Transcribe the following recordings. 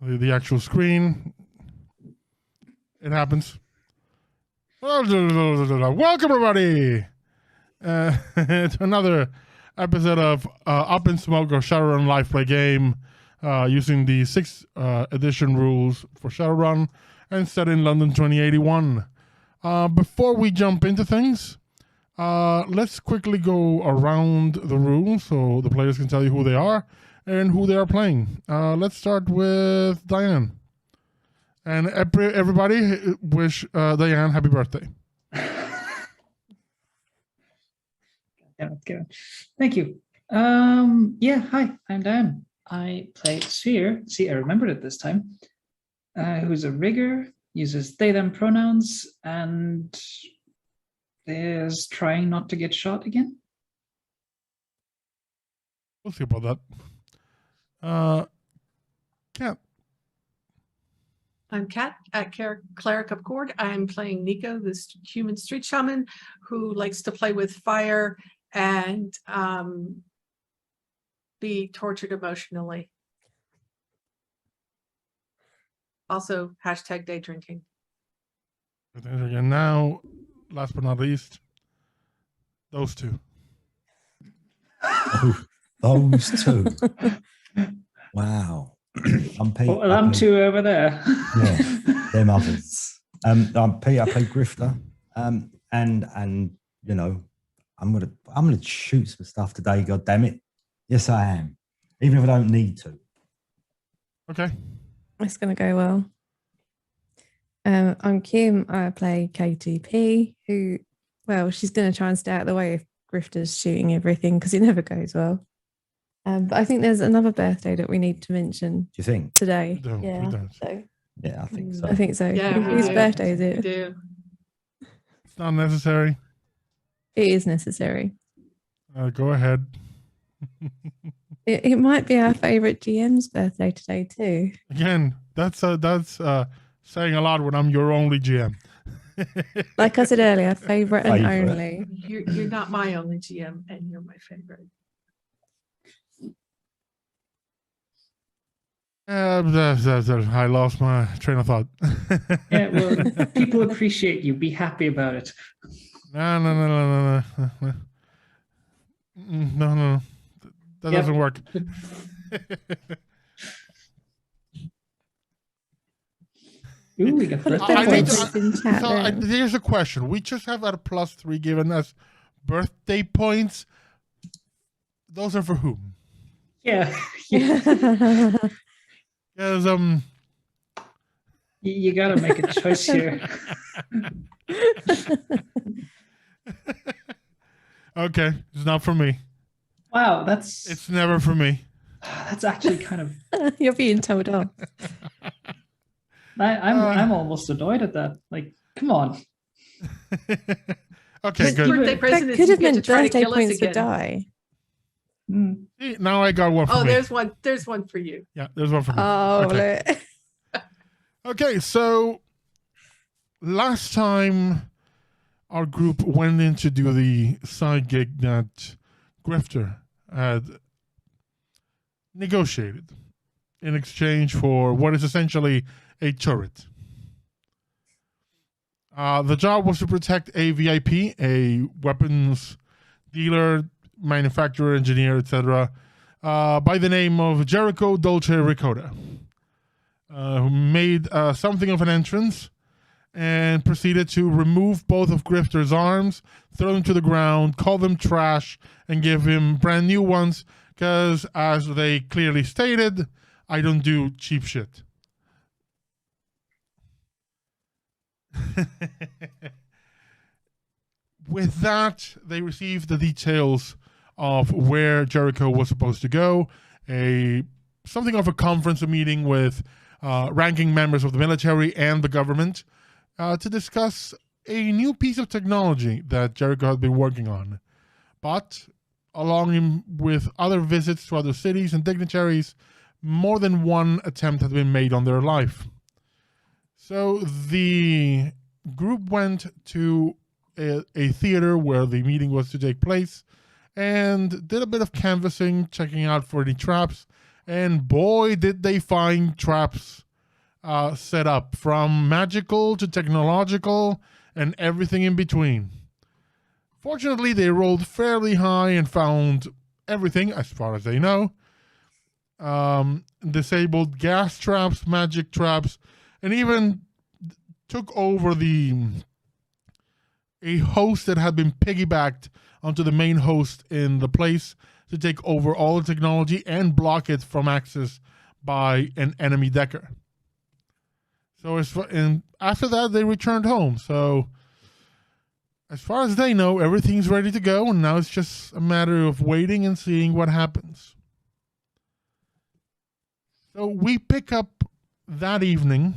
the actual screen. It happens. Welcome, everybody, to another episode of Up in Smoke or Shadowrun Live Play Game, using the 6th edition rules for Shadowrun and set in London 2081. Before we jump into things, let's quickly go around the rules so the players can tell you who they are and who they are playing. Let's start with Diane. And everybody wish Diane happy birthday. Thank you. Hi, I'm Dan. I play Sphere. See, I remembered it this time. Who's a rigger, uses they, them pronouns, and is trying not to get shot again. We'll see about that. Kat. I'm Kat at Cleric of Cord. I'm playing Nico, this human street shaman who likes to play with fire and be tortured emotionally. Also, hashtag day drinking. And now, last but not least, those two. Oh, those two. Wow. I'm Pete. Well, I'm two over there. Yeah, them others. I'm Pete. I play Grifter. And you know, I'm gonna shoot some stuff today. God damn it! Yes, I am. Even if I don't need to. Okay. It's gonna go well. I'm Kim. I play KTP. Who, well, she's gonna try and stay out of the way if Grifter's shooting everything because it never goes well. But I think there's another birthday that we need to mention. Do you think today? No, we yeah. don't. So Yeah, I think so. I think so. Yeah, Whose birthday is We it? do. It's not necessary. It is necessary. Go ahead. It might be our favourite GM's birthday today too. Again, that's saying a lot when I'm your only GM. Like I said earlier, favourite and Favourite. only. You're not my only GM, and you're my favorite. I lost my train of thought. Yeah, well, people appreciate you. Be happy about it. No. No. That doesn't work. Ooh, we got Put birthday I need points. to- in chat So then. here's a question. We just have a +3 given us birthday points. Those are for whom? Yeah, Because you got to make a choice here. okay, it's not for me. Wow, that's It's never for me. actually kind of. You're being told off. I'm almost annoyed at that. Like, come on. Okay, His good. birthday That present is could you have get to meant try to birthday kill us points for again. die. Mm. See, now I got one for Oh, me. there's one for you. Yeah, there's one for me. Oh, Okay. look. Okay, so last time our group went in to do the side gig that Grifter had negotiated in exchange for what is essentially a turret. The job was to protect a VIP, a weapons dealer, manufacturer, engineer, etc., by the name of Jericho Dolce Ricotta, who made something of an entrance and proceeded to remove both of Grifter's arms, throw them to the ground, call them trash, and give him brand new ones because, as they clearly stated, I don't do cheap shit. With that, they received the details of where Jericho was supposed to go, something of a conference, a meeting with ranking members of the military and the government to discuss a new piece of technology that Jericho had been working on. But along with other visits to other cities and dignitaries, more than one attempt had been made on their life. So the group went to a theater where the meeting was to take place and did a bit of canvassing, checking out for any traps, And boy, did they find traps set up, from magical to technological and everything in between. Fortunately, they rolled fairly high and found everything, as far as they know. Disabled gas traps, magic traps, and even took over a host that had been piggybacked onto the main host in the place to take over all the technology and block it from access by an enemy decker. So and after that, they returned home. So as far as they know, everything's ready to go, and now it's just a matter of waiting and seeing what happens. So we pick up that evening.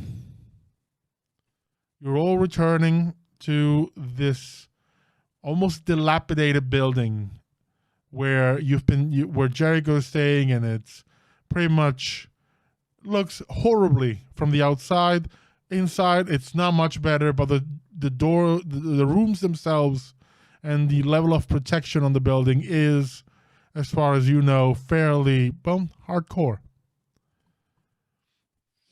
You're all returning to this almost dilapidated building where where Jericho's staying, and it's pretty much looks horribly from the outside. Inside, it's not much better, but the rooms themselves and the level of protection on the building is, as far as you know, fairly, well, hardcore.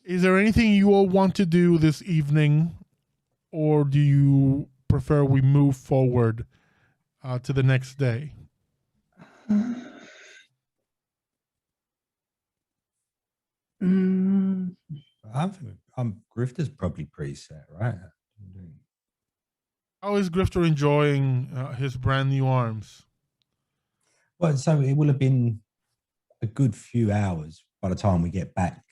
Is there anything you all want to do this evening, or do you prefer we move forward to the next day? I think Grifter's probably pretty set, right? How is Grifter enjoying his brand new arms? Well, so it will have been a good few hours by the time we get back.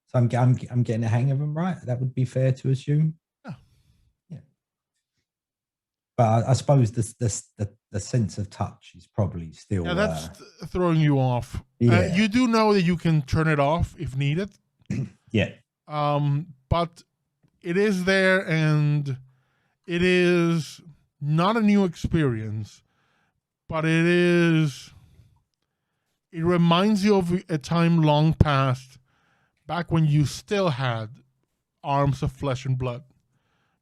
So I'm getting the hang of them, right? That would be fair to assume. Yeah. But I suppose the sense of touch is probably still. Yeah, that's throwing you off. Yeah. You do know that you can turn it off if needed. Yeah. But it is there, and it is not a new experience, but it reminds you of a time long past, back when you still had arms of flesh and blood,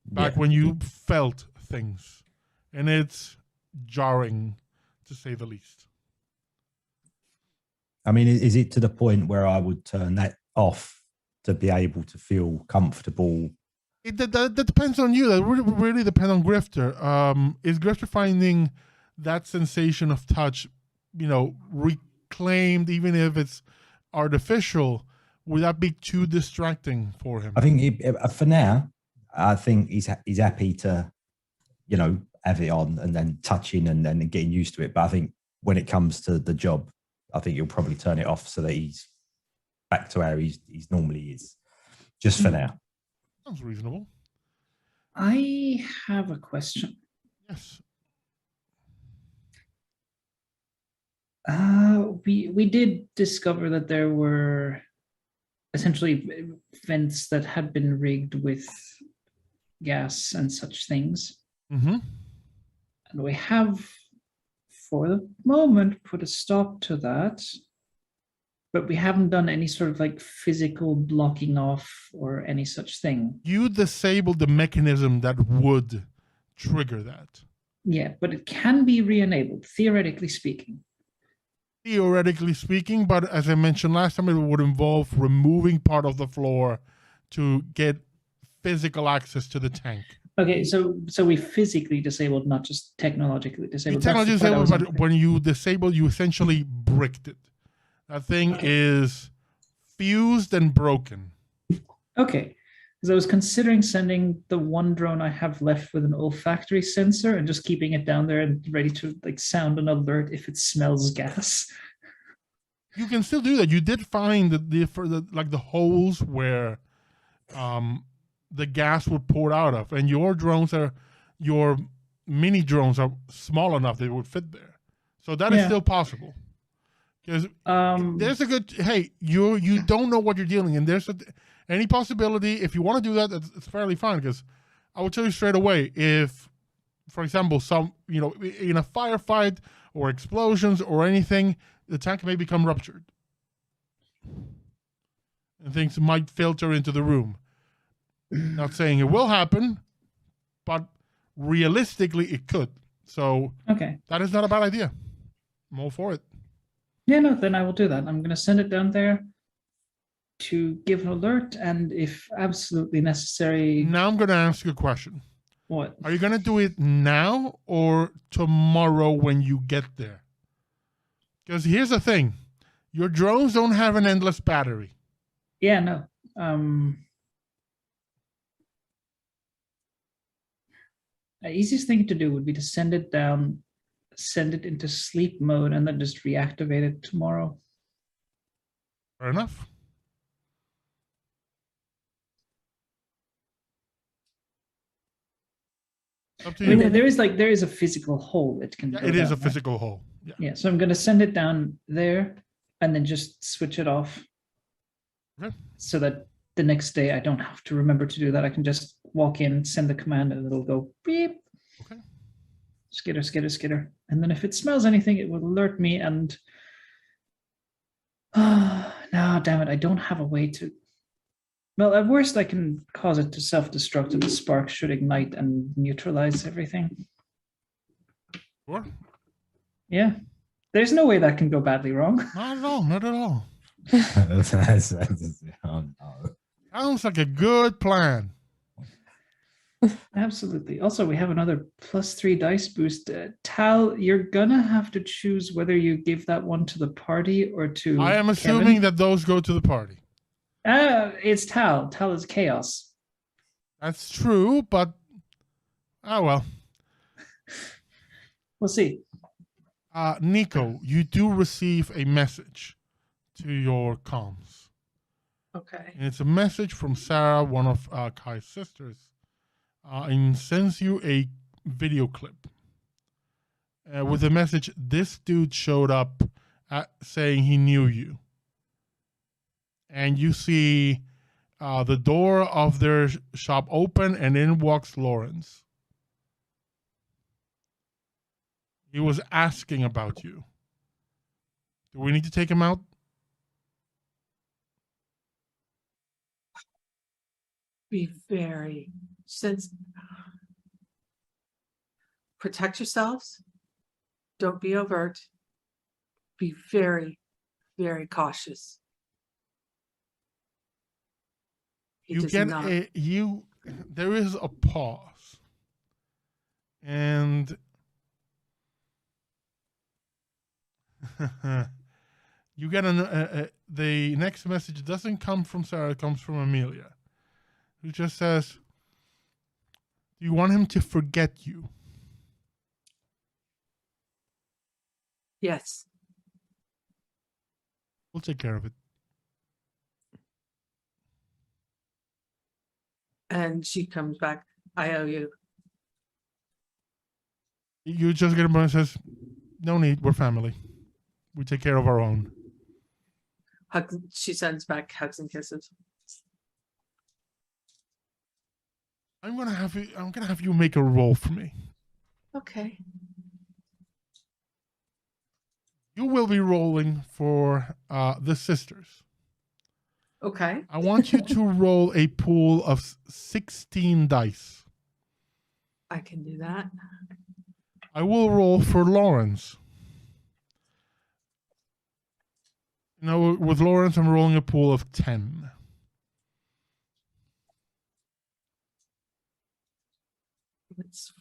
back when you felt things, and it's jarring, to say the least. I mean, is it to the point where I would turn that off to be able to feel comfortable? That depends on you. That really depends on Grifter. Is Grifter finding that sensation of touch, reclaimed, even if it's artificial? Would that be too distracting for him? I think for now, I think he's happy to, have it on and then touching and then getting used to it. But I think when it comes to the job, I think he'll probably turn it off so that he's back to where he's normally is, just for now. Sounds reasonable. I have a question. Yes. We did discover that there were essentially vents that had been rigged with gas and such things. Mm-hmm. And we have, for the moment, put a stop to that. But we haven't done any sort of physical blocking off or any such thing. You disabled the mechanism that would trigger that. Yeah, but it can be re-enabled, theoretically speaking. Theoretically speaking, but as I mentioned last time, it would involve removing part of the floor to get physical access to the tank. Okay, so we physically disabled, not just technologically disabled. Technologically disabled, but when you disable, you essentially bricked it. That thing is fused and broken. Okay, because I was considering sending the one drone I have left with an olfactory sensor and just keeping it down there and ready to sound an alert if it smells gas. You can still do that. You did find the holes where the gas would pour out of, and your mini drones are small enough they would fit there. So that is still possible. Because there's a good, hey, you don't know what you're dealing in. There's any possibility, if you want to do that, it's fairly fine. Because I will tell you straight away, if, for example, in a firefight or explosions or anything, the tank may become ruptured. And things might filter into the room. Not saying it will happen, but realistically it could. So okay, that is not a bad idea. I'm all for it. Yeah, no, then I will do that. I'm going to send it down there to give an alert, and if absolutely necessary, Now I'm going to ask you a question. what? Are you going to do it now or tomorrow when you get there? Because here's the thing. Your drones don't have an endless battery. Yeah, no. The easiest thing to do would be to send it down, send it into sleep mode, and then just reactivate it tomorrow. Fair enough. Up to I mean, you. there is a physical hole it can Yeah, go it is down, a right? physical hole. Yeah. Yeah, so I'm going to send it down there and then just switch it off. Okay. So that the next day I don't have to remember to do that. I can just walk in, send the command, and it'll go beep. Okay. Skitter, skitter, skitter. And then if it smells anything, it will alert me. And no, damn it, I don't have a way to. Well, at worst, I can cause it to self-destruct, and the spark should ignite and neutralize everything. Sure. Yeah, there's no way that can go badly wrong. Not at all. Not at all. Oh, no. Sounds like a good plan. Absolutely. Also, we have another +3 dice boost. Tal, you're gonna have to choose whether you give that one to the party or to. I am assuming that those go to the party. It's Tal. Tal is chaos. That's true, but oh well. We'll see. Nico, you do receive a message to your comms. Okay. And it's a message from Sarah, one of Kai's sisters, and sends you a video clip with the message, this dude showed up saying he knew you. And you see the door of their shop open, and in walks Lawrence. He was asking about you. Do we need to take him out? Be very protect yourselves. Don't be overt. Be very, very cautious. You get there is a pause. And you get the next message doesn't come from Sarah, it comes from Amelia, who just says, do you want him to forget you? Yes. We'll take care of it. And she comes back, I owe you. You just get him and says, no need, we're family. We take care of our own. She sends back hugs and kisses. I'm gonna have you make a roll for me. Okay. You will be rolling for the sisters. Okay. I want you to roll a pool of 16 dice. I can do that. I will roll for Lawrence. You know, with Lawrence, I'm rolling a pool of 10. It's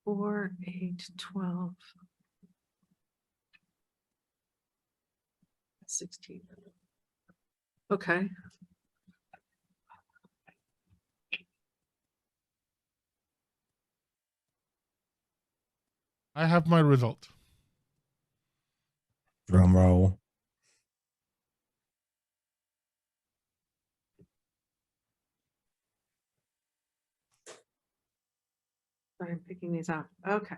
4, 8, 12, 16. Okay. I have my result. Drum roll. Sorry, I'm picking these up. Okay.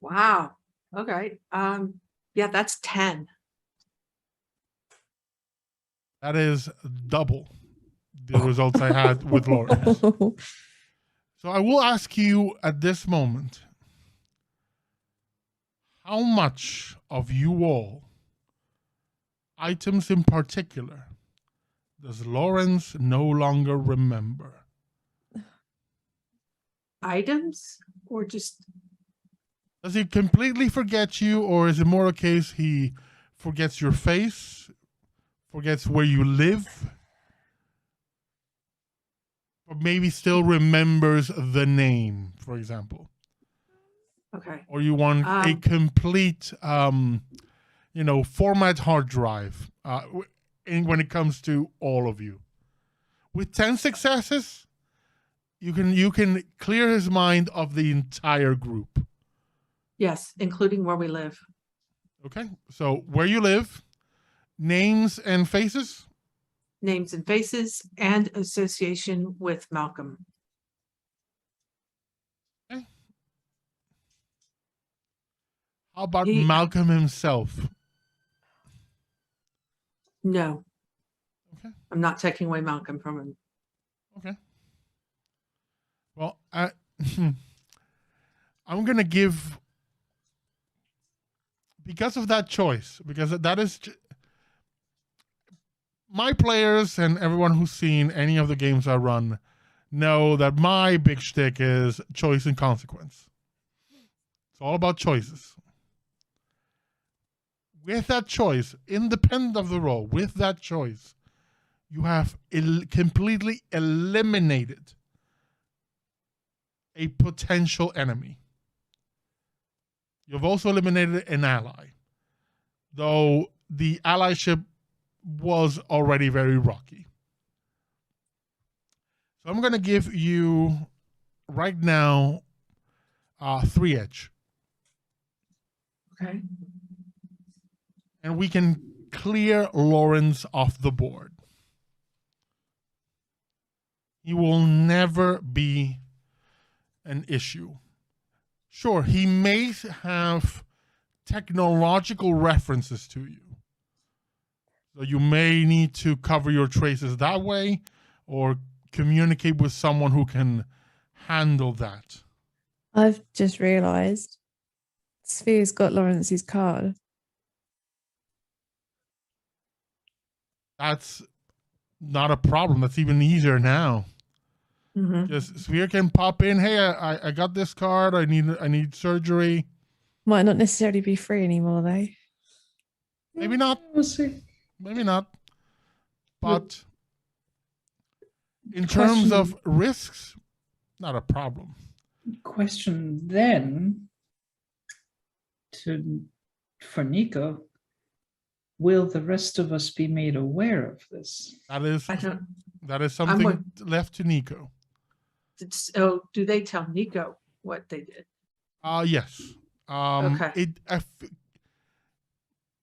Wow. Okay. Yeah, that's 10. That is double the results I had with Lawrence. So I will ask you at this moment, how much of you all, items in particular, does Lawrence no longer remember? Items or just Does he completely forget you, or is it more a case he forgets your face, forgets where you live, or maybe still remembers the name, for example? Okay. Or you want a complete, format hard drive when it comes to all of you. With 10 successes, you can clear his mind of the entire group. Yes, including where we live. Okay, so where you live, names and faces. Names and faces and association with Malcolm. Okay. How about He- Malcolm himself? No. Okay. I'm not taking away Malcolm from him. Okay. Well, I'm going to give, because of that choice, because that is my players and everyone who's seen any of the games I run know that my big shtick is choice and consequence. It's all about choices. With that choice, independent of the role, with that choice, you have completely eliminated a potential enemy. You've also eliminated an ally, though the allyship was already very rocky. So I'm going to give you right now 3 edge. Okay. And we can clear Lawrence off the board. He will never be an issue. Sure, he may have technological references to you. So you may need to cover your traces that way or communicate with someone who can handle that. I've just realised Sphere's got Lawrence's card. That's not a problem. That's even easier now. Mhm. Just Sphere can pop in. Hey, I got this card. I need surgery. Might not necessarily be free anymore, though. Maybe not. We'll see. Maybe not. But in Question- terms of risks, not a problem. Question then for Nico. Will the rest of us be made aware of this? That is I don't. something left to Nico. Oh, do they tell Nico what they did? Yes. Okay.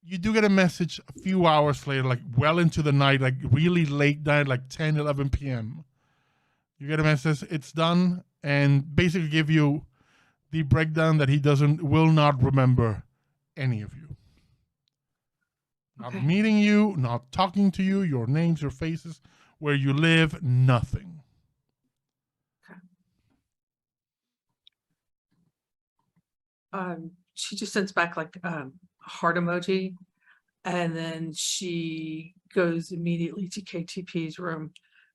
You do get a message a few hours later, like well into the night, like really late night, like 10, 11 p.m. You get a message, it's done, and basically give you the breakdown that he will not remember any of you. Not Okay. meeting you, not talking to you, your names, your faces, where you live, nothing. She just sends back like a heart emoji, and then she goes immediately to KTP's room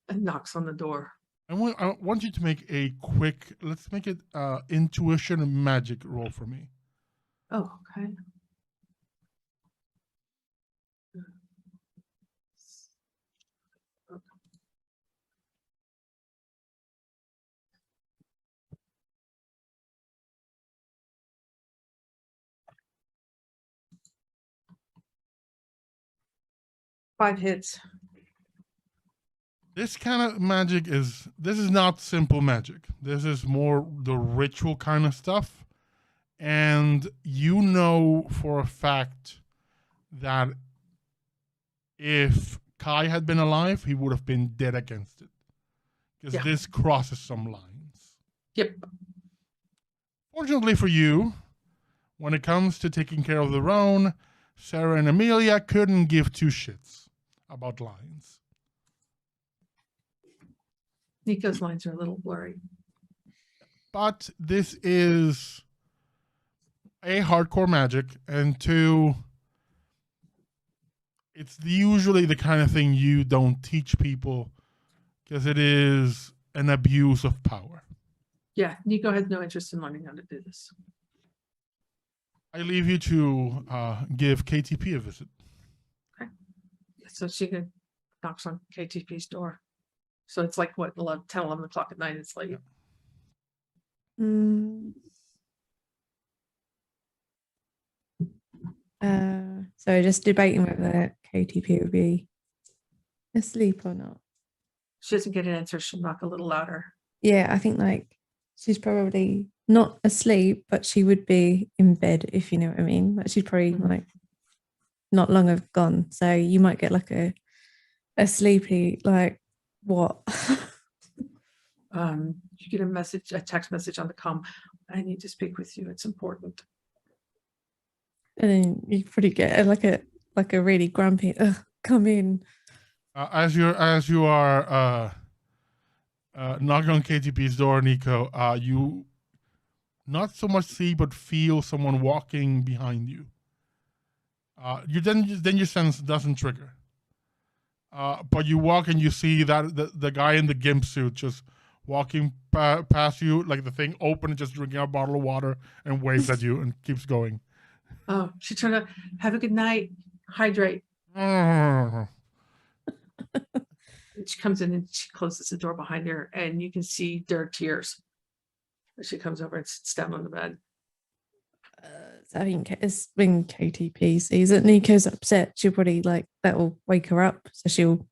and knocks on the door. I want you to make a quick, let's make it intuition and magic roll for me. Oh, okay. Five hits. This kind of magic this is not simple magic. This is more the ritual kind of stuff. And you know for a fact that if Kai had been alive, he would have been dead against it. Because Yeah. this crosses some lines. Yep. Fortunately for you, when it comes to taking care of their own, Sarah and Amelia couldn't give two shits about lines. Nico's lines are a little blurry. But this is A, hardcore magic, and 2, it's usually the kind of thing you don't teach people because it is an abuse of power. Yeah, Nico has no interest in learning how to do this. I leave you to give KTP a visit. So she knocks on KTP's door. So it's like what, 10, 11 o'clock at night. It's late. Yeah. Mm. So just debating whether KTP would be asleep or not. She doesn't get an answer. She'll knock a little louder. Yeah, I think like she's probably not asleep, but she would be in bed, if you know what I mean. Like she's probably Mhm. like not long have gone. So you might get like a sleepy, like what? You get a text message on the comm. I need to speak with you. It's important. And then you probably get like a really grumpy, come in. As you are knocking on KTP's door, Nico, you not so much see but feel someone walking behind you. You then your sense doesn't trigger. But you walk and you see that the guy in the gimp suit just walking past you, like the thing open and just drinking a bottle of water and waves at you and keeps going. Oh, she turned to have a good night. Hydrate. Mm. And she comes in and she closes the door behind her, and you can see their tears. And she comes over and sits down on the bed. So I think it's when KTP sees that Nico's upset, she'll probably like that will wake her up. So she'll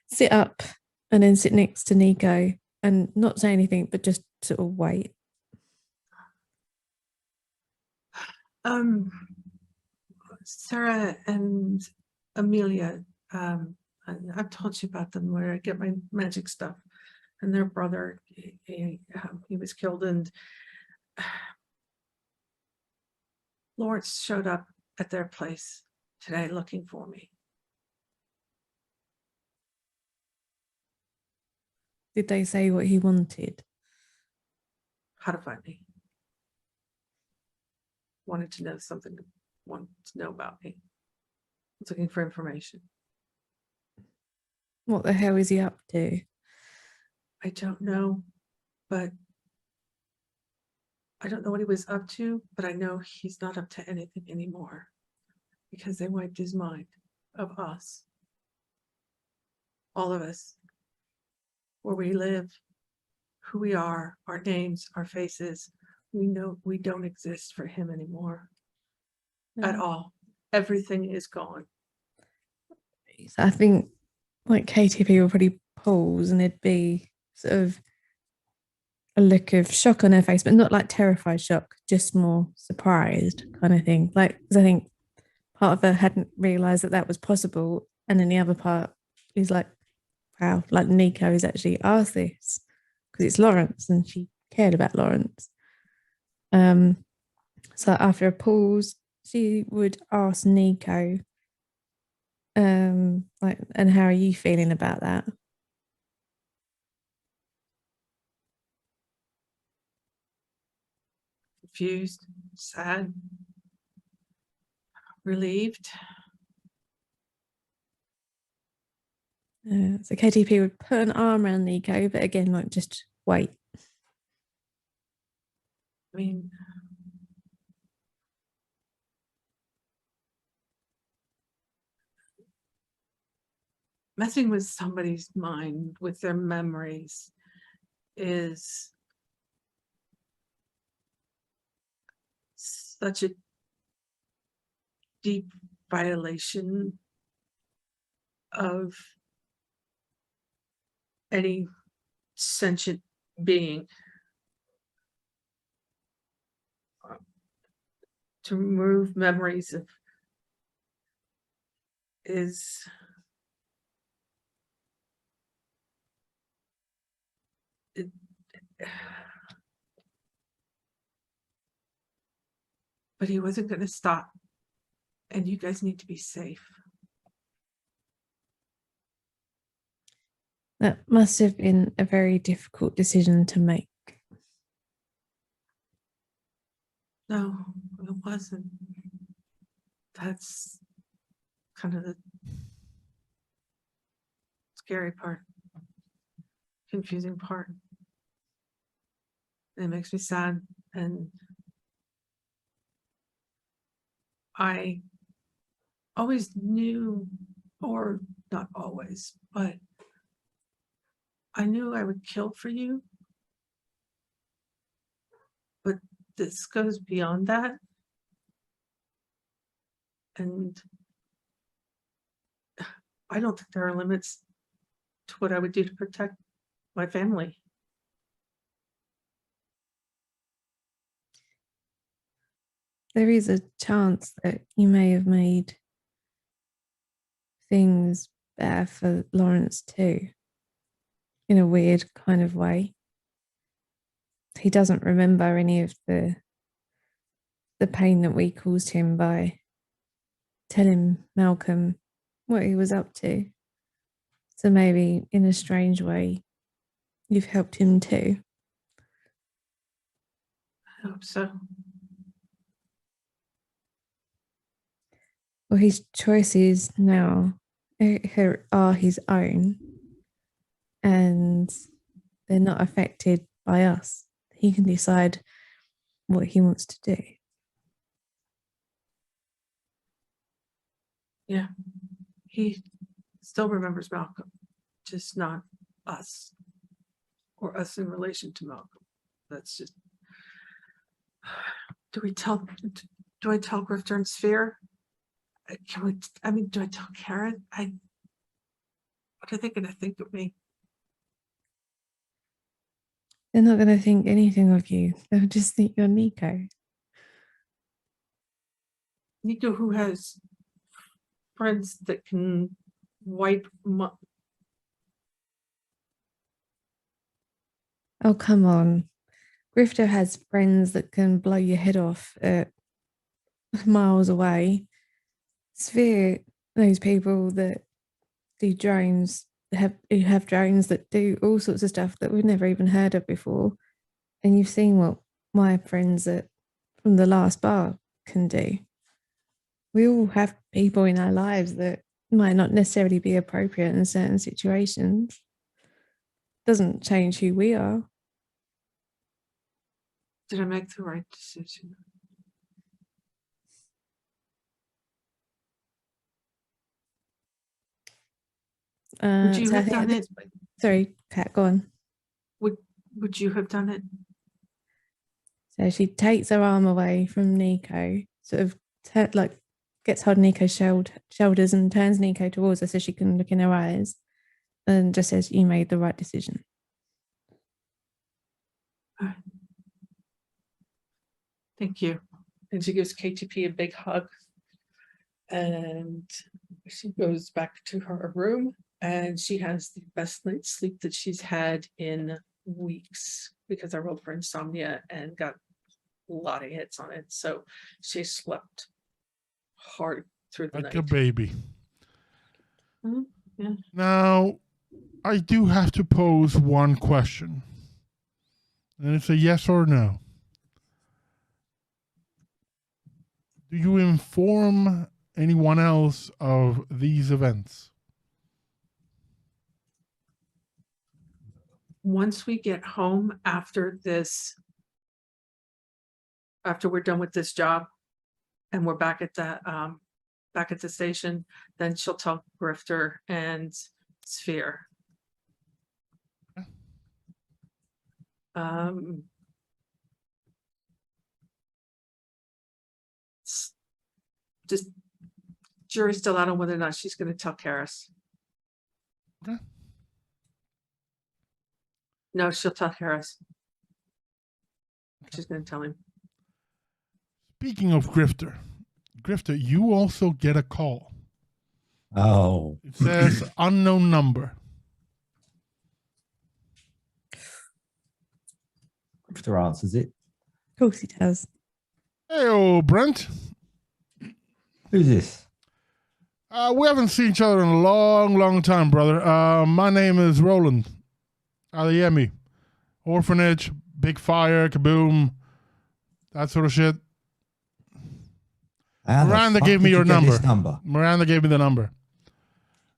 sit up and then sit next to Nico and not say anything, but just sort of wait. Sarah and Amelia, I've told you about them, where I get my magic stuff, and their brother, he was killed, and Lawrence showed up at their place today looking for me. Did they say what he wanted? How to find me. Wanted to know something, wanted to know about me. Was looking for information. What the hell is he up to? I don't know, but I don't know what he was up to, but I know he's not up to anything anymore, because they wiped his mind of us. All of us. Where we live, who we are, our names, our faces. We know we don't exist for him anymore at all. Everything is gone. So I think like KTP will probably pause and it'd be sort of a look of shock on her face, but not like terrified shock, just more surprised kind of thing. Like, because I think part of her hadn't realized that that was possible. And then the other part is like, wow, like Nico has actually asked this because it's Lawrence and she cared about Lawrence. So after a pause, she would ask Nico, like, and how are you feeling about that? Confused, sad, relieved. So KTP would put an arm around Nico, but again, like just wait. I mean, messing with somebody's mind, with their memories, is such a deep violation of any sentient being. To remove memories of is it, but he wasn't going to stop, and you guys need to be safe. That must have been a very difficult decision to make. No, it wasn't. That's kind of the scary part, confusing part. It makes me sad, and I always knew, or not always, but I knew I would kill for you. But this goes beyond that. And I don't think there are limits to what I would do to protect my family. There is a chance that you may have made things better for Lawrence too, in a weird kind of way. He doesn't remember any of the pain that we caused him by telling Malcolm what he was up to. So maybe in a strange way, you've helped him too. I hope so. Well, his choices now are his own, and they're not affected by us. He can decide what he wants to do. Yeah. He still remembers Malcolm, just not us or us in relation to Malcolm. That's just. Do I tell Grifter and Sphere? Do I tell Karen? What are they going to think of me? They're not going to think anything of you. They'll just think you're Nico. Nico, who has friends that can wipe. Oh, come on. Grifter has friends that can blow your head off at miles away. Sphere knows people that do drones, who have drones that do all sorts of stuff that we've never even heard of before. And you've seen what my friends from the last bar can do. We all have people in our lives that might not necessarily be appropriate in certain situations. Doesn't change who we are. Did I make the right decision? Would you So I have think done it? Sorry, Kat, go on. Would you have done it? So she takes her arm away from Nico, sort of gets hold of Nico's shoulders and turns Nico towards her so she can look in her eyes and just says, "You made the right decision." Thank you. And she gives KTP a big hug. And she goes back to her room and she has the best night's sleep that she's had in weeks because I rolled for insomnia and got a lot of hits on it. So she slept hard through the like night. a baby. Mhm, yeah. Now, I do have to pose one question. And it's a yes or no. Do you inform anyone else of these events? Once we get home after we're done with this job and we're back at the station, then she'll tell Grifter and Sphere. Just jury's still out on whether or not she's going to tell Karis. Okay. No, she'll tell Karis. She's going to tell him. Speaking of Grifter, you also get a call. Oh. It says unknown number. Grifter answers it. Of course he does. Hey, Brent. Who's this? We haven't seen each other in a long, long time, brother. My name is Roland. Aliemi. Orphanage, big fire, kaboom, that sort of shit. Miranda gave me your number. Miranda gave me the number.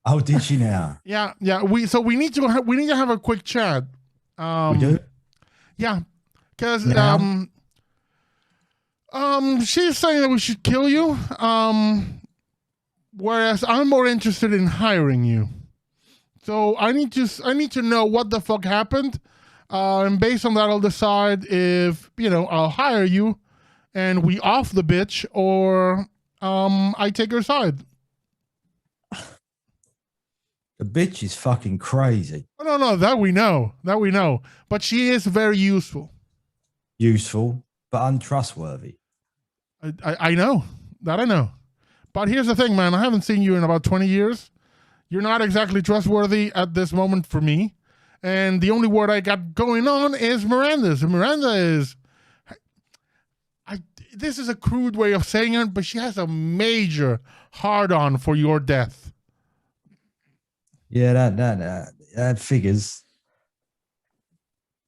Oh, did she now? Yeah. We need to have a quick chat. We do? Yeah, because She's saying that we should kill you. Whereas I'm more interested in hiring you. So I need to know what the fuck happened. And based on that, I'll decide if, I'll hire you and we off the bitch, or I take her side. The bitch is fucking crazy. Oh, no, that we know. But she is very useful. Useful, but untrustworthy. I know. That I know. But here's the thing, man. I haven't seen you in about 20 years. You're not exactly trustworthy at this moment for me. And the only word I got going on is Miranda's. And Miranda is... this is a crude way of saying it, but she has a major hard-on for your death. Yeah, that figures.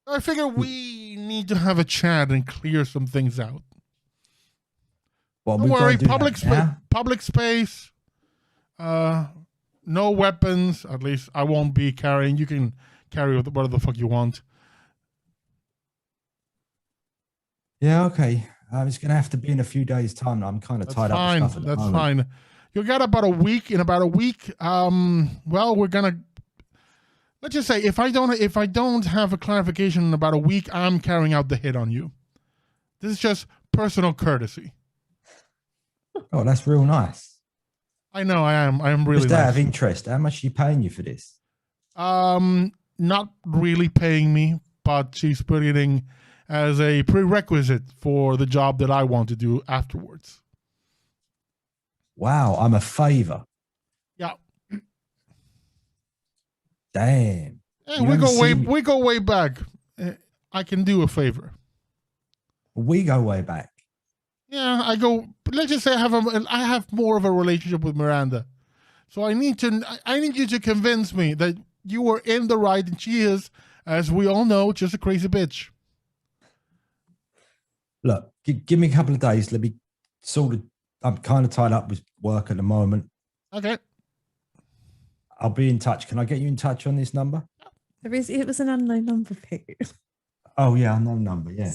I figure we need to have a chat and clear some things out. Well, Don't worry, public space, no weapons. At least I won't be carrying. You can carry whatever the fuck you want. Yeah, okay. It's going to have to be in a few days' time. I'm kind of tied up with stuff at the moment. Fine. You got about a week. In about a week, well, we're gonna. Let's just say if I don't have a clarification in about a week, I'm carrying out the hit on you. This is just personal courtesy. Oh, that's real nice. I know, I am really Just out nice. of interest, how much are you paying you for this? Not really paying me, but she's putting it as a prerequisite for the job that I want to do afterwards. Wow, I'm a favor. Yeah. Damn. Hey, we go way back. I can do a favor. We go way back. Yeah, I go. Let's just say I have more of a relationship with Miranda, so I need you to convince me that you were in the right and she is, as we all know, just a crazy bitch. Look, give me a couple of days. Let me I'm kind of tied up with work at the moment. Okay. I'll be in touch. Can I get you in touch on this number? It was an unknown number, Pete. Oh yeah, unknown number. Yeah.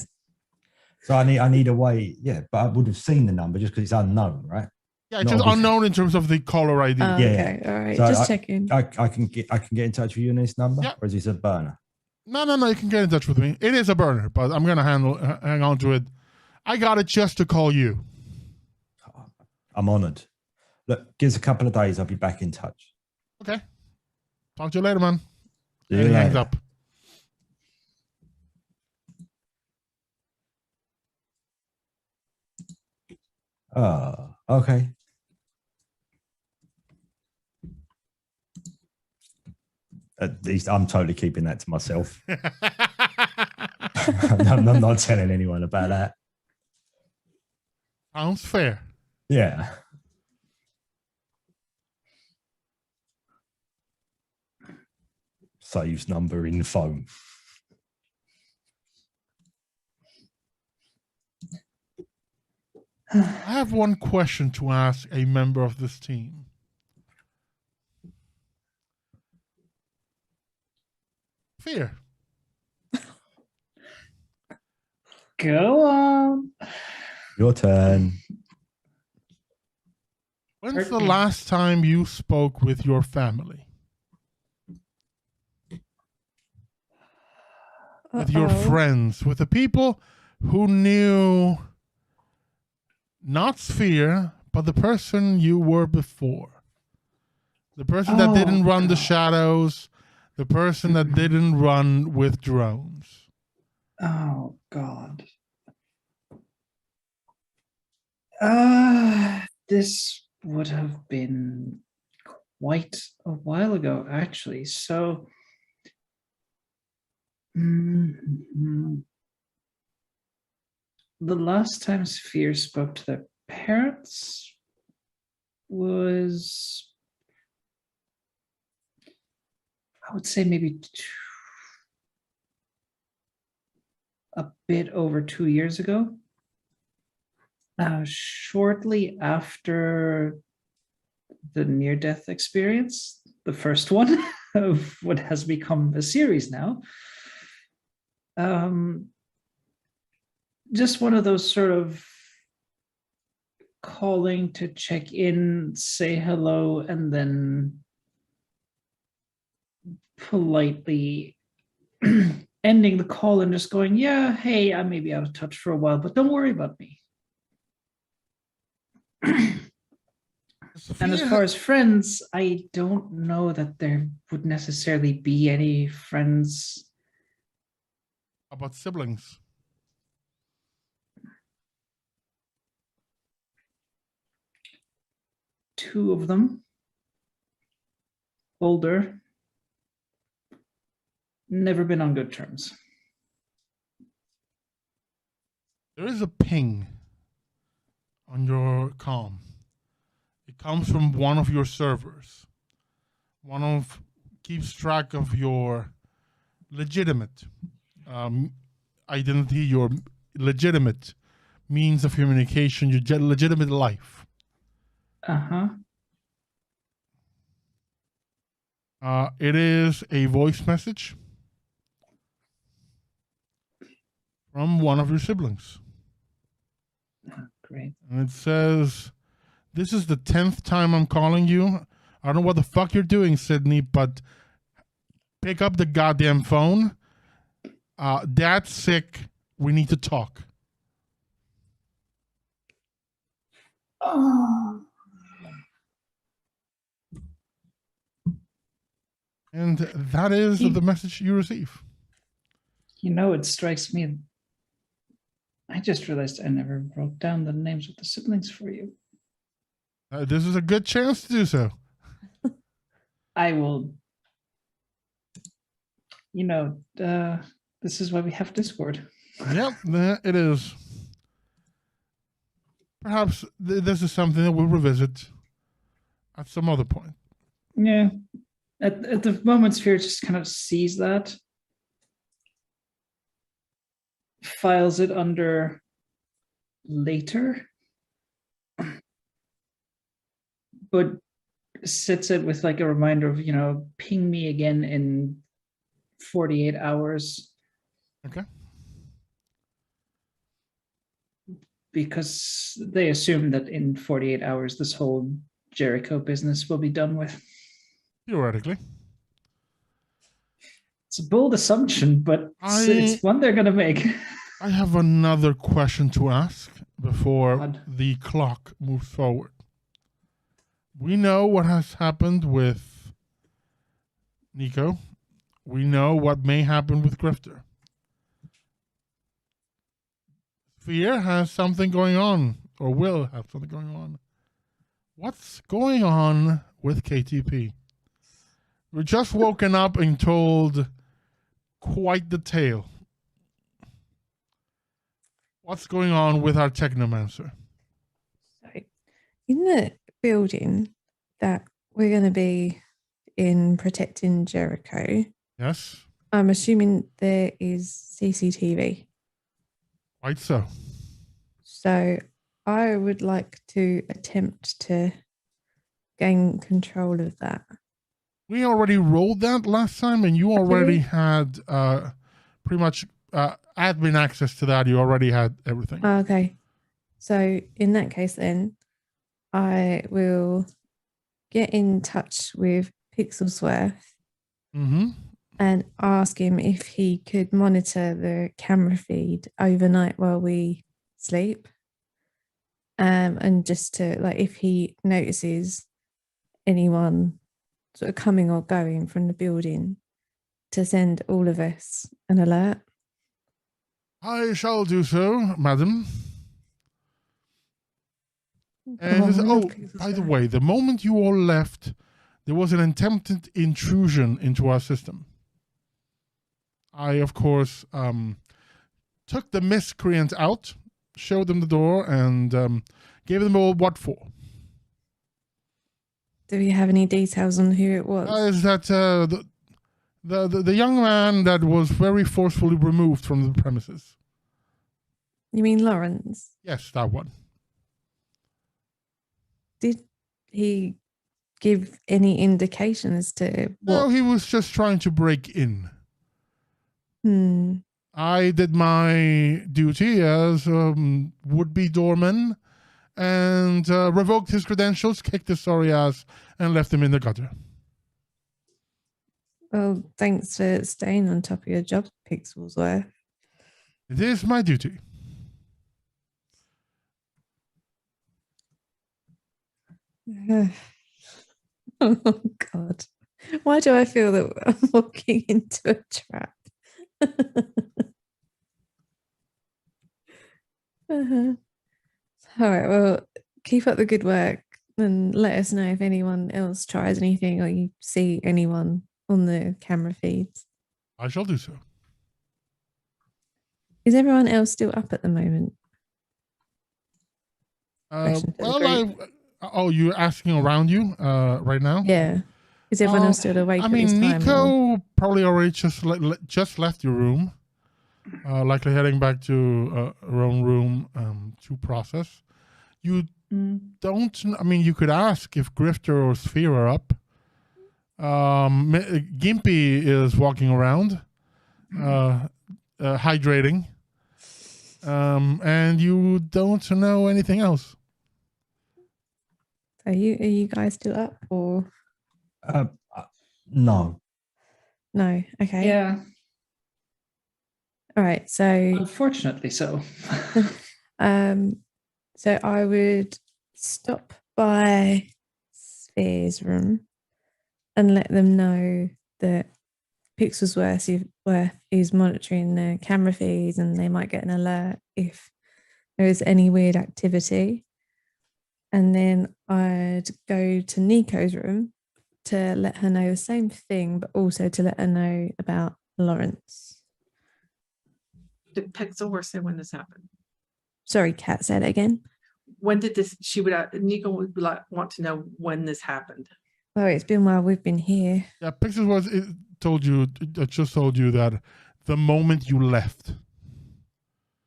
So I need a way. Yeah, but I would have seen the number just because it's unknown, right? Yeah, it's just unknown in terms of the caller ID. Oh, Yeah. okay, all right. So Just checking. I can get in touch with you on this number, Yeah. or is this a burner? No, you can get in touch with me. It is a burner, but I'm gonna hang on to it. I got it just to call you. I'm honoured. Look, give us a couple of days. I'll be back in touch. Okay. Talk to you later, man. See you And he hangs later. up. Okay. At least I'm totally keeping that to myself. I'm not telling anyone about that. Sounds fair. Yeah. Saves number in phone. I have one question to ask a member of this team. Fear. Go on. Your turn. When's the last time you spoke with your family? With your friends, with the people who knew not Sphere, but the person you were before. The person that didn't run the shadows, the person that didn't run with drones. Oh, God. This would have been quite a while ago, actually. So, the last time Sphere spoke to their parents was, I would say, maybe a bit over 2 years ago. Shortly after the near-death experience, the first one of what has become a series now. Just one of those sort of calling to check in, say hello, and then politely ending the call and just going, yeah, hey, I may be out of touch for a while, but don't worry about me. And as far as friends, I don't know that there would necessarily be any friends. About siblings. Two of them, older, never been on good terms. There is a ping on your comm. It comes from one of your servers. Keeps track of your legitimate identity, your legitimate means of communication, your legitimate life. Uh-huh. It is a voice message from one of your siblings. Great. And it says, this is the 10th time I'm calling you. I don't know what the fuck you're doing, Sydney, but pick up the goddamn phone. Dad's sick. We need to talk. Oh. And that is the message you receive. You know, it strikes me. I just realized I never wrote down the names of the siblings for you. This is a good chance to do so. I will. You know, this is why we have Discord. Yep, it is. Perhaps this is something that we'll revisit at some other point. Yeah. At the moment, Sphere just kind of sees that, files it under later, but sits it with like a reminder of, ping me again in 48 hours. Okay. Because they assume that in 48 hours, this whole Jericho business will be done with. Theoretically. It's a bold assumption, but it's one they're going to make. I have another question to ask before the clock moves forward. We know what has happened with Nico. We know what may happen with Grifter. Fear has something going on, or will have something going on. What's going on with KTP? We're just woken up and told quite the tale. What's going on with our Technomancer? So, in the building that we're going to be in protecting Jericho, Yes? I'm assuming there is CCTV. Quite so. So I would like to attempt to gain control of that. We already rolled that last time, and you already had pretty much admin access to that. You already had everything. Okay. So in that case, then I will get in touch with Pixelsworth and ask him if he could monitor the camera feed overnight while we sleep. And just to, like, if he notices anyone sort of coming or going from the building, to send all of us an alert. I shall do so, madam. And by the way, the moment you all left, there was an attempted intrusion into our system. I, of course, took the miscreant out, showed them the door, and gave them all what for. Do we have any details on who it was? Is that the young man that was very forcefully removed from the premises. You mean Lawrence? Yes, that one. Did he give any indication as to what? No, he was just trying to break in. I did my duty as would-be doorman and revoked his credentials, kicked his sorry ass, and left him in the gutter. Well, thanks for staying on top of your job, Pixelsworth. It is my duty. Oh God. Why do I feel that I'm walking into a trap? All right, well, keep up the good work and let us know if anyone else tries anything or you see anyone on the camera feeds. I shall do so. Is everyone else still up at the moment? Question for the group. You're asking around you right now? Yeah. Is everyone else still awake I at this mean, time? Nico probably already just left your room, likely heading back to her own room to process. You don't. I mean, you could ask if Grifter or Sphere are up. Gimpy is walking around, hydrating, and you don't know anything else. Are you guys still up or No. no? Okay. Yeah, All right. So unfortunately so. so I would stop by Sphere's room and let them know that Pixelsworth is monitoring the camera feeds and they might get an alert if there is any weird activity. And then I'd go to Nico's room to let her know the same thing, but also to let her know about Lawrence. Did Pixelworth say when this happened? Sorry, Kat, say that again. When did this? Nico would want to know when this happened. Oh, it's been while we've been here. Yeah, Pixels was just told you that the moment you left.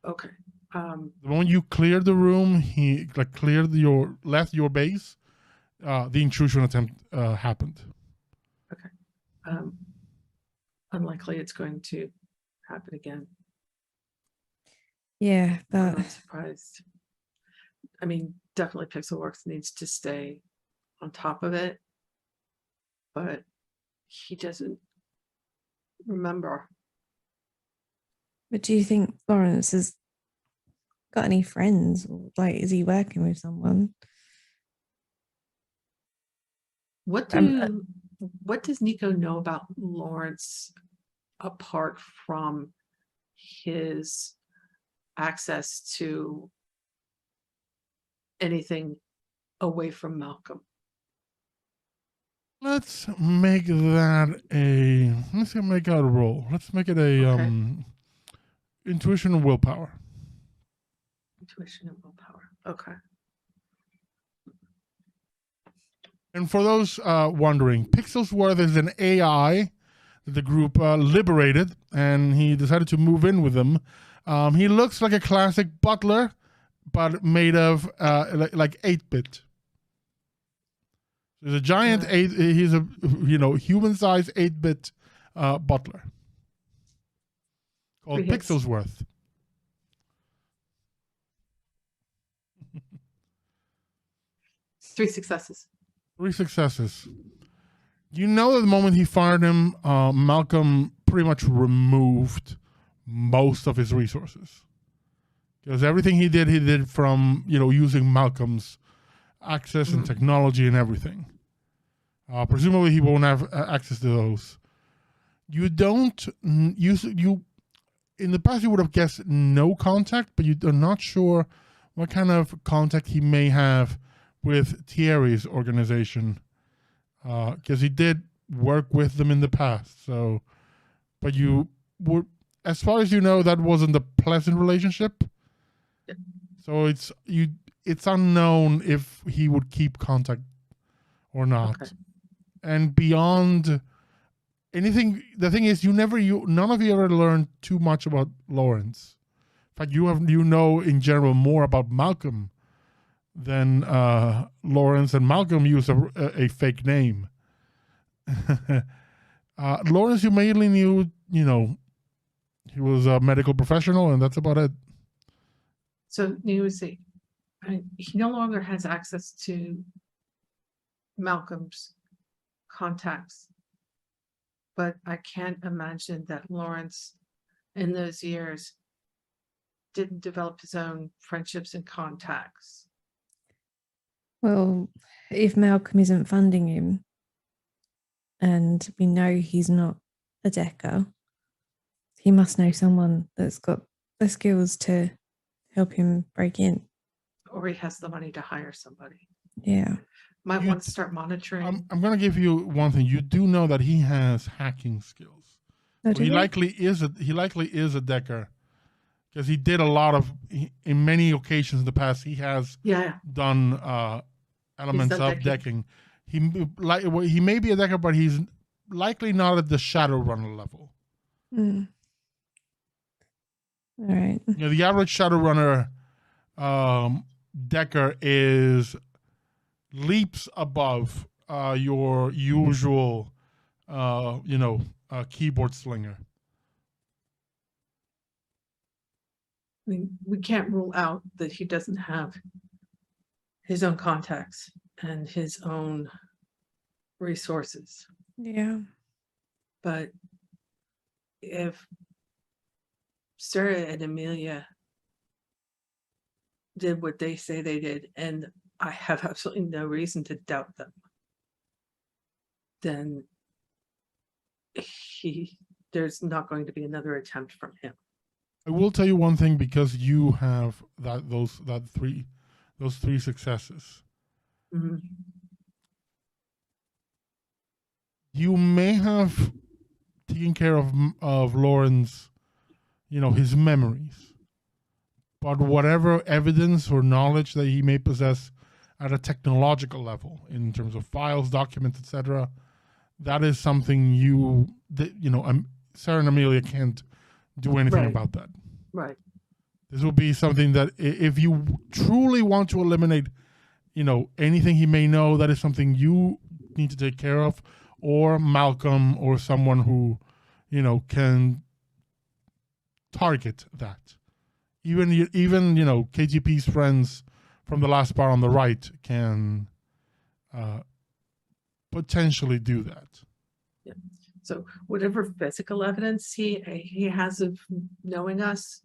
Okay. The moment you cleared the room, he left your base. The intrusion attempt happened. Okay. Unlikely it's going to happen again. Yeah, I'm but not surprised. I mean, definitely Pixelworks needs to stay on top of it, but he doesn't remember. but do you think Lawrence has got any friends? Or like, is he working with someone? What does Nico know about Lawrence apart from his access to anything away from Malcolm? Let's make that a roll. Let's make it a Okay. intuition and willpower. Intuition and willpower. Okay. And for those wondering, Pixelsworth is an AI that the group liberated, and he decided to move in with them. He looks like a classic butler, but made of like 8-bit. He's a giant he's a human-sized 8-bit butler called 3 hits. Pixelsworth. Three successes. 3 successes. You know that the moment he fired him, Malcolm pretty much removed most of his resources. Because everything he did from, using Malcolm's access and technology and everything. Presumably he won't have access to those. You don't, in the past you would have guessed no contact, but you're not sure what kind of contact he may have with Thierry's organization. Because he did work with them in the past. So, but you were, as far as you know, that wasn't a pleasant relationship. Yeah. So it's unknown if he would keep contact or not. Okay. And beyond anything, the thing is, none of you ever learned too much about Lawrence. In fact, you know in general more about Malcolm than Lawrence, and Malcolm used a fake name. Lawrence, you mainly knew, he was a medical professional, and that's about it. So you would say He no longer has access to Malcolm's contacts. But I can't imagine that Lawrence in those years didn't develop his own friendships and contacts. Well, if Malcolm isn't funding him and we know he's not a Decker, he must know someone that's got the skills to help him break in. Or he has the money to hire somebody. Yeah. Might You- want to start monitoring. I'm going to give you one thing. You do know that he has hacking skills. Oh, So do he they? likely is a Decker because he did a lot of in many occasions in the past. He has Yeah, done elements done of decking. decking. He may be a Decker, but he's likely not at the Shadowrunner level. Mm. All right. You know, the average Shadowrunner Decker is leaps above your usual, keyboard slinger. I mean, we can't rule out that he doesn't have his own contacts and his own resources. Yeah. But if Sarah and Amelia did what they say they did, and I have absolutely no reason to doubt them, then there's not going to be another attempt from him. I will tell you one thing because you have those three successes. Mhm. You may have taken care of Lauren's, his memories, but whatever evidence or knowledge that he may possess at a technological level, in terms of files, documents, etc., that is something Sarah and Amelia can't do anything Right. about that. Right. This will be something that if you truly want to eliminate, anything he may know, that is something you need to take care of, or Malcolm or someone who, can target that. Even KGP's friends from the last bar on the right can potentially do that. So whatever physical evidence he has of knowing us,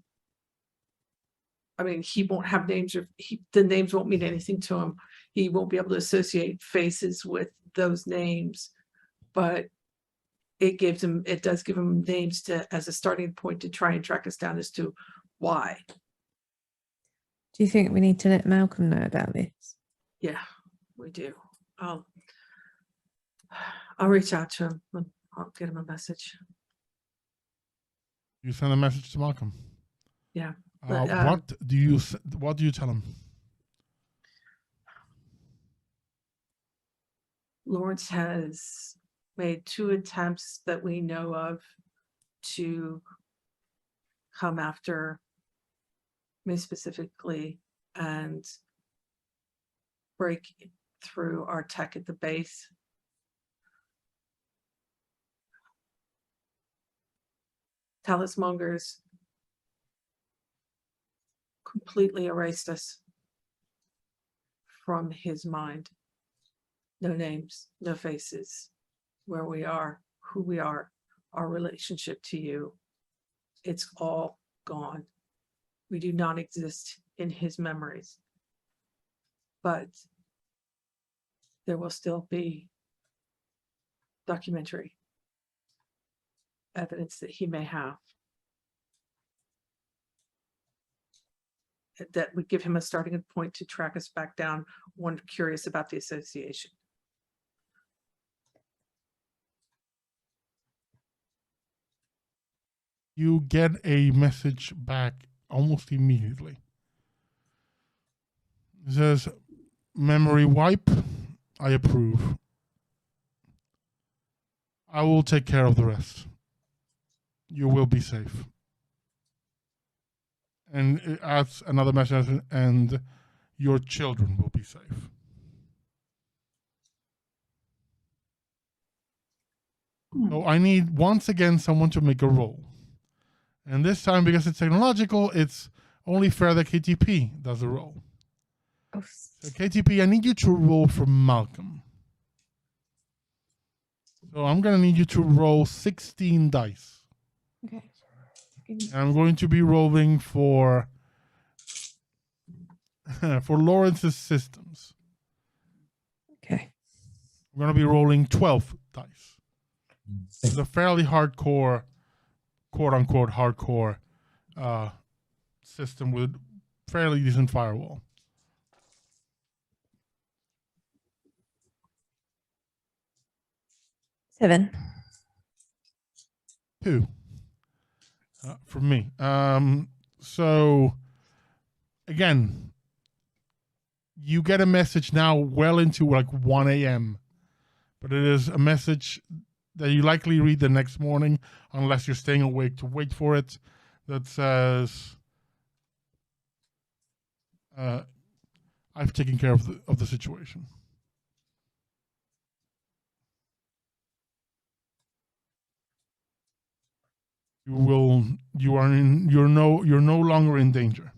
I mean, he won't have names, or the names won't mean anything to him. He won't be able to associate faces with those names, but it does give him names as a starting point to try and track us down as to why. Do you think we need to let Malcolm know about this? Yeah, we do. I'll reach out to him. I'll get him a message. You send a message to Malcolm. Yeah. What do you tell him? Lawrence has made 2 attempts that we know of to come after me specifically and break through our tech at the base. Talismongers completely erased us from his mind. No names, no faces, where we are, who we are, our relationship to you. It's all gone. We do not exist in his memories. But there will still be documentary evidence that he may have that would give him a starting point to track us back down, one curious about the association. You get a message back almost immediately. It says, memory wipe, I approve. I will take care of the rest. You will be safe. And it adds another message, and your children will be safe. So I need, once again, someone to make a roll. And this time, because it's technological, it's only fair that KTP does a roll. Oh, So KTP, I need you to roll for Malcolm. So I'm going to need you to roll 16 dice. okay. And I'm going to be rolling for for Lawrence's systems. Okay. I'm going to be rolling 12 dice. It's a fairly hardcore, quote unquote, hardcore system with fairly decent firewall. Seven. 2 from me. So again, you get a message now well into like 1 a.m., but it is a message that you likely read the next morning unless you're staying awake to wait for it, that says, I've taken care of the situation. You're no longer in danger.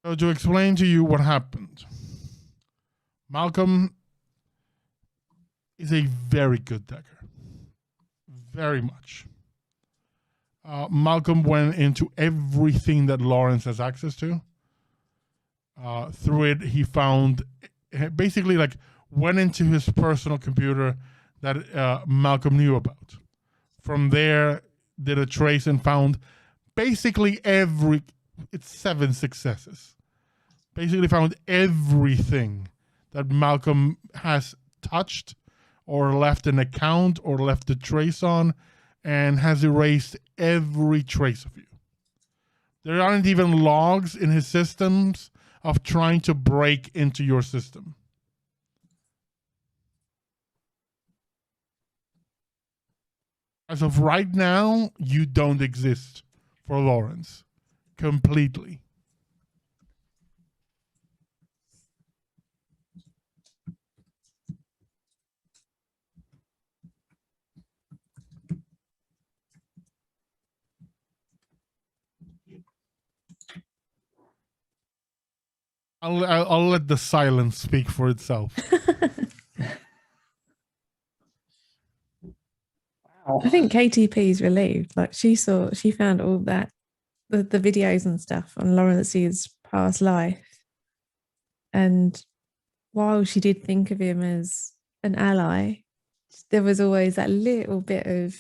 So to explain to you what happened, Malcolm is a very good decker. Very much. Malcolm went into everything that Lawrence has access to. Through it, he found, basically like went into his personal computer that Malcolm knew about. From there, did a trace and found basically it's 7 successes. Basically found everything that Malcolm has touched or left an account or left a trace on, and has erased every trace of you. There aren't even logs in his systems of trying to break into your system. As of right now, you don't exist for Lawrence. Completely. I'll let the silence speak for itself. Wow. I think KTP's relieved. Like she found all that, the videos and stuff on Lawrence's past life. And while she did think of him as an ally, there was always that little bit of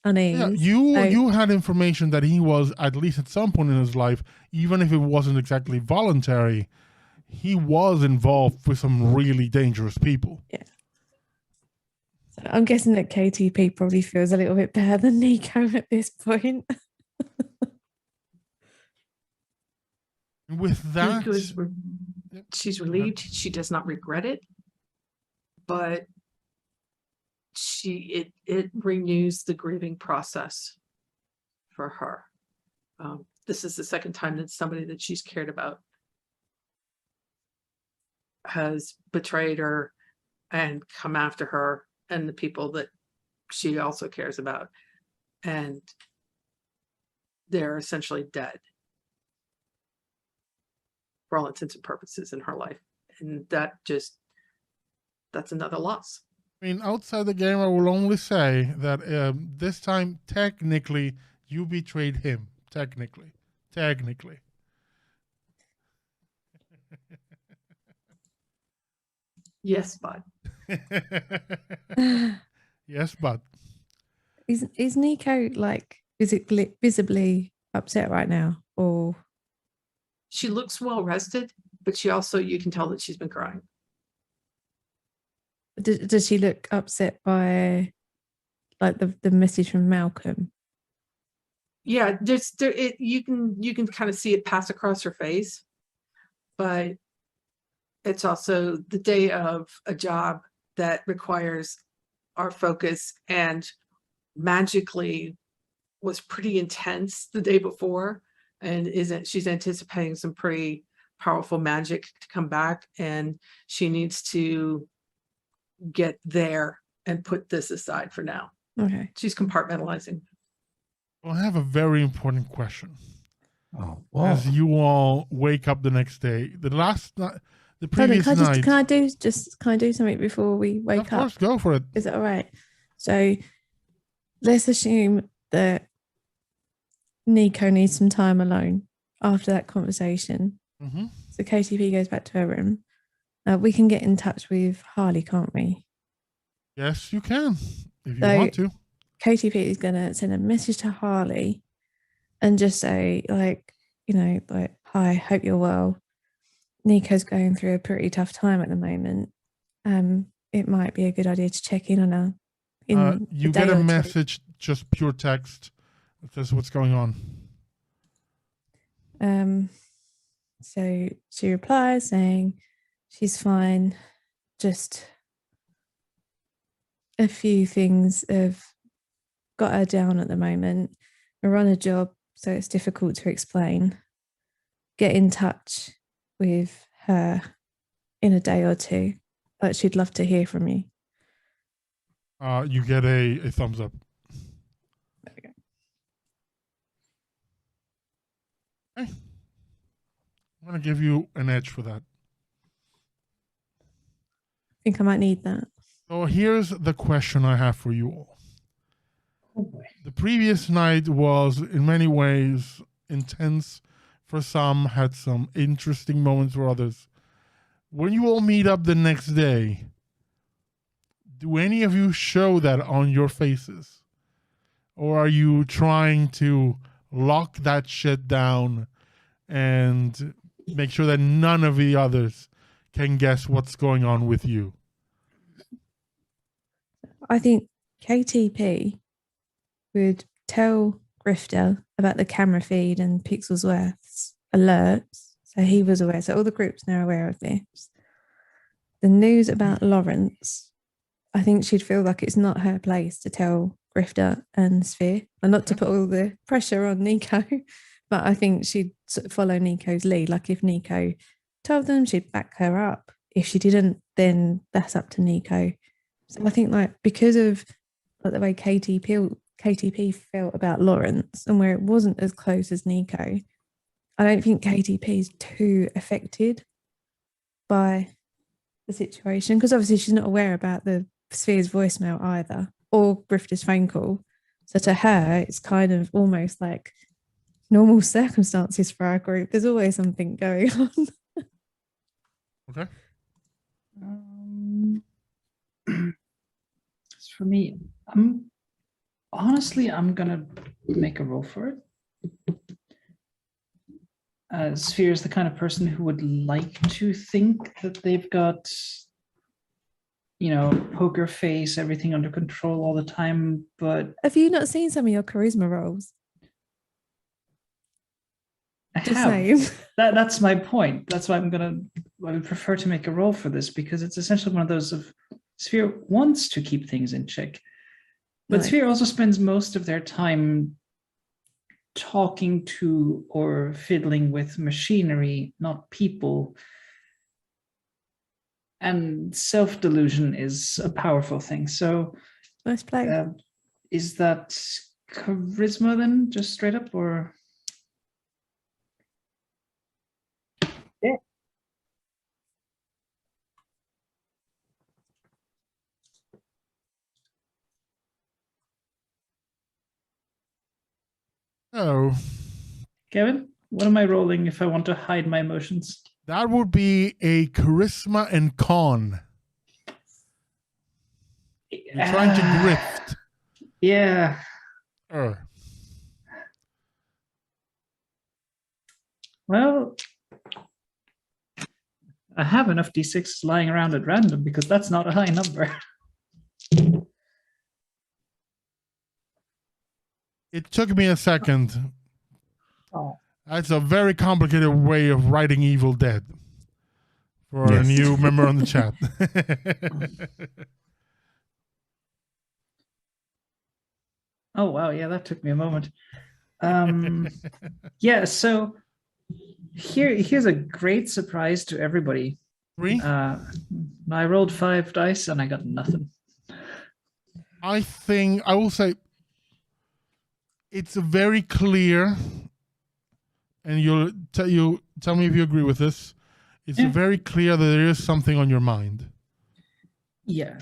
unease. Yeah, you had information that he was, at least at some point in his life, even if it wasn't exactly voluntary, he was involved with some really dangerous people. Yeah. So I'm guessing that KTP probably feels a little bit better than Nico at this point. With that, Nico she's relieved. She does not regret it, but it renews the grieving process for her. This is the second time that somebody that she's cared about has betrayed her and come after her and the people that she also cares about, and they're essentially dead for all intents and purposes in her life, and that's another loss. I mean, outside the game, I will only say that this time, technically, you betrayed him. Technically. Yes, bud. Yes, but Is Nico like visibly upset right now, or She looks well rested, but you can tell that she's been crying. does she look upset by like the message from Malcolm? Yeah, you can kind of see it pass across her face, but it's also the day of a job that requires our focus, and magically was pretty intense the day before, and she's anticipating some pretty powerful magic to come back, and she needs to get there and put this aside for now. Okay. She's compartmentalizing. Well, I have a very important question. Oh, what? As you all wake up the next day, the Hold on, previous night. can I do something before we wake Of up? course, go for it. Is that all right? So let's assume that Nico needs some time alone after that conversation. Hmm. So KTP goes back to her room. We can get in touch with Harley, can't we? Yes, you can if you So- want to. KTP is going to send a message to Harley and just say, like, hi, hope you're well. Nico's going through a pretty tough time at the moment. It might be a good idea to check in on her. You get a message, just pure text. That says what's going on. So she replies saying she's fine. Just a few things have got her down at the moment. We're on a job, so it's difficult to explain. Get in touch with her in a day or two. But she'd love to hear from you. You get a thumbs up. There we go. Okay. I'm going to give you an edge for that. I think I might need that. So here's the question I have for you all. Oh boy. The previous night was in many ways intense for some, had some interesting moments for others. When you all meet up the next day, do any of you show that on your faces? Or are you trying to lock that shit down and make sure that none of the others can guess what's going on with you? I think KTP would tell Grifter about the camera feed and Pixelsworth's alerts. So he was aware. So all the groups now are aware of this. The news about Lawrence, I think she'd feel like it's not her place to tell Grifter and Sphere, and not to put all the pressure on Nico, but I think she'd sort of follow Nico's lead. Like if Nico told them, she'd back her up. If she didn't, then that's up to Nico. So I think because of the way KTP felt about Lawrence and where it wasn't as close as Nico, I don't think KTP is too affected by the situation, because obviously she's not aware about the Sphere's voicemail either, or Grifter's phone call. So to her, it's kind of almost like normal circumstances for our group. There's always something going on. Okay. As for me, I'm gonna make a roll for it. Sphere is the kind of person who would like to think that they've got, poker face, everything under control all the time, but Have you not seen some of your charisma rolls? I Just have. saying. That's my point. That's why I would prefer to make a roll for this, because it's essentially one of those of Sphere wants to keep things in check. But Right. Sphere also spends most of their time talking to or fiddling with machinery, not people. And self-delusion is a powerful thing. So Nice play. is that charisma then, just straight up, or? Yeah. Oh, Kevin, what am I rolling if I want to hide my emotions? that would be a charisma and con. You're trying to grift. Yeah. Well, I have enough d6s lying around at random because that's not a high number. It took me a second. Oh. That's a very complicated way of writing Evil Dead for a Yes. new member on the chat. Oh, wow. Yeah, that took me a moment. Yeah, so here's a great surprise to everybody. 3? I rolled 5 dice and I got nothing. I think I will say it's very clear, and you tell me if you agree with this. It's Yeah. very clear that there is something on your mind. Yeah.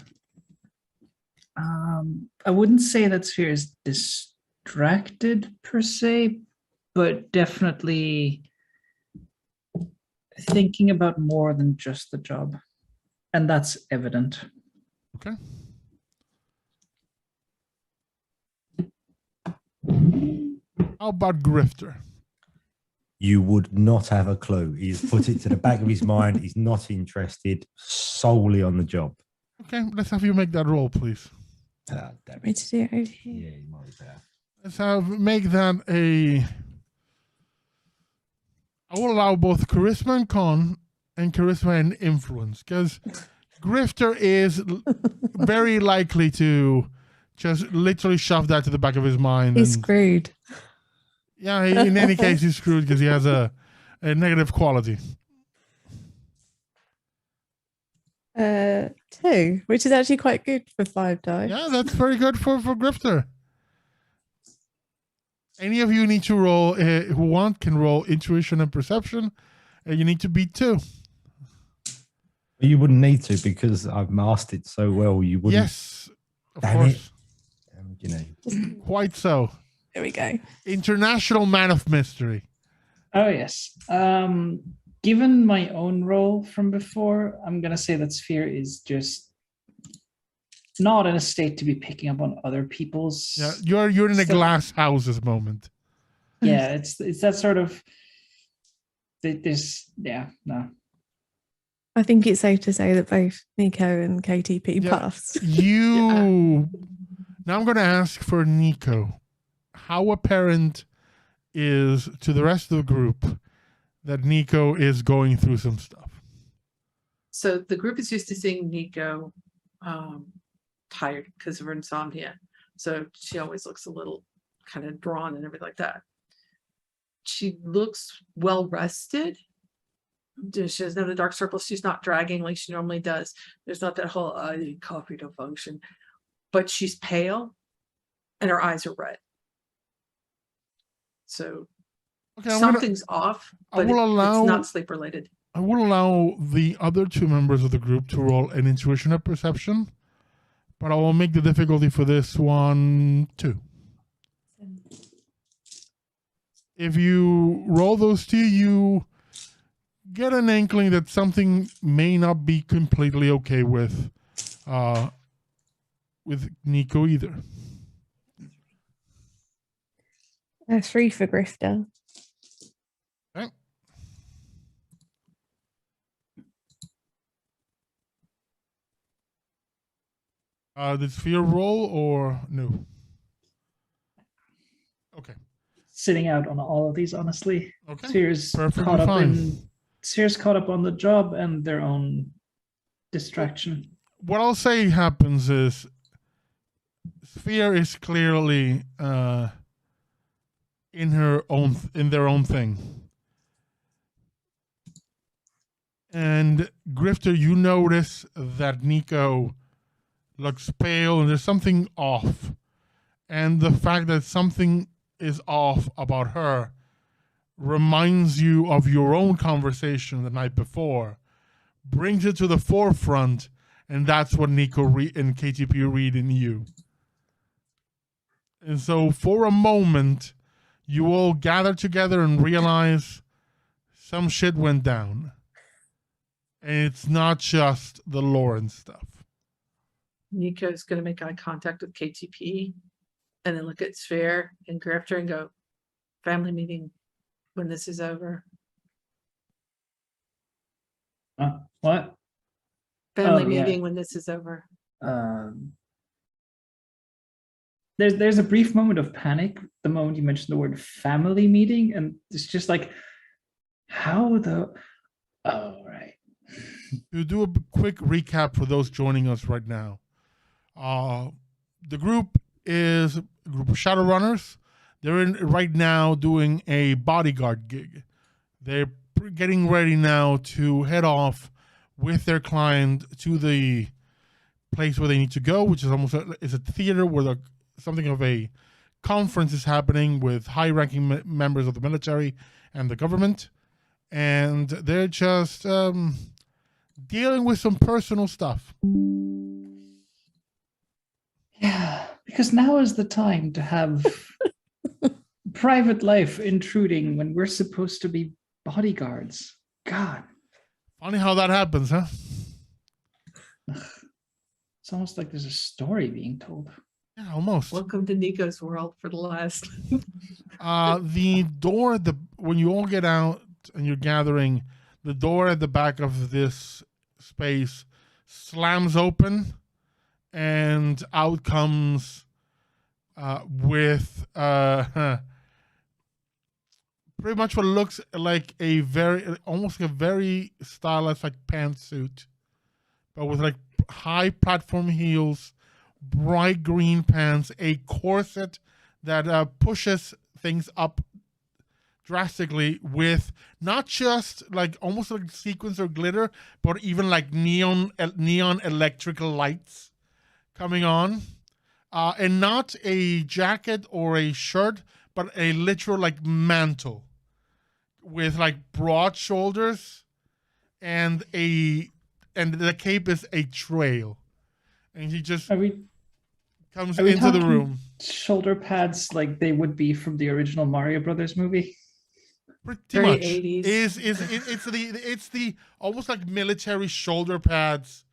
I wouldn't say that Sphere is distracted per se, but definitely thinking about more than just the job. And that's evident. Okay. How about Grifter? You would not have a clue. He's put it to the back of his mind. He's not interested solely on the job. Okay, let's have you make that roll, please. Damn Want me it. to do it over here? Yeah, he might be better. Let's make that a. I will allow both charisma and con, and charisma and influence, because Grifter is very likely to just literally shove that to the back of his mind. He's and- screwed. Yeah, in any case, he's screwed because he has a negative quality. 2, which is actually quite good for 5 dice. Yeah, that's very good for Grifter. Any of you need to roll, who want, can roll intuition and perception. And you need to beat 2. But you wouldn't need to because I've mastered it so well. You wouldn't. Yes, of Damn course. You know. Quite so. There we go. International man of mystery. Oh, yes. Given my own role from before, I'm going to say that Sphere is just not in a state to be picking up on other people's. Yeah, you're in a So- glass houses moment. Yeah, it's that sort of. No. I think it's safe to say that both Nico and KTP Yeah. passed. You. Now I'm going to ask for Nico. How apparent is to the rest of the group that Nico is going through some stuff? So the group is used to seeing Nico tired because of her insomnia. So she always looks a little kind of drawn and everything like that. She looks well rested. She doesn't have the dark circles. She's not dragging like she normally does. There's not that whole I need coffee to function. But she's pale and her eyes are red. So Okay, I'm gonna, something's off, I but will allow- it's not sleep related. I will allow the other 2 members of the group to roll an intuition or perception, but I will make the difficulty for this one 2. If you roll those 2, you get an inkling that something may not be completely okay with Nico either. 3 for Grifter. Okay. Did Sphere roll or no? Okay. Sitting out on all of these, honestly. Okay. Sphere's Perfectly caught up fine. Sphere's caught up on the job and their own distraction. What I'll say happens is Sphere is clearly in their own thing. And Grifter, you notice that Nico looks pale and there's something off. And the fact that something is off about her reminds you of your own conversation the night before, brings it to the forefront, and that's what Nico and KTP read in you. And so for a moment, you all gather together and realize some shit went down. And it's not just the Lawrence stuff. Nico's going to make eye contact with KTP and then look at Sphere and Grifter and go, family meeting when this is over. What? Family Oh, yeah. meeting when this is over. There's a brief moment of panic the moment you mentioned the word family meeting, and it's just like, how the. Oh, right. To do a quick recap for those joining us right now, the group is a group of Shadowrunners. They're right now doing a bodyguard gig. They're getting ready now to head off with their client to the place where they need to go, which is almost is a theater where something of a conference is happening with high-ranking members of the military and the government, and they're just dealing with some personal stuff. Yeah, because now is the time to have private life intruding when we're supposed to be bodyguards. God, Funny how that happens, huh? it's almost like there's a story being told. Yeah, almost. Welcome to Nico's world for the last. The door when you all get out and you're gathering, the door at the back of this space slams open, and out comes with pretty much what looks like almost a very stylized like pantsuit, but with like high platform heels, bright green pants, a corset that pushes things up drastically, with not just like almost like sequins or glitter, but even like neon electrical lights coming on, and not a jacket or a shirt, but a literal like mantle with like broad shoulders, and the cape is a trail, and he just comes are we into the talking room. Shoulder pads like they would be from the original Mario Brothers movie. Pretty Very much 80s. It's the almost like military shoulder pads,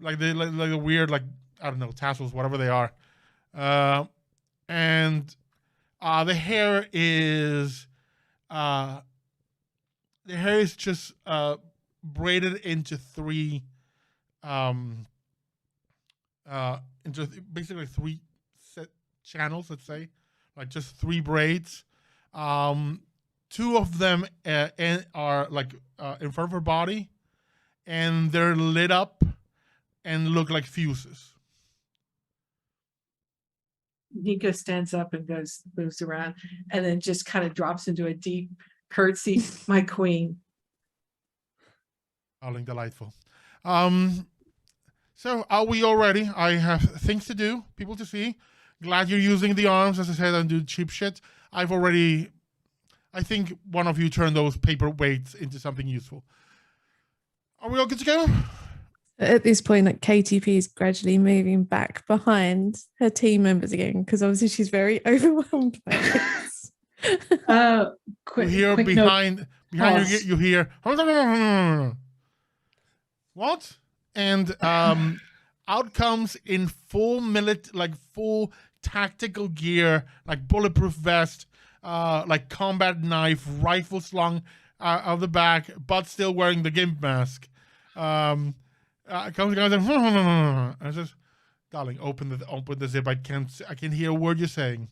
like the weird like I don't know tassels, whatever they are, and the hair is just braided into three into basically three set channels, let's say, like just three braids. Two of them are like in front of her body, and they're lit up and look like fuses. Nico stands up and moves around, and then just kind of drops into a deep curtsy. My queen. Howling delightful. So are we all ready? I have things to do, people to see. Glad you're using the arms, as I said, and do cheap shit. I think one of you turned those paper weights into something useful. Are we all good to go? At this point, like KTP is gradually moving back behind her team members again, because obviously she's very overwhelmed by this. Quick, You hear quick behind Pause. you hear what? And out comes in full full tactical gear, like bulletproof vest, like combat knife, rifle slung out of the back, but still wearing the gimp mask. Comes the guy and says, "Darling, open the zip. I can hear a word you're saying."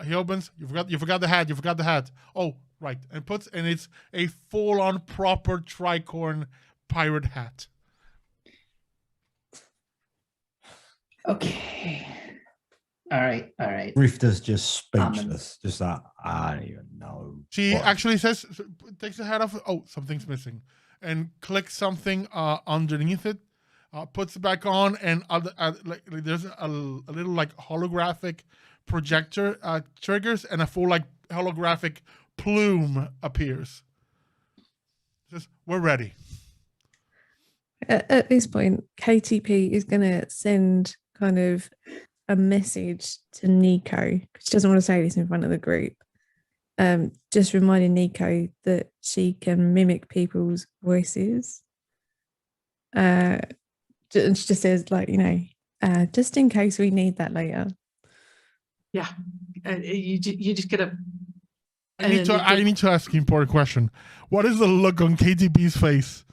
He opens. You forgot the hat. You forgot the hat. Oh, right. And it's a full-on proper tricorn pirate hat. Okay. All right. Rifter's just speechless. Just like, I don't even know. She what. actually takes the hat off. Oh, something's missing, and clicks something underneath it. Puts it back on, and like there's a little like holographic projector triggers, and a full like holographic plume appears. Says, "We're ready." At this point, KTP is going to send kind of a message to Nico. She doesn't want to say this in front of the group. Just reminding Nico that she can mimic people's voices. And she just says, like, just in case we need that later. Yeah, and you just get a. I need to ask an important question. What is the look on KTP's face?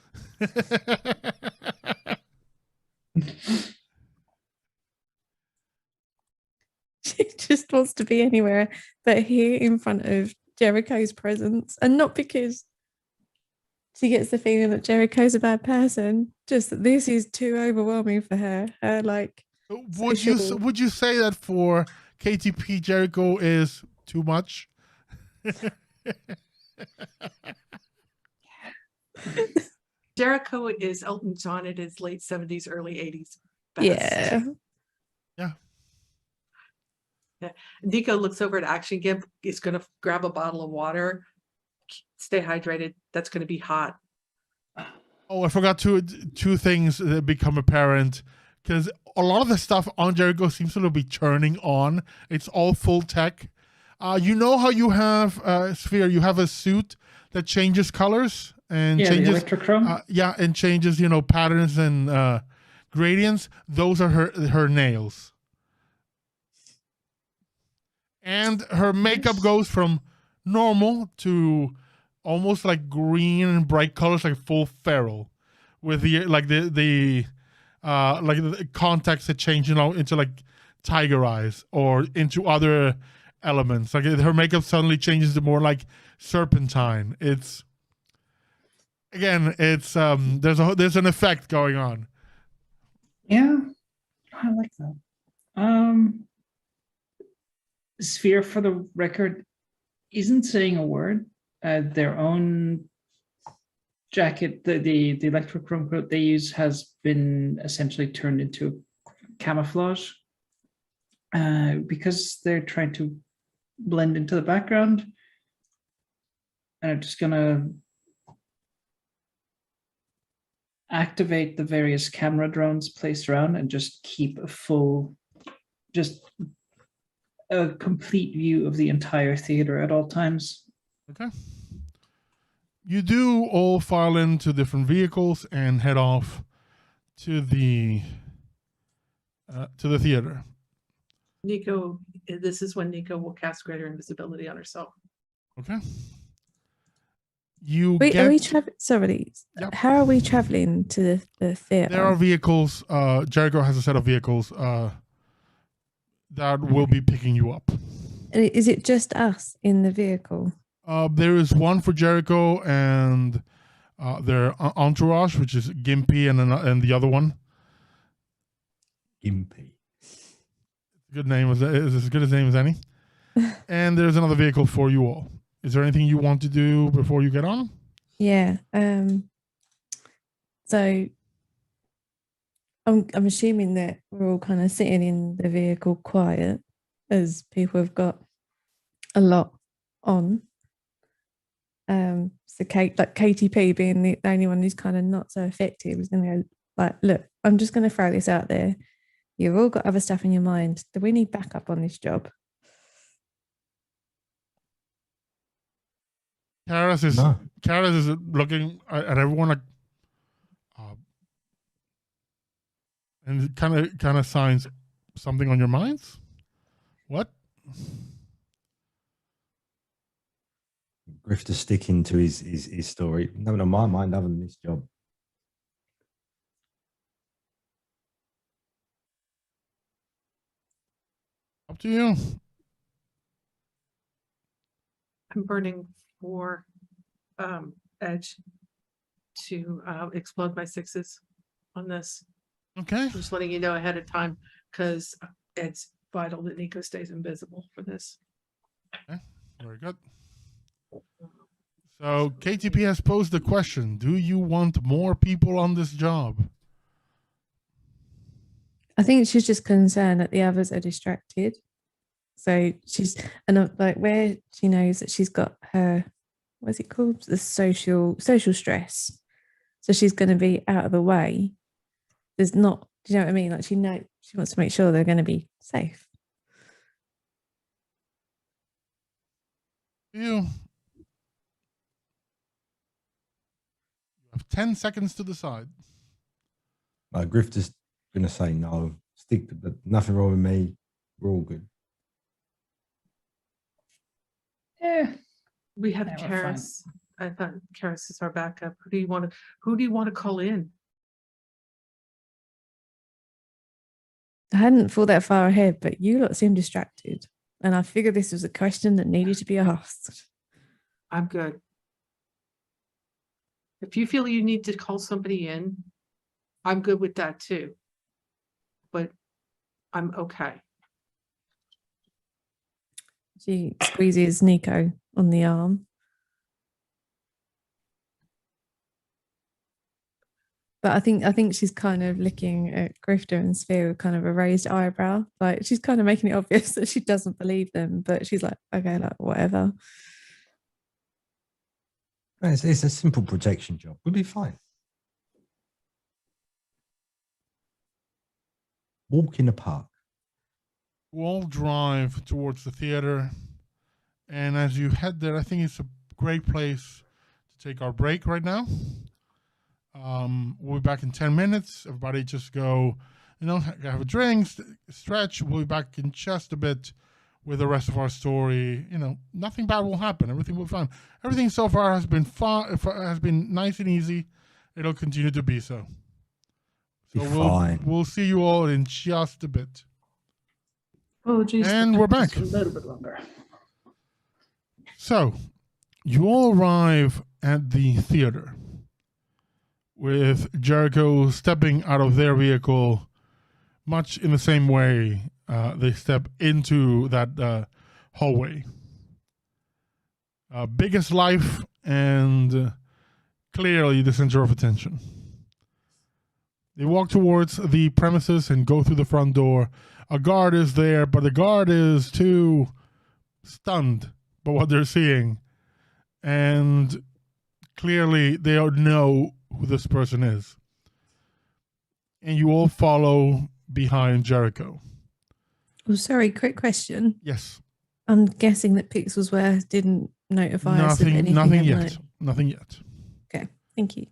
She just wants to be anywhere but here in front of Jericho's presence, and not because she gets the feeling that Jericho's a bad person, just that this is too overwhelming for her. Would you say that for KTP, Jericho is too much? Jericho is Elton John in his late 70s, early 80s. best. Yeah. Nico looks over at Action Gimp. Is going to grab a bottle of water. Stay hydrated. That's going to be hot. Oh, I forgot two things that become apparent, because a lot of the stuff on Jericho seems to be turning on. It's all full tech. You know how you have Sphere, you have a suit that changes colors and Yeah, changes the electrochrome. and changes, patterns and gradients. Those are her nails. And her makeup Nice. goes from normal to almost like green and bright colors, like full feral, with the contacts that change, into like tiger eyes or into other elements. Like her makeup suddenly changes to more like serpentine. It's there's an effect going on. Yeah, I like that. Sphere, for the record, isn't saying a word. Their own jacket, the electrochrome coat they use, has been essentially turned into camouflage because they're trying to blend into the background. And I'm just gonna activate the various camera drones placed around and just keep a complete view of the entire theater at all times. Okay. You do all file into different vehicles and head off to the theater. Nico, this is when Nico will cast greater invisibility on herself. Okay. You Wait, get. are we traveling? Sorry, Yep. how are we traveling to the theater? There are vehicles. Jericho has a set of vehicles that will be picking you up. And is it just us in the vehicle? There is one for Jericho and their entourage, which is Gimpy and the other one. Gimpy. Good name is as good a name as any. And there's another vehicle for you all. Is there anything you want to do before you get on? Yeah. So I'm assuming that we're all kind of sitting in the vehicle quiet, as people have got a lot on. So KTP being the only one who's kind of not so effective is going to go like, look, I'm just going to throw this out there. You've all got other stuff in your mind. Do we need backup on this job? Karis is looking at everyone like, and kind of signs something on your minds. What? Grifter sticking to his story. Nothing on my mind other than this job. Up to you. I'm burning for edge to explode my sixes on this. Okay. I'm just letting you know ahead of time because it's vital that Nico stays invisible for this. Okay. Very good. So KTP has posed the question: do you want more people on this job? I think she's just concerned that the others are distracted. So she's, and like where she knows that she's got her, what's it called? The social stress. So she's going to be out of the way. There's not, do you know what I mean? Like she wants to make sure they're going to be safe. You have 10 seconds to decide. Grifter's going to say no. Stick, but nothing wrong with me. We're all good. Yeah, We have Yeah, we're fine. Karis. I thought Karis is our backup. Who do you want to call in? I hadn't thought that far ahead, but you lot seem distracted. And I figured this was a question that needed to be asked. I'm good. If you feel you need to call somebody in, I'm good with that too. But I'm okay. She squeezes Nico on the arm. But I think she's kind of looking at Grifter and Sphere with kind of a raised eyebrow. Like she's kind of making it obvious that she doesn't believe them, but she's like, okay, like whatever. It's a simple protection job. We'll be fine. Walk in the park. You all drive towards the theater, and as you head there, I think it's a great place to take our break right now. We'll be back in 10 minutes. Everybody just go, have a drink, stretch. We'll be back in just a bit with the rest of our story. Nothing bad will happen. Everything will be fine. Everything so far has been fun, has been nice and easy. It'll continue to be so. So we'll see you all in just a bit. Oh, geez. And we're back. A little bit longer. So, you all arrive at the theater with Jericho stepping out of their vehicle much in the same way they step into that hallway. Biggest life and clearly the center of attention. They walk towards the premises and go through the front door. A guard is there, but the guard is too stunned by what they're seeing. And clearly they don't know who this person is. And you all follow behind Jericho. Oh, sorry, quick question. Yes. I'm guessing that Pixelsware didn't notify us of anything. Nothing yet. Nothing yet. Okay, thank you.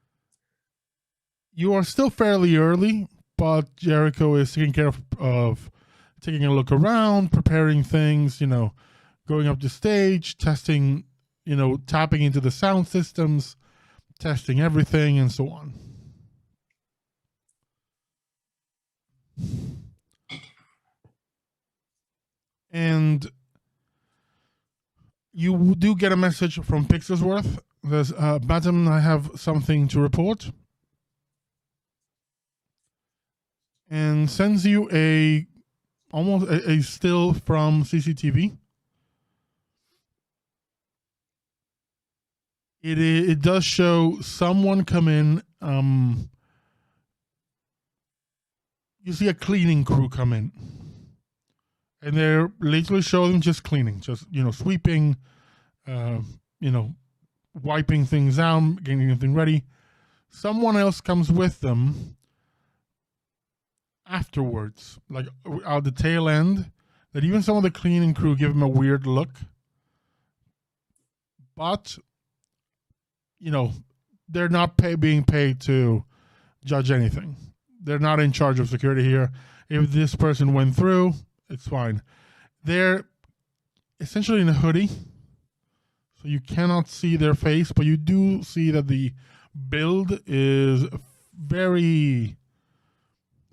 You are still fairly early, but Jericho is taking care of taking a look around, preparing things, going up the stage, testing, tapping into the sound systems, testing everything, and so on. And you do get a message from Pixelsworth. There's, Madam, I have something to report. And sends you almost a still from CCTV. It does show someone come in. You see a cleaning crew come in, and they're literally showing them just cleaning, just sweeping, wiping things out, getting everything ready. Someone else comes with them afterwards, like at the tail end, that even some of the cleaning crew give him a weird look. But, they're not being paid to judge anything. They're not in charge of security here. If this person went through, it's fine. They're essentially in a hoodie, so you cannot see their face, but you do see that the build is very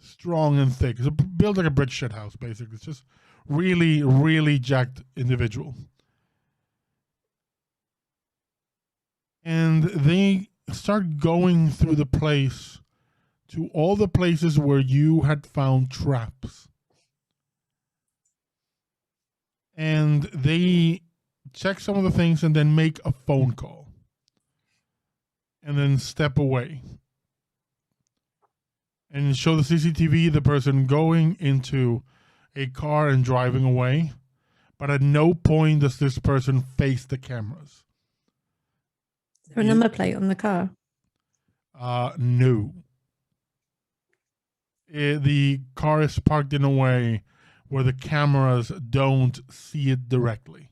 strong and thick. It's built like a brick shit house, basically. It's just really, really jacked individual. And they start going through the place to all the places where you had found traps. And they check some of the things and then make a phone call. And then step away. And show the CCTV, the person going into a car and driving away. But at no point does this person face the cameras. Is there a number plate on the car? No. The car is parked in a way where the cameras don't see it directly.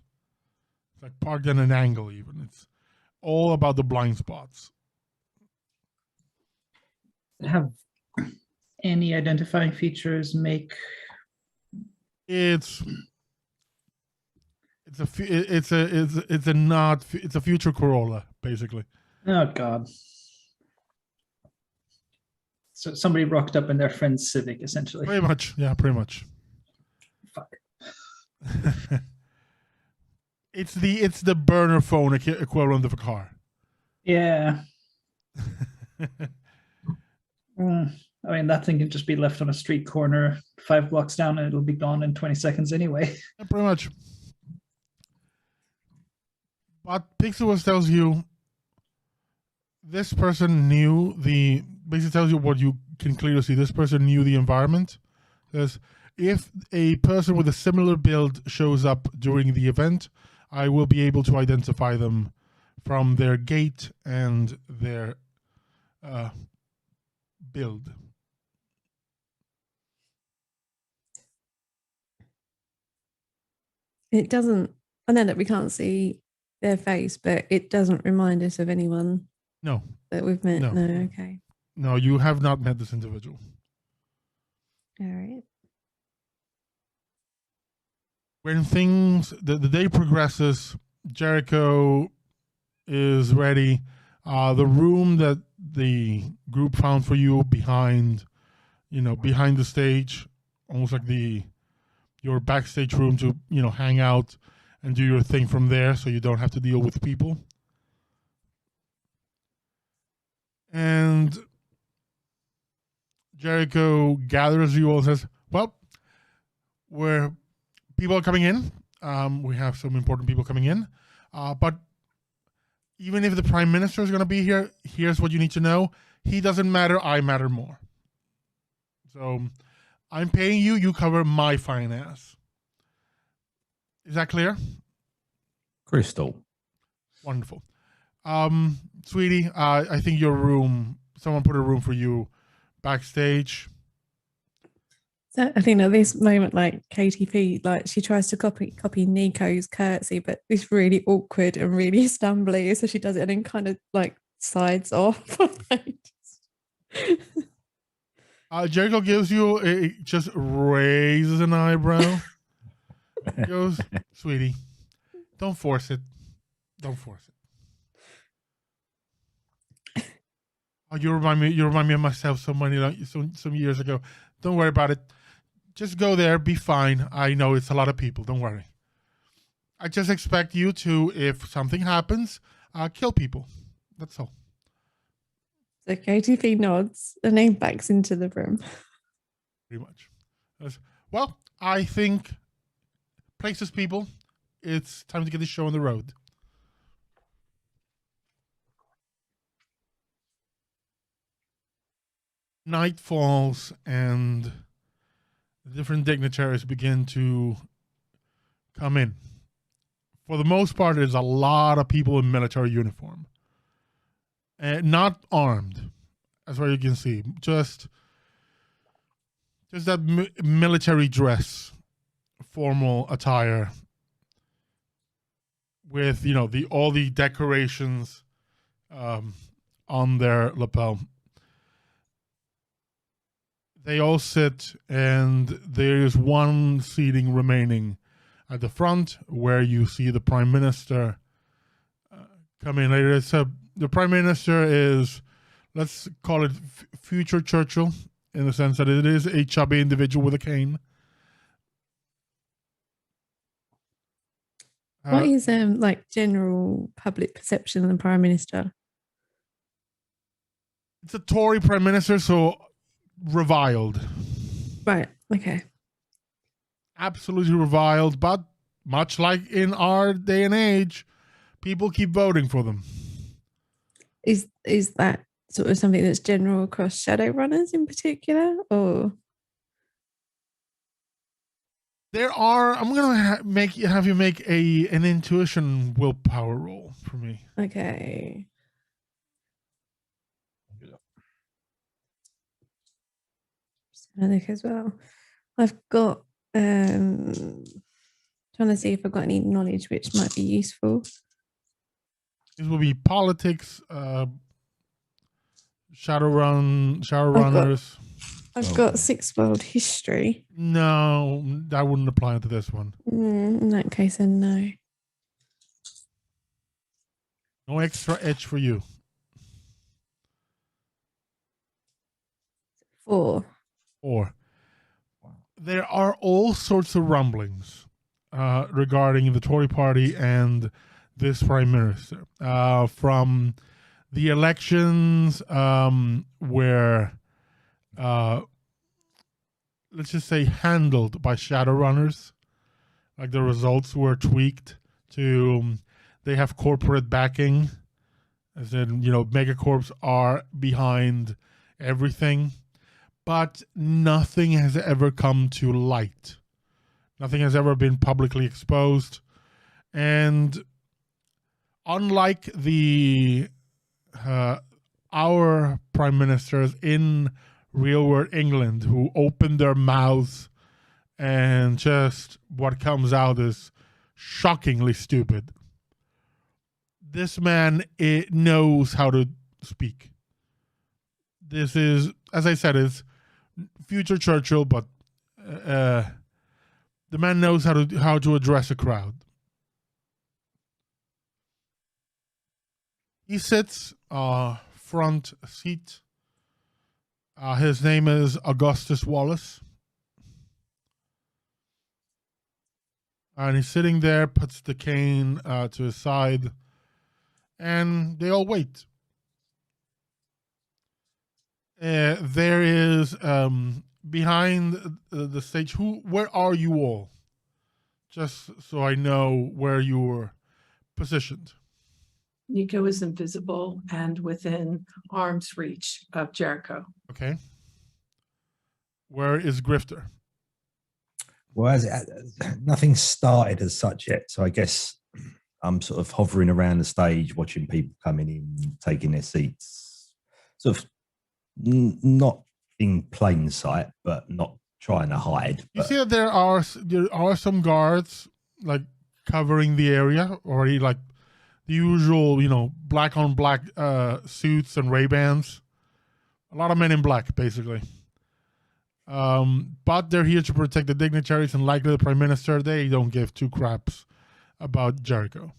It's like parked at an angle even. It's all about the blind spots. Have any identifying features make It's a future Corolla, basically. Oh God. So somebody rocked up in their friend's Civic, essentially. Pretty much, yeah, pretty much. Fuck. It's the burner phone equivalent of a car. Yeah. I mean, that thing can just be left on a street corner 5 blocks down and it'll be gone in 20 seconds anyway. Yeah, pretty much. But Pixelworth tells you this person knew basically tells you what you can clearly see. This person knew the environment. Says, if a person with a similar build shows up during the event, I will be able to identify them from their gait and their build. It doesn't. I know that we can't see their face, but it doesn't remind us of anyone No, that we've met. No. No, okay. no, you have not met this individual. All right. When the day progresses, Jericho is ready. The room that the group found for you behind the stage, almost like your backstage room to hang out and do your thing from there, so you don't have to deal with people. And Jericho gathers you all and says, well, people are coming in. We have some important people coming in. But even if the Prime Minister is going to be here, here's what you need to know. He doesn't matter. I matter more. So I'm paying you. You cover my fine ass. Is that clear? Crystal. Wonderful. Sweetie, I think someone put a room for you backstage. So I think at this moment, like KTP, like she tries to copy Nico's curtsy, but it's really awkward and really stumbly. So she does it and then kind of like sides off. Jericho gives you just raises an eyebrow. Goes, sweetie, don't force it. Don't force it. Oh, you remind me of myself some years ago. Don't worry about it. Just go there, be fine. I know it's a lot of people. Don't worry. I just expect you to, if something happens, kill people. That's all. So KTP nods and then backs into the room. Pretty much. Well, I think places, people. It's time to get this show on the road. Night falls and the different dignitaries begin to come in. For the most part, there's a lot of people in military uniform. Not armed, as far as you can see. Just that military dress, formal attire with, all the decorations on their lapel. They all sit, and there's one seating remaining at the front where you see the Prime Minister come in later. The Prime Minister is, let's call it future Churchill, in the sense that it is a chubby individual with a cane. What is like general public perception of the Prime Minister? It's a Tory Prime Minister, so reviled. Right. Okay. Absolutely reviled, but much like in our day and age, people keep voting for them. Is that sort of something that's general across Shadowrunners in particular, or? There are. I'm gonna have you make an intuition willpower roll for me. Okay. I think as well. I've got trying to see if I've got any knowledge which might be useful. This will be politics, Shadowrunners. I've got Sixth World history. No, that wouldn't apply to this one. In that case, then no. No extra edge for you. 4. There are all sorts of rumblings regarding the Tory party and this Prime Minister. From the elections where, let's just say, handled by Shadowrunners, like the results were tweaked to they have corporate backing, as in, megacorps are behind everything, but nothing has ever come to light. Nothing has ever been publicly exposed. And unlike our prime ministers in real world England who open their mouths and just what comes out is shockingly stupid, this man knows how to speak. This is, as I said, is future Churchill, but the man knows how to address a crowd. He sits front seat. His name is Augustus Wallace. And he's sitting there, puts the cane to his side, and they all wait. There is behind the stage. Where are you all? Just so I know where you're positioned. Nico is invisible and within arm's reach of Jericho. Okay. Where is Grifter? Well, nothing started as such yet, so I guess I'm sort of hovering around the stage, watching people coming in, taking their seats, sort of not in plain sight, but not trying to hide. You see that there are some guards like covering the area already, like the usual, black on black suits and Ray-Bans. A lot of men in black, basically. But they're here to protect the dignitaries and likely the prime minister. They don't give two craps about Jericho.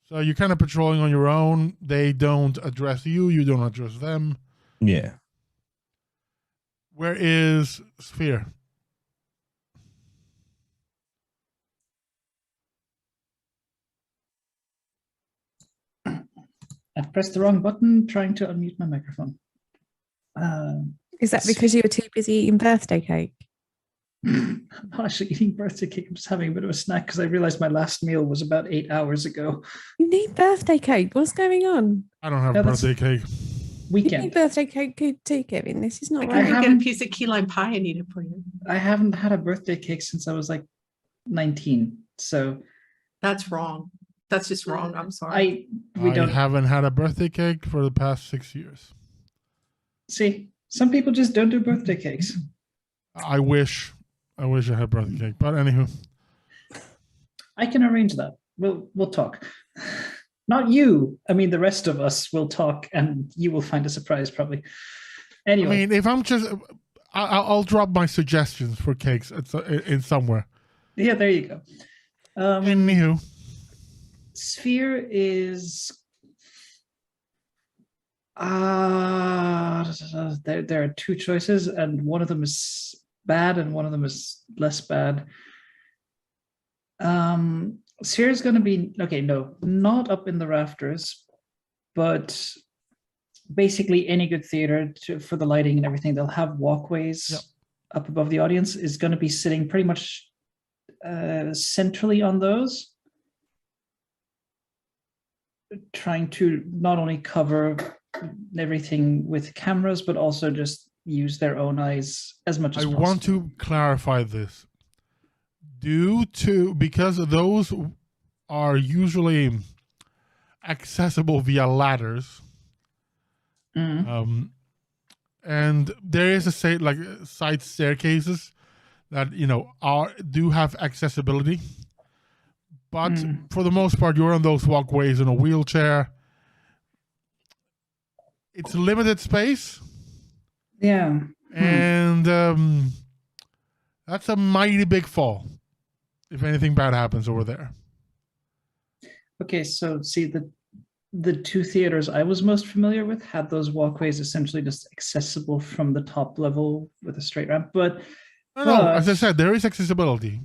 So you're kind of patrolling on your own. They don't address you. You don't address them. Yeah. Where is Sphere? I've pressed the wrong button trying to unmute my microphone. Is that because you were too busy eating birthday cake? I'm not actually eating birthday cake. I'm just having a bit of a snack because I realized my last meal was about 8 hours ago. You need birthday cake. What's going on? I don't have No, that's- birthday cake. You Weekend. need birthday cake too, Kevin. This is not I right. can get a haven't- piece of key lime pie and eat it for you. I haven't had a birthday cake since I was like 19. So That's wrong. That's just wrong. I'm sorry. we don't haven't had a birthday cake for the past 6 years. see. Some people just don't do birthday cakes. I wish I had birthday cake, but anywho. I can arrange that. We'll talk. Not you. I mean, the rest of us will talk, and you will find a surprise probably. Anyway, I mean, if I'm just, I'll drop my suggestions for cakes in somewhere. yeah, there you go. Anywho, Sphere is. There are two choices, and one of them is bad, and one of them is less bad. Sphere is going to be okay. No, not up in the rafters, but basically any good theater for the lighting and everything, they'll have walkways up above the audience. Is going to be sitting pretty much centrally on those, trying to not only cover everything with cameras, but also just use their own eyes as much as possible. want to clarify this. Because those are usually accessible via ladders. Mhm. And there is side staircases that do have accessibility, but for the most part you're on those walkways in a wheelchair. It's limited space, Yeah. and that's a mighty big fall if anything bad happens over there. Okay, so see, the two theaters I was most familiar with had those walkways essentially just accessible from the top level with a straight ramp. But No, as I said, there is accessibility.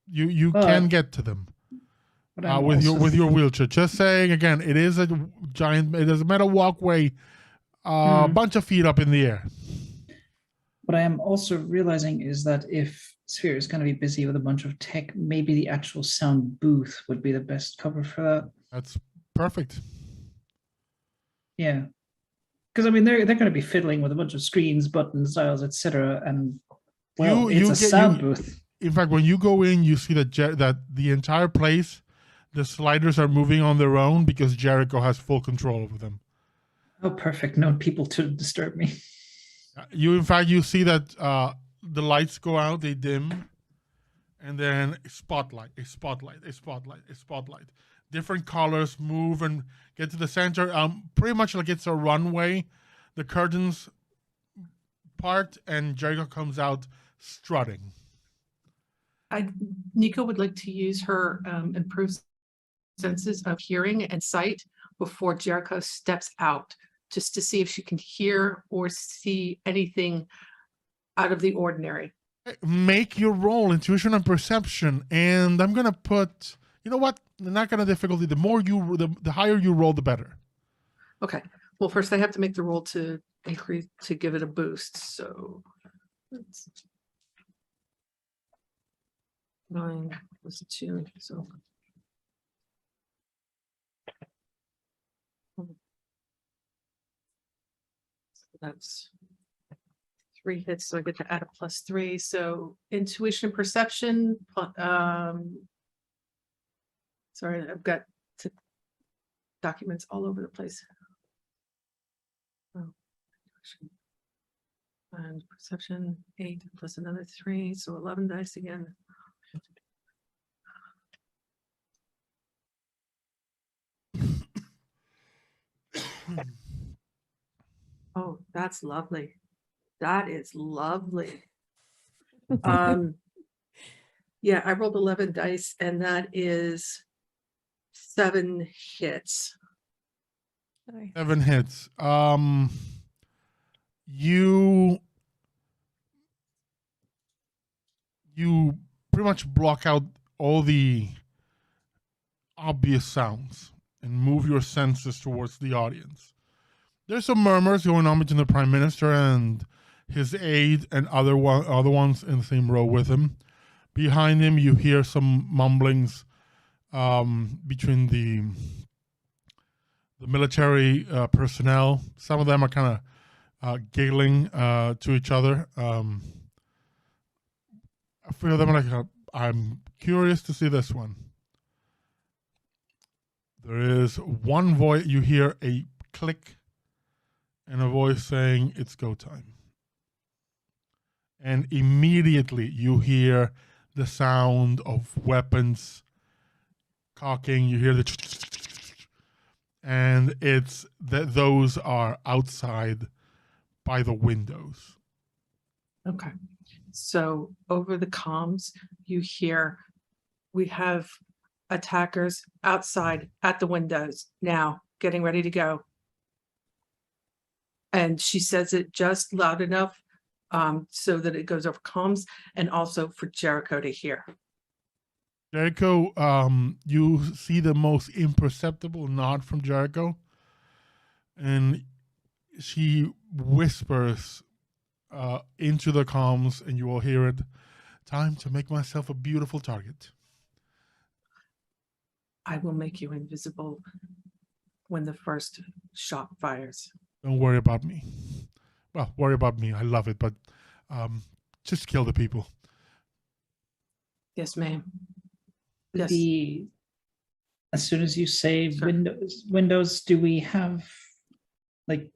You can get to them I'm with also- your wheelchair. Just saying again, it is a metal walkway, bunch of feet up in the air. What I am also realizing is that if Sphere is going to be busy with a bunch of tech, maybe the actual sound booth would be the best cover for that. That's perfect. Yeah. because I mean they're going to be fiddling with a bunch of screens, buttons, dials, etc. And well, You- it's you a get- sound you- booth. In fact, when you go in, you see that that the entire place, the sliders are moving on their own because Jericho has full control over them. Oh, perfect. No people to disturb me. You see that the lights go out, they dim, and then a spotlight, a spotlight, a spotlight, a spotlight. Different colors move and get to the center. Pretty much like it's a runway. The curtains part, and Jericho comes out strutting. Nico would like to use her improved senses of hearing and sight before Jericho steps out, just to see if she can hear or see anything out of the ordinary. Make your roll, intuition and perception, and I'm gonna put. You know what? Not gonna difficulty. The higher you roll, the better. Okay, well, first I have to make the roll to increase, to give it a boost, so. Let's 9 plus 2, so. That's 3 hits, so I get to add a +3. So intuition, perception. Sorry, I've got documents all over the place. Oh, intuition. And perception 8 plus another 3, so 11 dice again. Oh, that's lovely. That is lovely. Yeah, I rolled 11 dice and that is 7 hits. Sorry. 7 hits. You pretty much block out all the obvious sounds and move your senses towards the audience. There's some murmurs going on between the Prime Minister and his aide and other ones in the same row with him. Behind him, you hear some mumblings between the military personnel. Some of them are kind of giggling to each other. A few of them are like, I'm curious to see this one. There is one voice, you hear a click and a voice saying, it's go time. And immediately you hear the sound of weapons cocking. You hear the and it's that those are outside by the windows. Okay, so over the comms, you hear, we have attackers outside at the windows now, getting ready to go. And she says it just loud enough so that it goes over comms and also for Jericho to hear. Jericho, you see the most imperceptible nod from Jericho, and she whispers into the comms, and you will hear it. Time to make myself a beautiful target. I will make you invisible when the first shot fires. Don't worry about me. Well, worry about me. I love it, but just kill the people. Yes, ma'am. Yes. As soon as you say Sure. Windows, do we have like?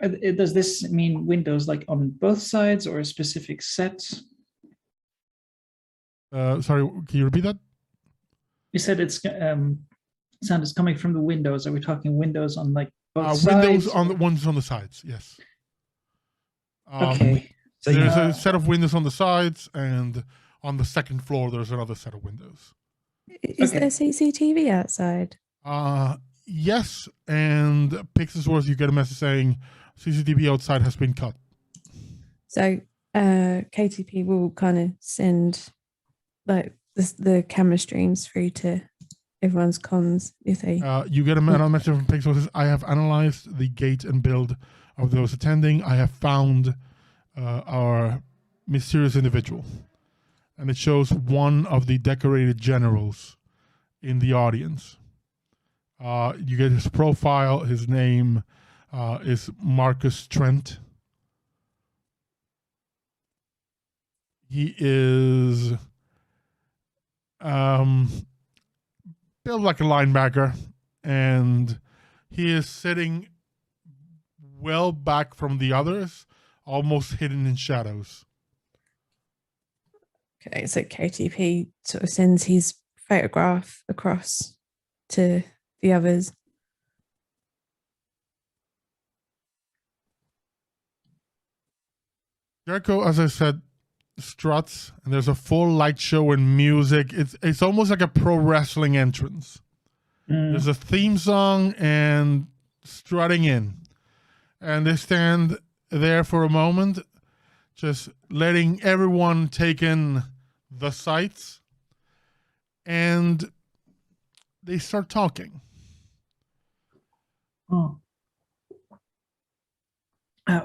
Does this mean Windows like on both sides or a specific set? Sorry, can you repeat that? You said it's sound is coming from the windows. Are we talking windows on like both Windows sides? on the ones on the sides. Yes. Okay. So There's you, a set of windows on the sides, and on the second floor, there's another set of windows. Is Okay. there CCTV outside? Yes, and Pixelsworth, you get a message saying CCTV outside has been cut. So KTP will kind of send like the camera streams through to everyone's comms if they. You get another message from Pixelsworth says, I have analyzed the gait and build of those attending. I have found our mysterious individual. And it shows one of the decorated generals in the audience. You get his profile, his name, is Marcus Trent. He is built like a linebacker, and he is sitting well back from the others, almost hidden in shadows. Okay, so KTP sort of sends his photograph across to the others. Jericho, as I said, struts, and there's a full light show and music. It's almost like a pro wrestling entrance. There's a theme song and strutting in. And they stand there for a moment, just letting everyone take in the sights. And they start talking. Oh.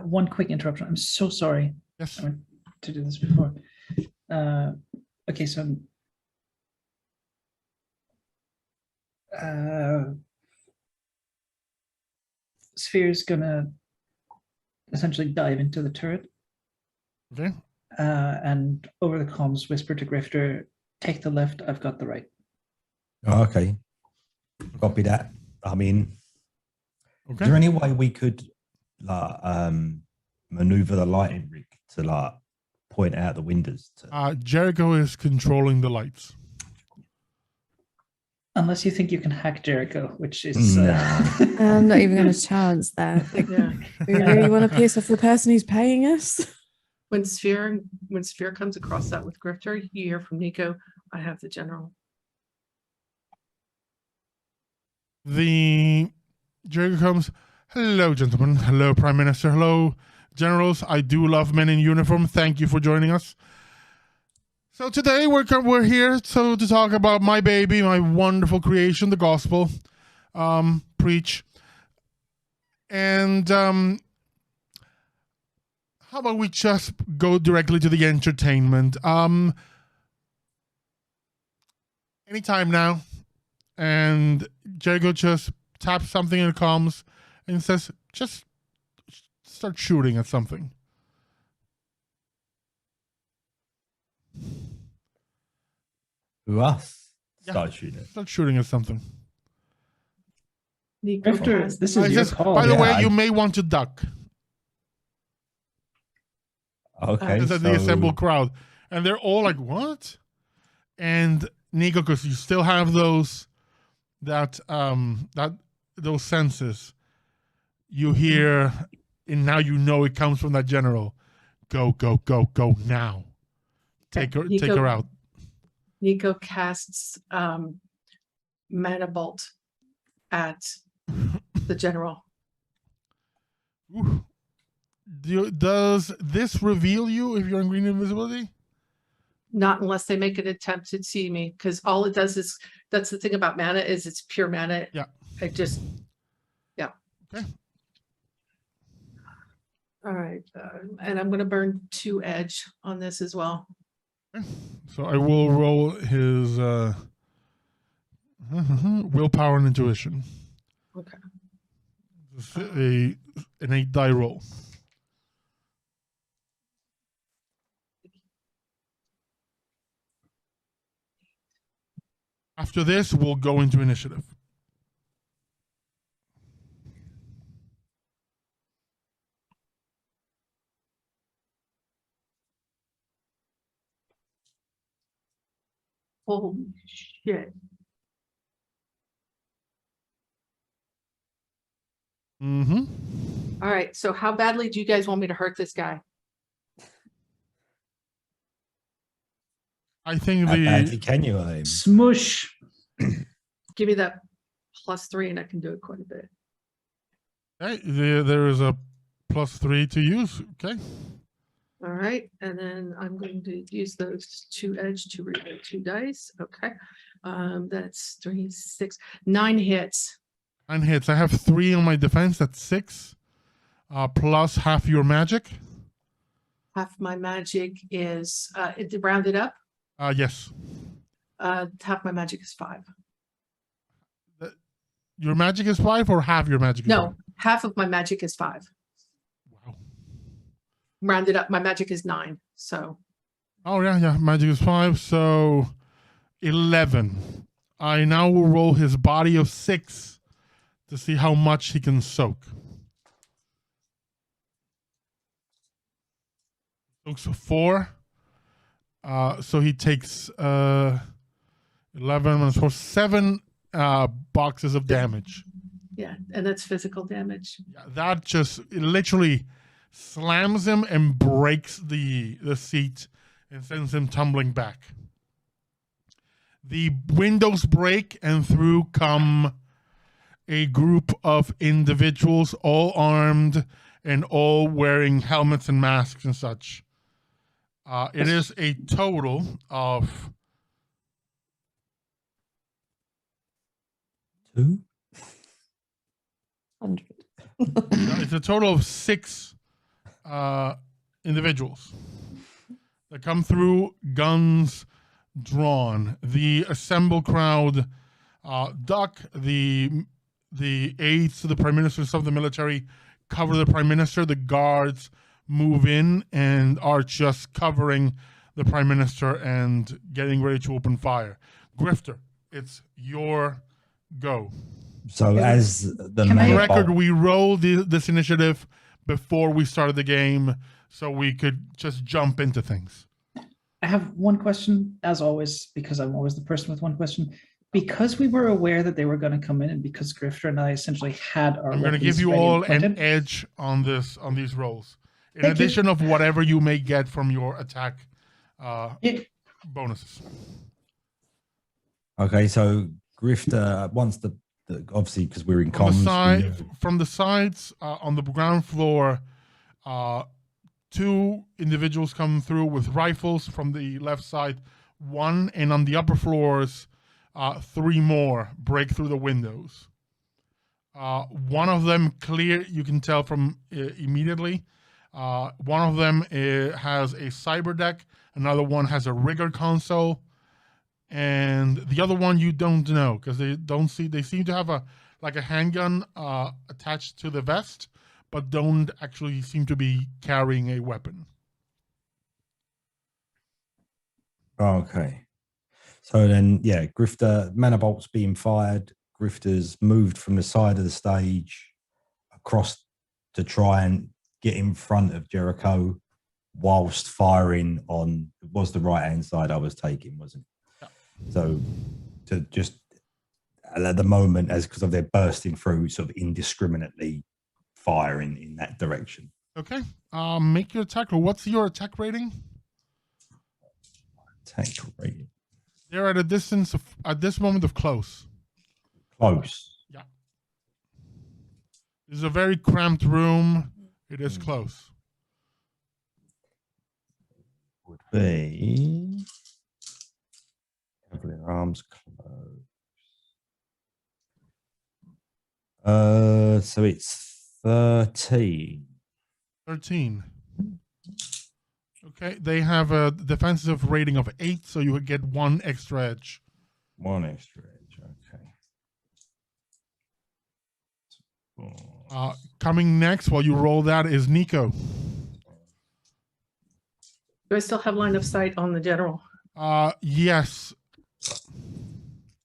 One quick interruption. I'm so sorry. Yes. I meant to do this before. Okay, so Sphere's gonna essentially dive into the turret. Okay. And over the comms, whisper to Grifter, take the left, I've got the right. Oh, okay. Copy that. I mean, Okay. is there any way we could maneuver the lighting rig to point out the windows? Jericho is controlling the lights. Unless you think you can hack Jericho, which is I'm not even going to chance that. Like, Yeah. we really want to piss off the person who's paying us. When Sphere comes across that with Grifter, you hear from Nico, I have the general. The Jericho comes, hello, gentlemen. Hello, Prime Minister. Hello, generals. I do love men in uniform. Thank you for joining us. So today we're here to talk about my baby, my wonderful creation, the gospel. Preach. And how about we just go directly to the entertainment? Anytime now. And Jericho just taps something in the comms and says, just start shooting at something. Who us? Yeah. Start shooting it. Start shooting at something. Nico Grifter, has this the is He your says, call. by the Yeah, way, I- you may want to duck. Okay. It's the assembled crowd. And they're all like, what? And Nico, because you still have those those senses, you hear, and now you know it comes from that general. Go, go, go, go now. Take her out. Nico casts Mana Bolt at the general. Ooh. Does this reveal you if you're in green invisibility? Not unless they make an attempt to see me, because all it does is, that's the thing about mana, is it's pure mana. Yeah. It just, yeah. Okay. All right, and I'm gonna burn 2 edge on this as well. Okay. So I will roll his willpower and intuition. Okay. It's an 8 die roll. After this, we'll go into initiative. Holy shit. Mm-hmm. All right, so how badly do you guys want me to hurt this guy? I think How badly the can you aim? Smush. Give me that +3 and I can do it quite a bit. okay, there is a +3 to use. Okay. All right, and then I'm going to use those 2 edge to read 2 dice. Okay, that's 3, 6, 9 hits. 9 hits. I have 3 on my defense. That's 6. Plus half your magic. Half my magic is it rounded up. Yes. Half my magic is 5. Your magic is 5 or half your magic is No, half of my magic is 5. Wow. Rounded up, my magic is 9. So Oh yeah. Magic is 5, so 11. I now will roll his body of 6 to see how much he can soak. Soaks 4. So he takes 11 minus 4, 7 boxes of damage. yeah, and that's physical damage. Yeah, that just it literally slams him and breaks the seat and sends him tumbling back. The windows break and through come a group of individuals, all armed and all wearing helmets and masks and such. It is a total of 2. 100. it's a total of 6 individuals that come through, guns drawn. The assembled crowd duck. The aides to the prime minister, some of the military cover the prime minister. The guards move in and are just covering the prime minister and getting ready to open fire. Grifter, it's your go. So as the Can I- For the man record, bolt- we rolled this initiative before we started the game, so we could just jump into things. I have one question, as always, because I'm always the person with one question. Because we were aware that they were going to come in, and because Grifter and I essentially had our I'm going to weapons give you ready and all an pointed, edge on these rolls, in Thank you. addition of whatever you may get from your attack Yeah, bonuses. Okay, so Grifter once the obviously because we're in From the, comms. from the sides, on the ground floor, 2 individuals come through with rifles from the left side, 1, and on the upper floors, 3 more break through the windows. One of them clear, you can tell from immediately. One of them has a cyber deck, another one has a rigger console, and the other one you don't know because they seem to have a handgun attached to the vest, but don't actually seem to be carrying a weapon. Okay. So then, yeah, Grifter, Manibolt's being fired. Grifter's moved from the side of the stage across to try and get in front of Jericho whilst firing on, it was the right-hand side I was taking, wasn't it? Yeah. So to just, at the moment, as because of their bursting through, sort of indiscriminately firing in that direction. Okay. Make your attack roll. What's your attack rating? Attack rating. They're at a distance of, at this moment, of close. Close. This is a very cramped room. It is close. Would be have their arms close. So it's 13. 13. Okay, they have a defensive rating of 8, so you would get 1 extra edge. 1 extra edge. Okay. Coming next, while you roll that, is Nico. Do I still have line of sight on the general? Yes.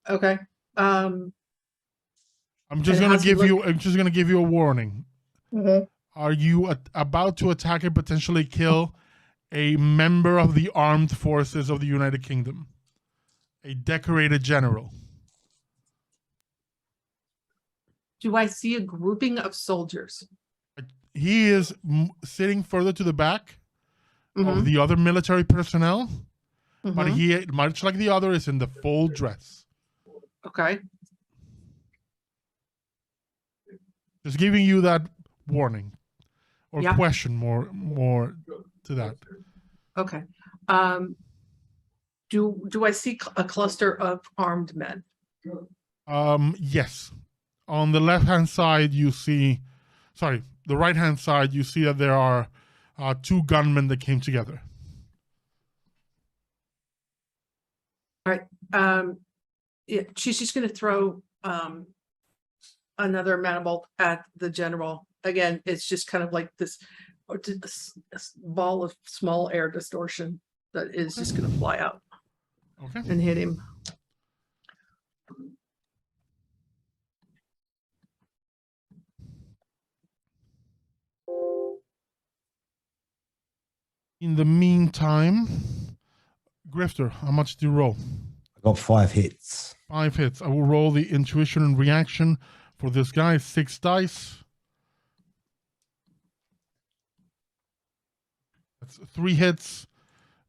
Okay. I'm just And gonna how's he give look? you. I'm just gonna give you a warning. Are you about to attack and potentially kill a member of the armed forces of the United Kingdom, a decorated general? Do I see a grouping of soldiers? He is sitting further to the back of Mhm, the other military personnel, but mhm. he, much like the other, is in the full dress. Okay. Just giving you that warning or Yeah. question more to that. Okay. Do I see a cluster of armed men? Yes. On the left-hand side, you see, sorry, the right-hand side, you see that there are 2 gunmen that came together. Yeah, she's just going to throw another manifold at the general. Again, it's just kind of like this ball of small air distortion that is just going to fly out Okay. and hit him. In the meantime, Grifter, how much do you roll? I got 5 hits. 5 hits. I will roll the intuition and reaction for this guy. 6 dice. That's 3 hits.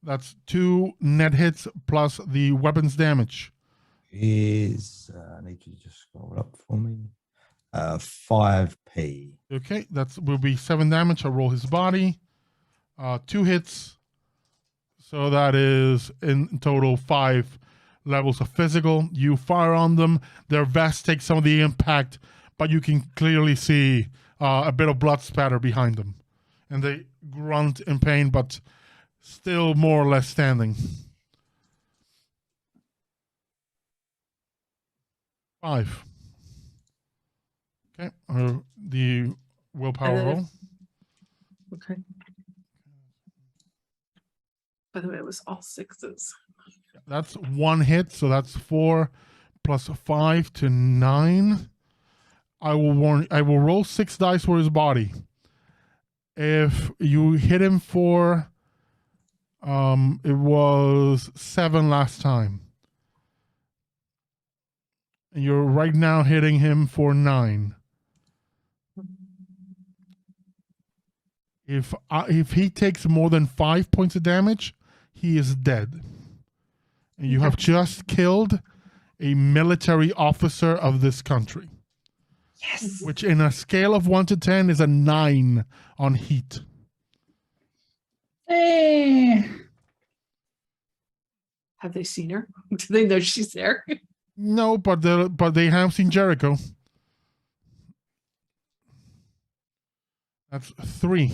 That's 2 net hits plus the weapons damage. Is I need you to just scroll up for me. 5p. Okay, that will be 7 damage. I'll roll his body. 2 hits. So that is in total 5 levels of physical. You fire on them. Their vest takes some of the impact, but you can clearly see a bit of blood spatter behind them. And they grunt in pain, but still more or less standing. 5. Okay, the willpower And then roll. Okay. By the way, it was all 6s. That's 1 hit, so that's 4 plus 5 to 9. I will roll 6 dice for his body. If you hit him for it was 7 last time. And you're right now hitting him for 9. If he takes more than 5 points of damage, he is dead. And you have just killed a military officer of this country. Yes. Which in a scale of 1 to 10 is a 9 on heat. Hey. Have they seen her? Do they know she's there? No, but they have seen Jericho. That's 3.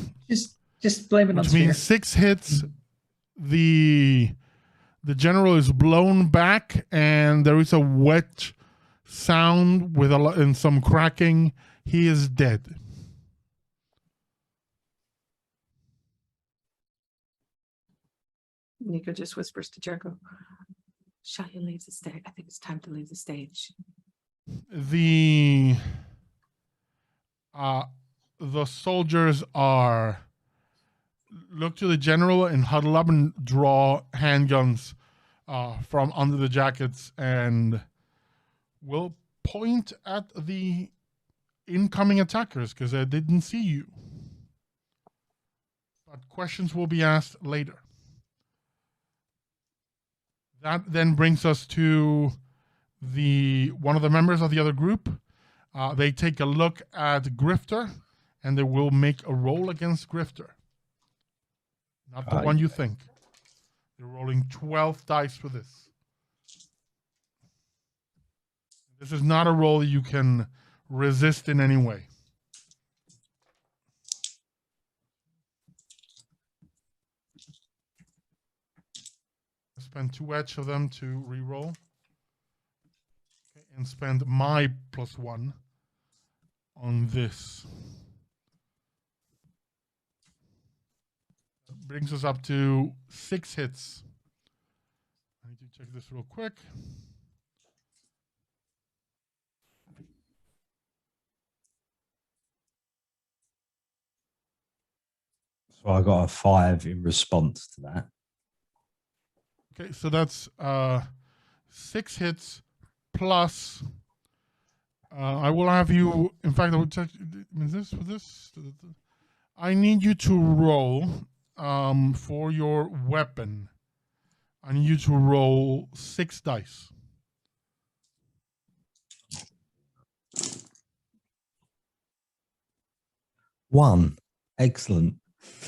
Just blame it on Which Sphere. means 6 hits. The general is blown back, and there is a wet sound with and some cracking. He is dead. Nico just whispers to Jericho, "Shall you leave the stage? I think it's time to leave the stage." The soldiers look to the general and huddle up and draw handguns from under the jackets and will point at the incoming attackers because they didn't see you. But questions will be asked later. That then brings us to one of the members of the other group. They take a look at Grifter, and they will make a roll against Grifter. Not the one you think. They're rolling 12 dice for this. This is not a roll you can resist in any way. Spend 2 edge of them to re-roll. Okay, and spend my +1 on this. That brings us up to 6 hits. I need to check this real quick. So I got a 5 in response to that. Okay, so that's 6 hits plus. I will have you. In fact, I will check. Is this for this? I need you to roll for your weapon. I need you to roll 6 dice. 1. Excellent.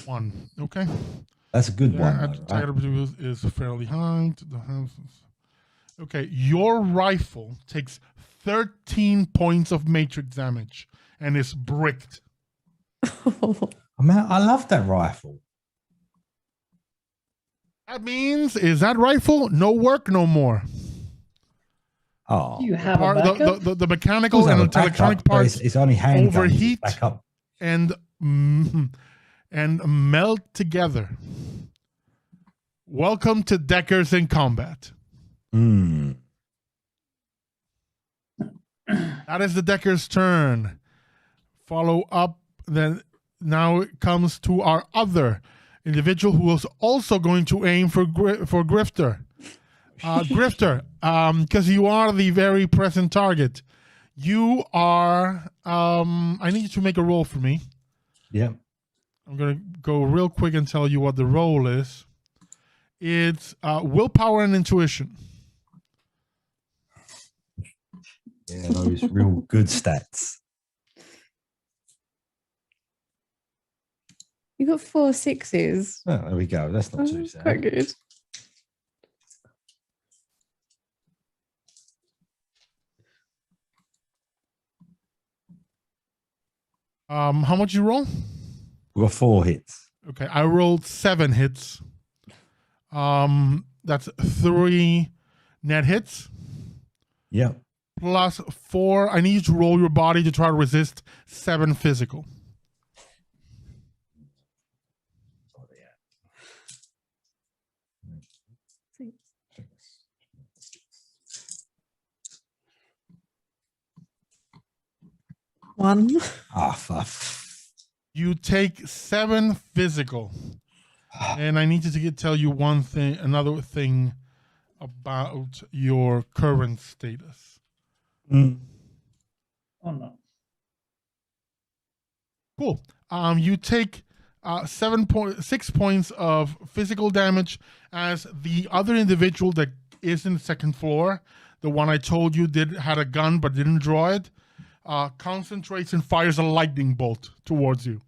1. Okay. That's a good one. At Though, right? target is fairly high. Okay, your rifle takes 13 points of matrix damage and is bricked. I mean, I love that rifle. That means, is that rifle no work no more? Oh, You have a Part, backup? the mechanical does have and a backup, electronic but parts it's only handguns. overheat. Backup. and melt together. Welcome to Deckers in Combat. Mm. That is the Decker's turn. Follow up. Then now it comes to our other individual who is also going to aim for Grifter. Grifter, because you are the very present target. You are. I need you to make a roll for me. Yeah. I'm going to go real quick and tell you what the roll is. It's willpower and intuition. Yeah, those real good stats. You got 4 6s. Oh, there we go. That's not too sad. Quite good. How much you roll? We got 4 hits. Okay, I rolled 7 hits. That's 3 net hits Yep. plus 4. I need you to roll your body to try to resist 7 physical. One. Ah, fuck. You take 7 physical, and I need to tell you another thing about your current status. Mm. Oh no. Cool. You take 6 points of physical damage as the other individual that is in the second floor, the one I told you had a gun but didn't draw it, concentrates and fires a lightning bolt towards you.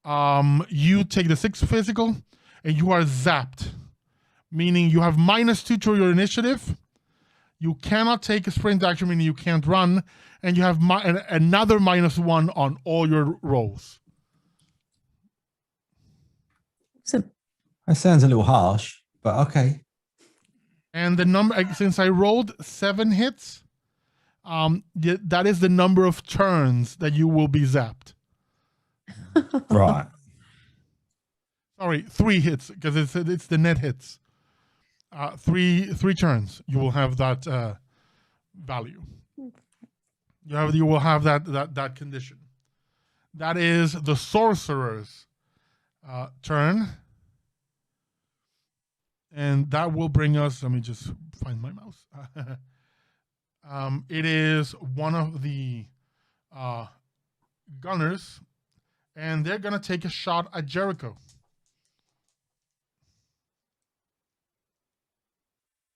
You take the 6 physical and you are zapped, meaning you have -2 to your initiative. You cannot take a sprint action, meaning you can't run, and you have another -1 on all your rolls. So That sounds a little harsh, but okay. And the number, since I rolled 7 hits, that is the number of turns that you will be zapped. Right. Sorry, 3 hits, because it's the net hits. 3 turns, you will have that value. You will have that condition. That is the sorcerer's turn, and that will bring us. Let me just find my mouse. It is one of the gunners, and they're gonna take a shot at Jericho.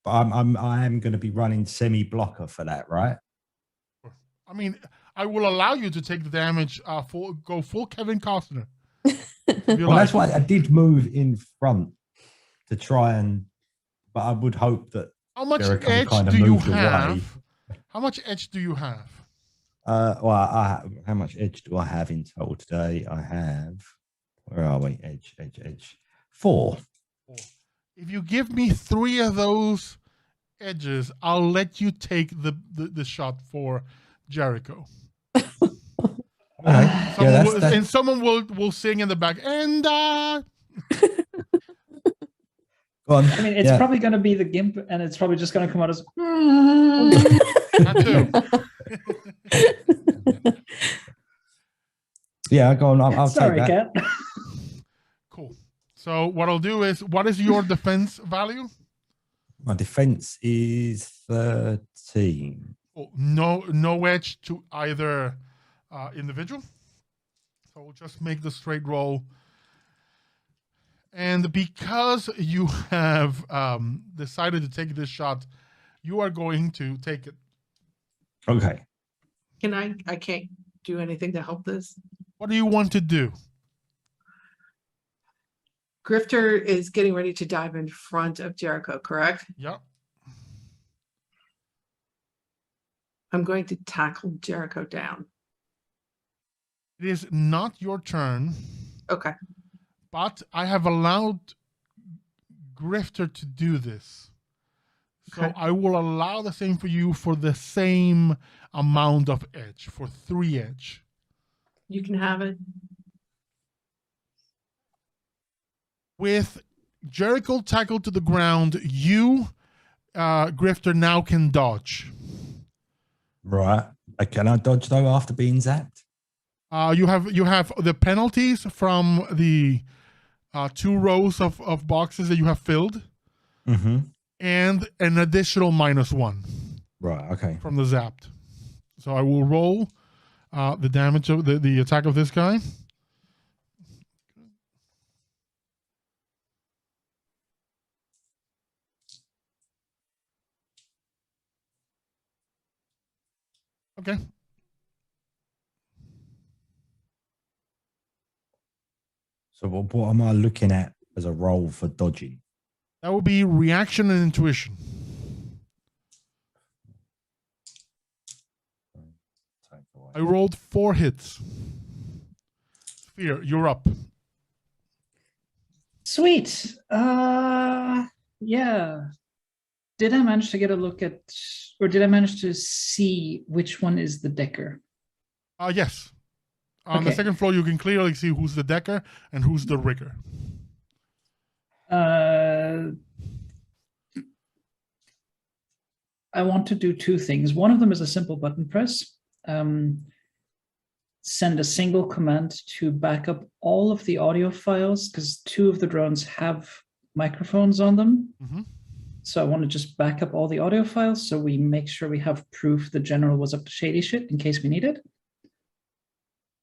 I am going to be running semi-blocker for that, right? I mean, I will allow you to take the damage. Go full Kevin Costner. Well, that's why I did move in front to try but I would hope that. How much Jericho edge kind of do you moved away. have? How much edge do you have? Well, how much edge do I have in total today? I have. Where are we? Edge. 4. If you give me 3 of those edges, I'll let you take the shot for Jericho. Okay. And someone will sing in the back. And Go on. I mean, it's probably going to be the GIMP, and it's probably just going to come out as. that too. Yeah, go on. I'll Sorry, take that. Cat. Cool. So what I'll do is, what is your defense value? My defense is 13. Oh, no edge to either individual. So we'll just make the straight roll. And because you have decided to take this shot, you are going to take it. Okay. I can't do anything to help this. What do you want to do? Grifter is getting ready to dive in front of Jericho, correct? Yeah. I'm going to tackle Jericho down. It is not your turn, Okay. but I have allowed Grifter to do this. So Okay. I will allow the same for you for the same amount of edge, for 3 edge. You can have it. With Jericho tackled to the ground, you, Grifter, now can dodge. Right. Can I dodge though after being zapped? You have the penalties from the 2 rows of boxes that you have filled, Mm-hmm. and an additional -1 Right. Okay. from the zapped. So I will roll the damage of the attack of this guy. Okay. So what am I looking at as a roll for dodging? That will be reaction and intuition. Take away. I rolled 4 hits. Sphere, you're up. Sweet. Yeah. Did I manage to get a look at, or did I manage to see which one is the Decker? Yes. On the Okay. second floor, you can clearly see who's the decker and who's the rigger. I want to do 2 things. One of them is a simple button press. Send a single command to back up all of the audio files, because 2 of the drones have microphones on them. Mhm. So I want to just back up all the audio files so we make sure we have proof the general was up to shady shit in case we need it.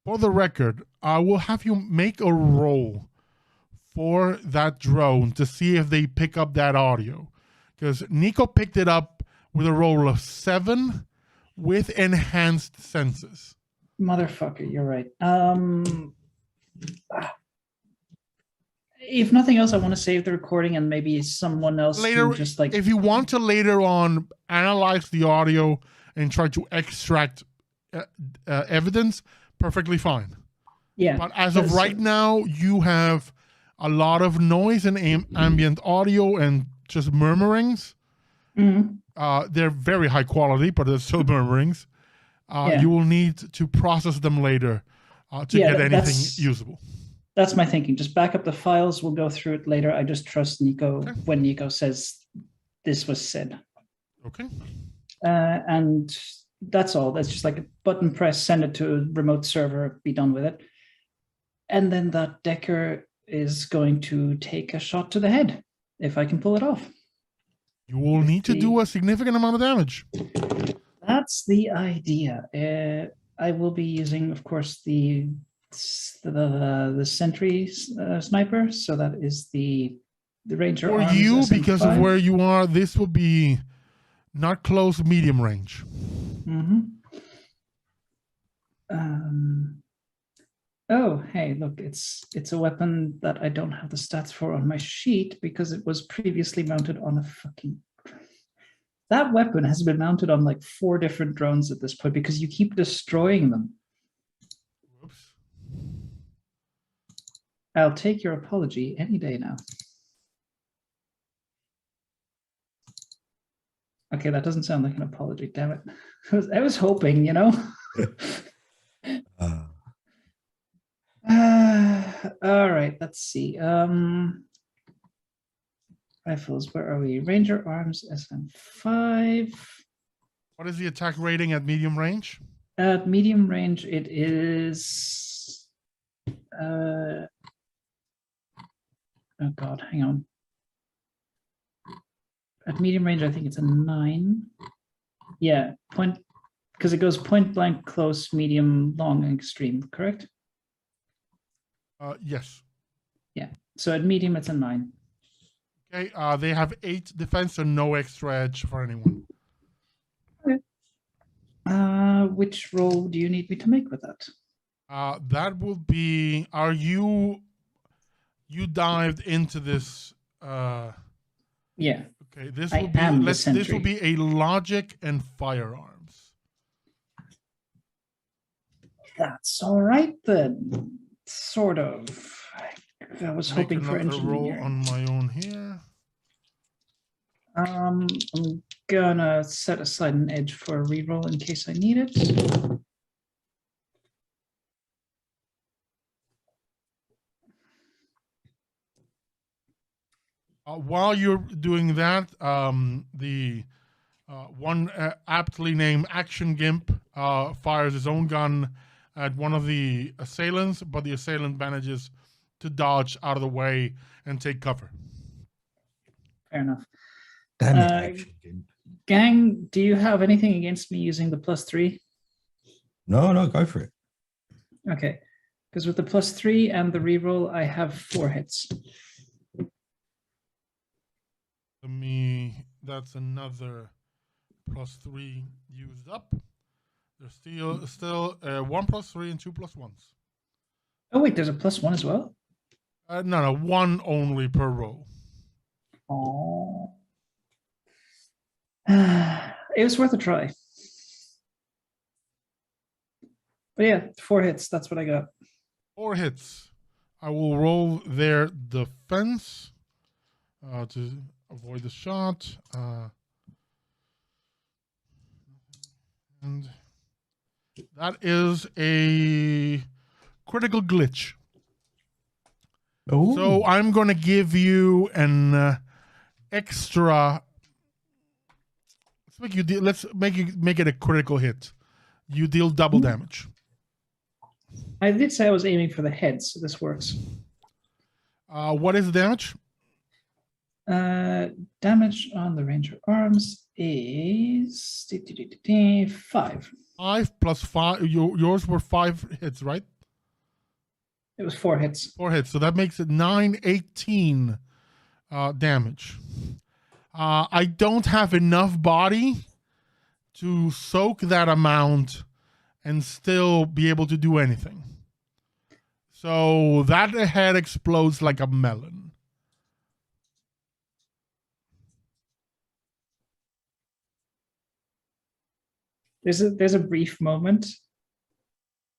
For the record, I will have you make a roll for that drone to see if they pick up that audio. Because Nico picked it up with a roll of 7 with enhanced senses. Motherfucker, you're right. If nothing else, I want to save the recording and maybe someone else Later, can just like if you want to later on analyze the audio and try to extract evidence, perfectly fine. yeah. But as of That's- right now, you have a lot of noise and ambient audio and just murmurings. Mhm. They're very high quality, but they're still murmurings. Yeah. You will need to process them later to Yeah, get anything that's- usable. That's my thinking. Just back up the files. We'll go through it later. I just trust Nico Okay. when Nico says this was said. Okay. And that's all. That's just like a button press, send it to a remote server, be done with it. And then that Decker is going to take a shot to the head, if I can pull it off. You will need to do a significant amount of damage. That's the idea. I will be using, of course, the sentry sniper. So that is the Ranger For Arms you, because of SM5. where you are, this will be not close, medium range. Mhm. Oh, hey, look, it's a weapon that I don't have the stats for on my sheet because it was previously mounted on a fucking... That weapon has been mounted on like 4 different drones at this point because you keep destroying them. Whoops. I'll take your apology any day now. Okay, that doesn't sound like an apology, damn it. I was hoping, you know? All right, let's see. Rifles, where are we? Ranger Arms SM5. What is the attack rating at medium range? At medium range, it is... oh God, hang on. At medium range, I think it's a 9. Yeah, because it goes point blank, close, medium, long, and extreme, correct? Yes. So at medium, it's a 9. Okay. They have 8 defense and no extra edge for anyone. Which roll do you need me to make with that? That will be. Are you dived into this? Yeah, Okay. This I will be. am the This will sentry. be a logic and firearms. that's all right then. Sort of. I was Make hoping for another roll engineering. on my own here. I'm gonna set aside an edge for a reroll in case I need it. While you're doing that, the one aptly named Action Gimp fires his own gun at one of the assailants, but the assailant manages to dodge out of the way and take cover. Fair enough. Damn it, Uh, action gimp. Gang, do you have anything against me using the +3? No, go for it. Okay, because with the +3 and the reroll, I have 4 hits. That's another +3 used up. There's still 1 +3 and 2 +1s. Oh wait, there's a +1 as well. No, 1 only per roll. Oh, it was worth a try. But yeah, 4 hits. That's what I got. 4 hits. I will roll their defense to avoid the shot. And that is a critical glitch. Ooh. So I'm going to give you an extra. Let's make it a critical hit. You deal double damage. I did say I was aiming for the head, so this works. What is the damage? Damage on the ranger arms is 5. 5 plus 5. Yours were 5 hits, right? It was 4 hits. 4 hits. So that makes it 9, 18 damage. I don't have enough body to soak that amount and still be able to do anything. So that head explodes like a melon. There's a brief moment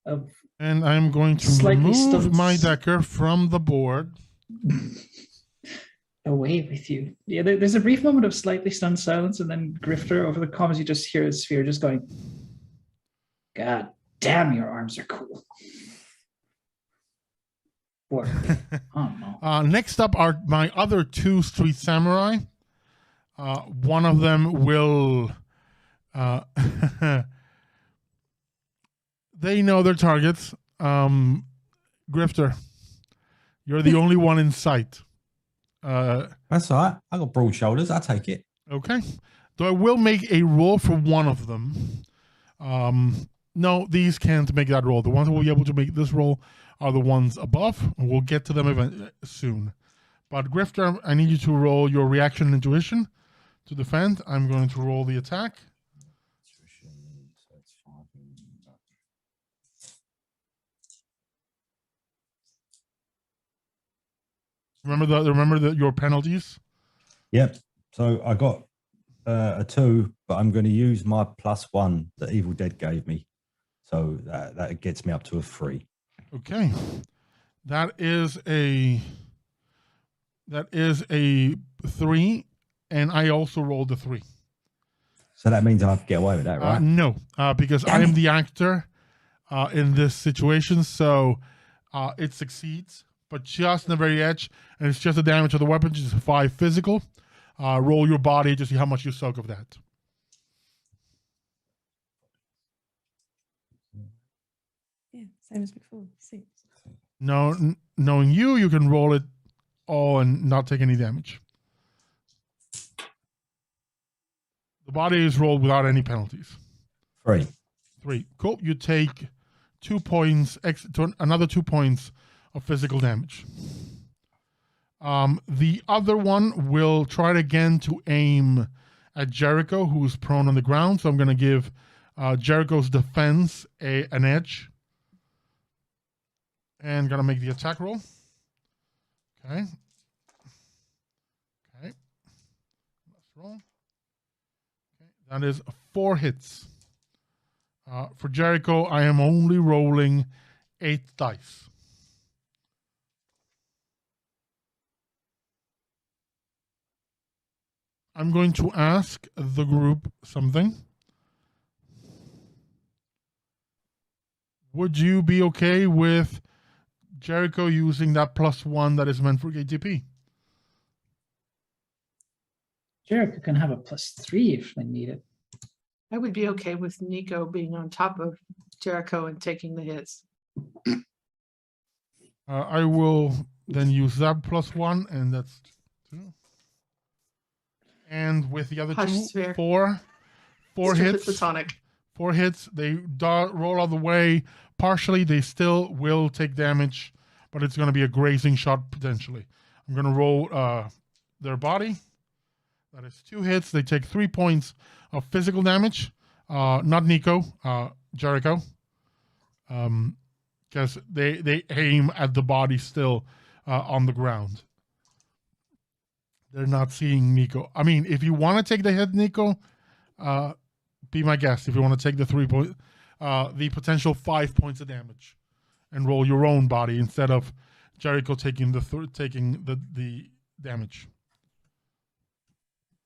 of And I'm going to Slightly remove stunned. my Decker from the board. away with you. Yeah, there's a brief moment of slightly stunned silence, and then Grifter over the comms, you just hear his sphere just going, "God damn, your arms are cool." Or, oh no. Next up are my other 2 street samurai. One of them will... they know their targets. Grifter, you're the only one in sight. That's all right. I got broad shoulders. I take it. Okay. So I will make a roll for one of them. No, these can't make that roll. The ones who will be able to make this roll are the ones above. And we'll get to them soon. But Grifter, I need you to roll your reaction and intuition to defend. I'm going to roll the attack. Remember your penalties. Yep. So I got a 2, but I'm going to use my +1 that Evil Dead gave me. So that gets me up to a 3. Okay. That is a 3, and I also rolled a 3. So that means I have to get away with that, right? No, because I am the actor in this situation, so it succeeds, but just on the very edge, and it's just the damage of the weapon, just 5 physical. Roll your body to see how much you soak of that. Yeah, same as before. 6. No, knowing you can roll it all and not take any damage. The body is rolled without any penalties. 3. 3. Cool. You take 2 points, another 2 points of physical damage. The other one will try again to aim at Jericho, who's prone on the ground. So I'm going to give Jericho's defense an edge. And going to make the attack roll. Okay. Okay. Let's roll. Okay. That is 4 hits. For Jericho, I am only rolling 8 dice. I'm going to ask the group something. Would you be okay with Jericho using that +1 that is meant for KTP? Jericho can have a +3 if they need it. I would be okay with Nico being on top of Jericho and taking the hits. I will then use that +1, and that's 2. And with the other Hush, two, Sphere. four Strictly hits. platonic. 4 hits. They roll out of the way. Partially, they still will take damage, but it's going to be a grazing shot potentially. I'm going to roll their body. That is 2 hits. They take 3 points of physical damage. Not Nico, Jericho. Because they aim at the body still on the ground. They're not seeing Nico. I mean, if you want to take the hit, Nico, be my guest. If you want to take the 3 point, the potential 5 points of damage, and roll your own body instead of Jericho taking the damage.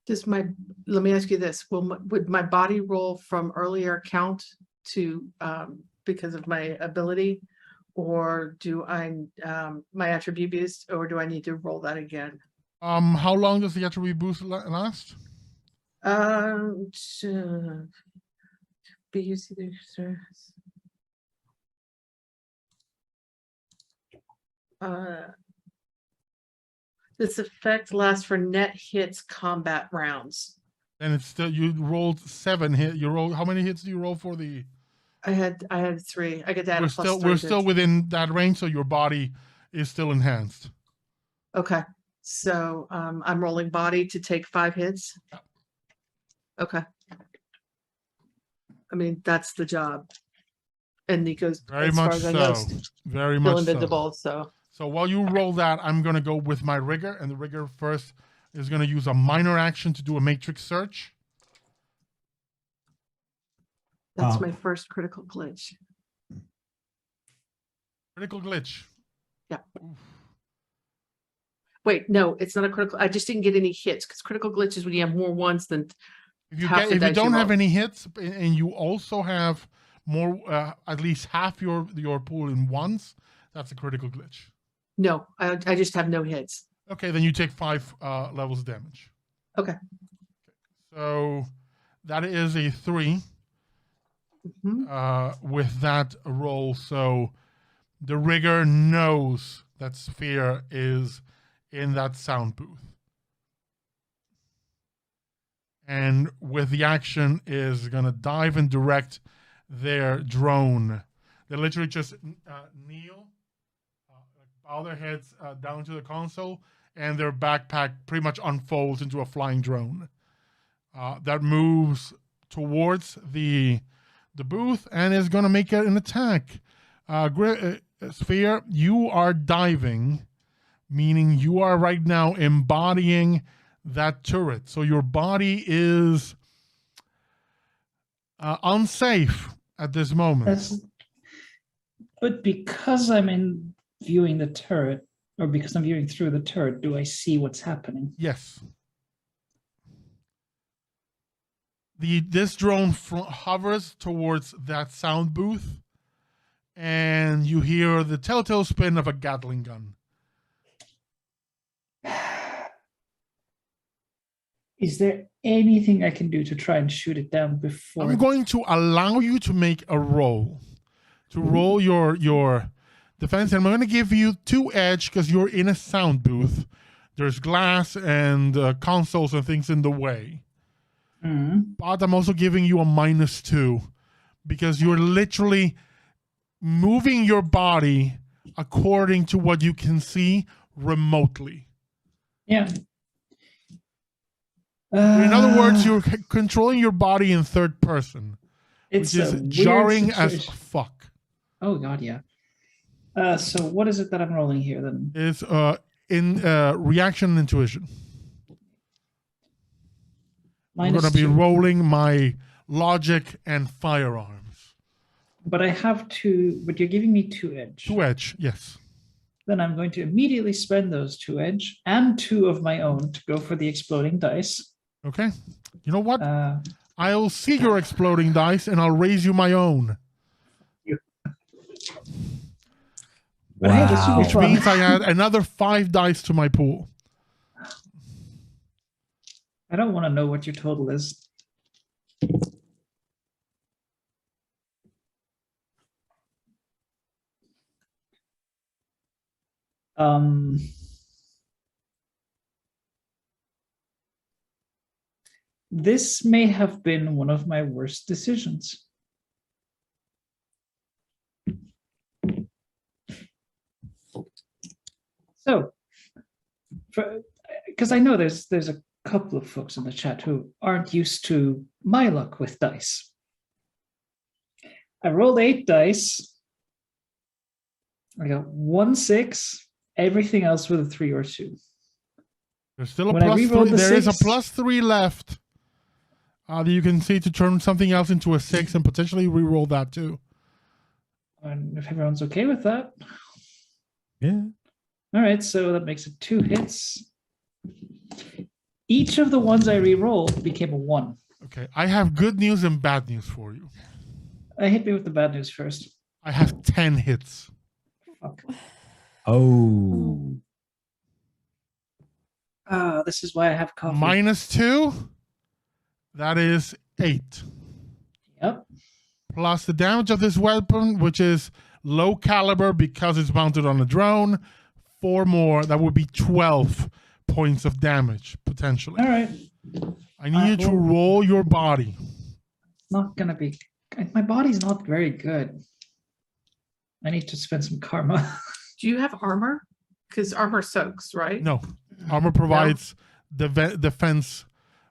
Let me ask you this: would my body roll from earlier count to because of my ability, or do I my attribute boost, or do I need to roll that again? How long does the attribute boost last? This effect lasts for net hits combat rounds. And it's still, you rolled 7 hit. You roll, how many hits do you roll for the? I had 3. I get that. We're still within that range, so your body is still enhanced. Okay, so I'm rolling body to take 5 hits. Yeah. Okay. I mean, that's the job. And Nico's Very as much far as I know, so. Very still much so. invisible. So while you roll that, I'm going to go with my rigger, and the rigger first is going to use a minor action to do a matrix search. That's my first critical glitch. Critical glitch. Yeah. Oof. Wait, no, it's not a critical. I just didn't get any hits because critical glitch is when you have more ones than If you half the if you dice don't have roll. any hits, and you also have more, at least half your pool in ones, that's a critical glitch. No, I just have no hits. Okay, then you take 5 levels of damage. Okay. So that is a 3 Mhm. with that roll. So the rigger knows that Sphere is in that sound booth. And with the action is going to dive and direct their drone. They literally just kneel, bow their heads down to the console, and their backpack pretty much unfolds into a flying drone that moves towards the booth and is going to make an attack. Sphere, you are diving, meaning you are right now embodying that turret. So your body is unsafe at this moment. But because I'm viewing the turret, or because I'm viewing through the turret, do I see what's happening? Yes. This drone hovers towards that sound booth, and you hear the telltale spin of a Gatling gun. Is there anything I can do to try and shoot it down before? I'm going to allow you to make a roll. To roll your defense, and I'm going to give you 2 edge because you're in a sound booth. There's glass and consoles and things in the way. But I'm also giving you a -2 because you're literally moving your body according to what you can see remotely. Yeah. In other words, you're controlling your body in third person, It's which is a weird jarring as situation. fuck. Oh god, yeah. So what is it that I'm rolling here then? It's in reaction and intuition. I'm going to be -2. rolling my logic and firearms. But I have 2, but you're giving me 2 edge. 2 edge, yes. Then I'm going to immediately spend those 2 edge and 2 of my own to go for the exploding dice. Okay. You know what? Uh, I'll see your exploding dice and I'll raise you my own. But hey, this should be Which fun. means I add another 5 dice to my pool. I don't want to know what your total is. Um, this may have been one of my worst decisions. So, because I know there's a couple of folks in the chat who aren't used to my luck with dice. I rolled 8 dice. I got 1 6, everything else with a 3 or 2. There's still a When I plus rerolled 3. the There is a 6 +3 left. That you can see to turn something else into a 6 and potentially re-roll that too. And if everyone's okay with that. Yeah. All right, so that makes it 2 hits. Each of the ones I re-rolled became a 1. Okay, I have good news and bad news for you. Hit me with the bad news first. I have 10 hits. Fuck. Oh. This is why I have coffee. -2. That is 8. Yep. Plus the damage of this weapon, which is low caliber because it's mounted on a drone. 4 more. That would be 12 points of damage, potentially. All right. I need you to roll your body. Not gonna be. My body's not very good. I need to spend some karma. Do you have armor? Because armor soaks, right? No. Armor provides defense.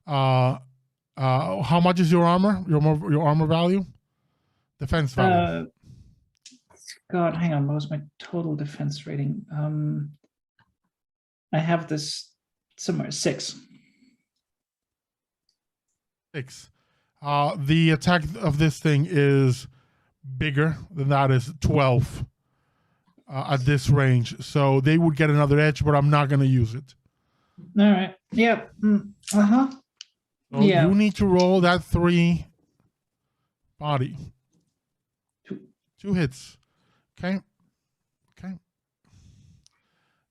How much is your armor? Your armor value? Defense value. God, hang on. What was my total defense rating? I have this somewhere 6. 6. The attack of this thing is bigger than that, is 12 at this range. So they would get another edge, but I'm not going to use it. All right. Yep. Uh-huh. So Yeah. you need to roll that 3 body. 2 hits. Okay. Okay.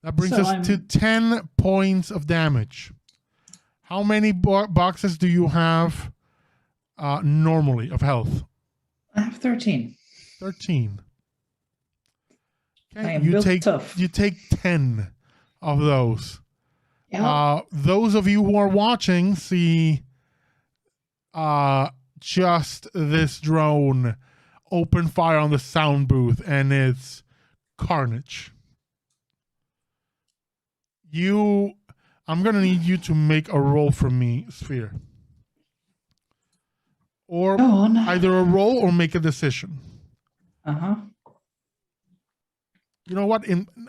That brings So us to 10 points of damage. How many boxes do you have normally of health? I have 13. 13. Okay. I am built tough. You take 10 of those. Yeah. Those of you who are watching see just this drone open fire on the sound booth, and it's carnage. I'm gonna need you to make a roll from me, Sphere. Or Go on. either a roll or make a decision. Uh-huh. You know what?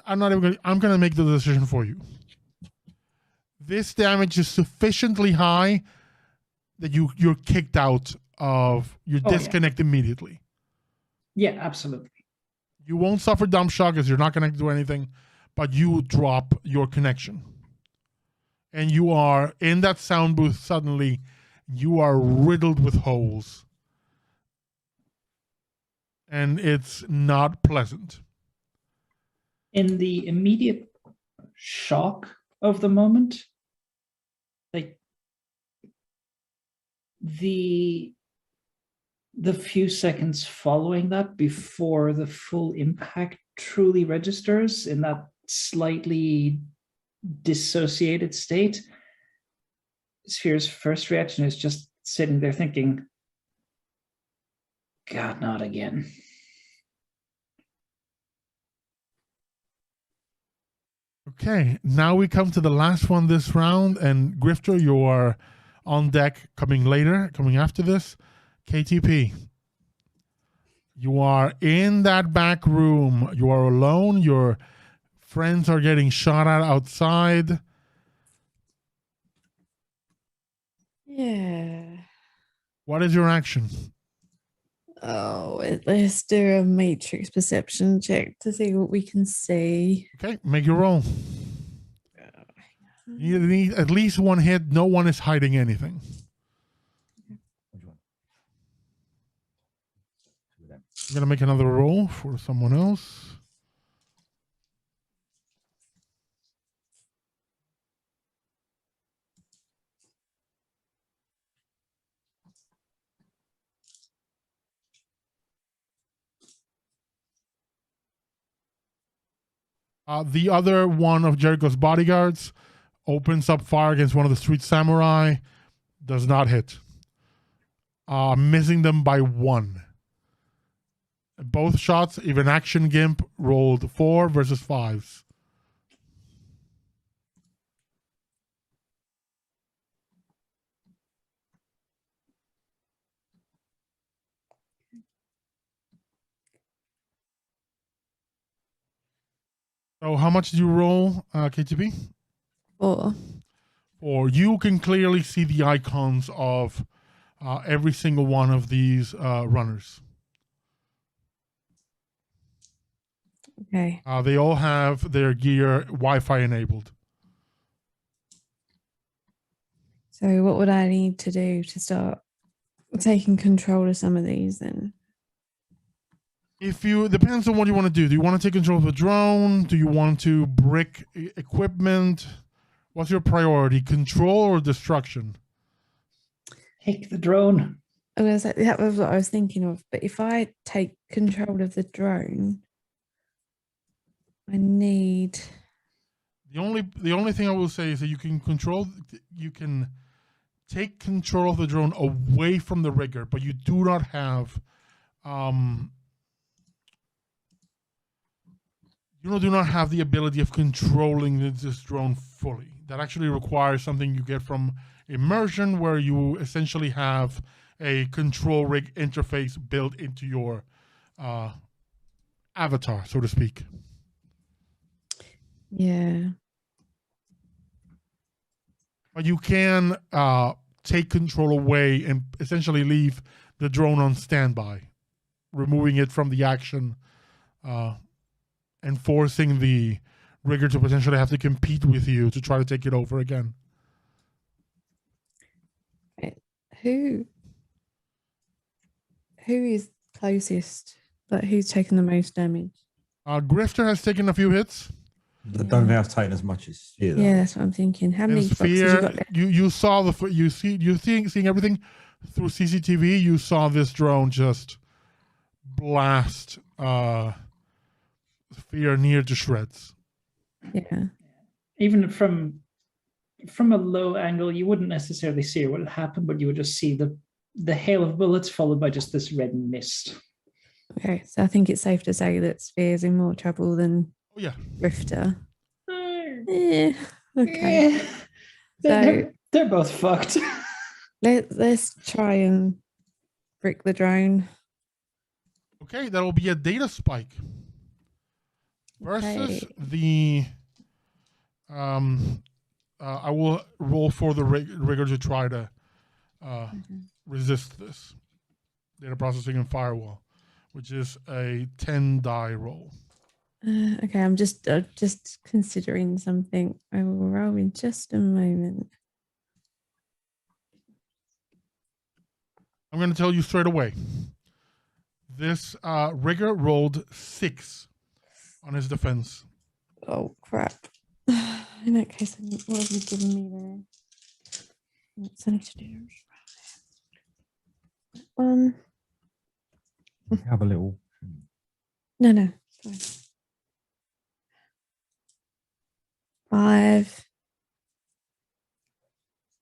I'm gonna make the decision for you. This damage is sufficiently high that you're kicked out of, you're disconnected immediately. Yeah, absolutely. You won't suffer dump shock as you're not connected to anything, but you drop your connection. And you are in that sound booth suddenly, you are riddled with holes. And it's not pleasant. In the immediate shock of the moment, like the few seconds following that before the full impact truly registers in that slightly dissociated state, Sphere's first reaction is just sitting there thinking, God, not again. Okay, now we come to the last one this round, and Grifter, you are on deck coming after this. KTP, you are in that back room. You are alone. Your friends are getting shot at outside. Yeah. What is your action? Oh, let's do a matrix perception check to see what we can see. Okay, make your roll. You need at least one hit. No one is hiding anything. Which one? Two of them. I'm gonna make another roll for someone else. The other one of Jericho's bodyguards opens up fire against one of the street samurai. Does not hit. Missing them by 1. Both shots, even Action Gimp rolled 4 versus 5s. So how much did you roll, KTP? 4. Or you can clearly see the icons of every single one of these runners. Okay. They all have their gear Wi-Fi enabled. So what would I need to do to start taking control of some of these then? Depends on what you want to do. Do you want to take control of the drone? Do you want to brick equipment? What's your priority, control or destruction? Take the drone. That was what I was thinking of. But if I take control of the drone, I need. The only thing I will say is that you can take control of the drone away from the rigger, but you do not have you do not have the ability of controlling this drone fully. That actually requires something you get from immersion, where you essentially have a control rig interface built into your avatar, so to speak. Yeah. But you can take control away and essentially leave the drone on standby, removing it from the action and forcing the rigger to potentially have to compete with you to try to take it over again. Who is closest? Like, who's taken the most damage? Grifter has taken a few hits. I don't think I've taken as much as Sphere. though. Yeah, that's what I'm thinking. How many And boxes you Sphere, got there? you saw seeing everything through CCTV. You saw this drone just blast Sphere near to shreds. Yeah. Even from a low angle, you wouldn't necessarily see what would happen, but you would just see the hail of bullets followed by just this red mist. Okay, so I think it's safe to say that Sphere's in more trouble than Oh yeah. Rifter. Eh, Yeah. Okay. eh, they're both fucked. Let's try and brick the drone. Okay, that'll be a data spike versus the. I will roll for the rigger to try to resist this data processing and firewall, which is a 10 die roll. Okay, I'm just considering something. I will roll in just a moment. I'm going to tell you straight away. This rigger rolled 6 on his defense. Oh crap! In that case, what have you given me there? What's I need to do? One. Have a little. No. Fine. 5.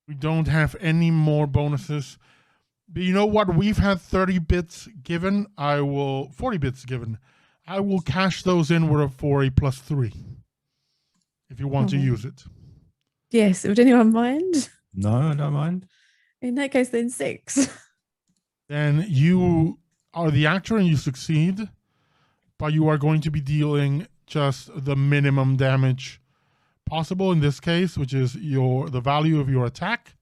We don't have any more bonuses. But you know what? We've had 30 bits given. 40 bits given. I will cash those in for a +3 if you want to use it. Yes. Would anyone mind? No, I don't mind. In that case, then 6. Then you are the actor and you succeed, but you are going to be dealing just the minimum damage possible in this case, which is the value of your attack,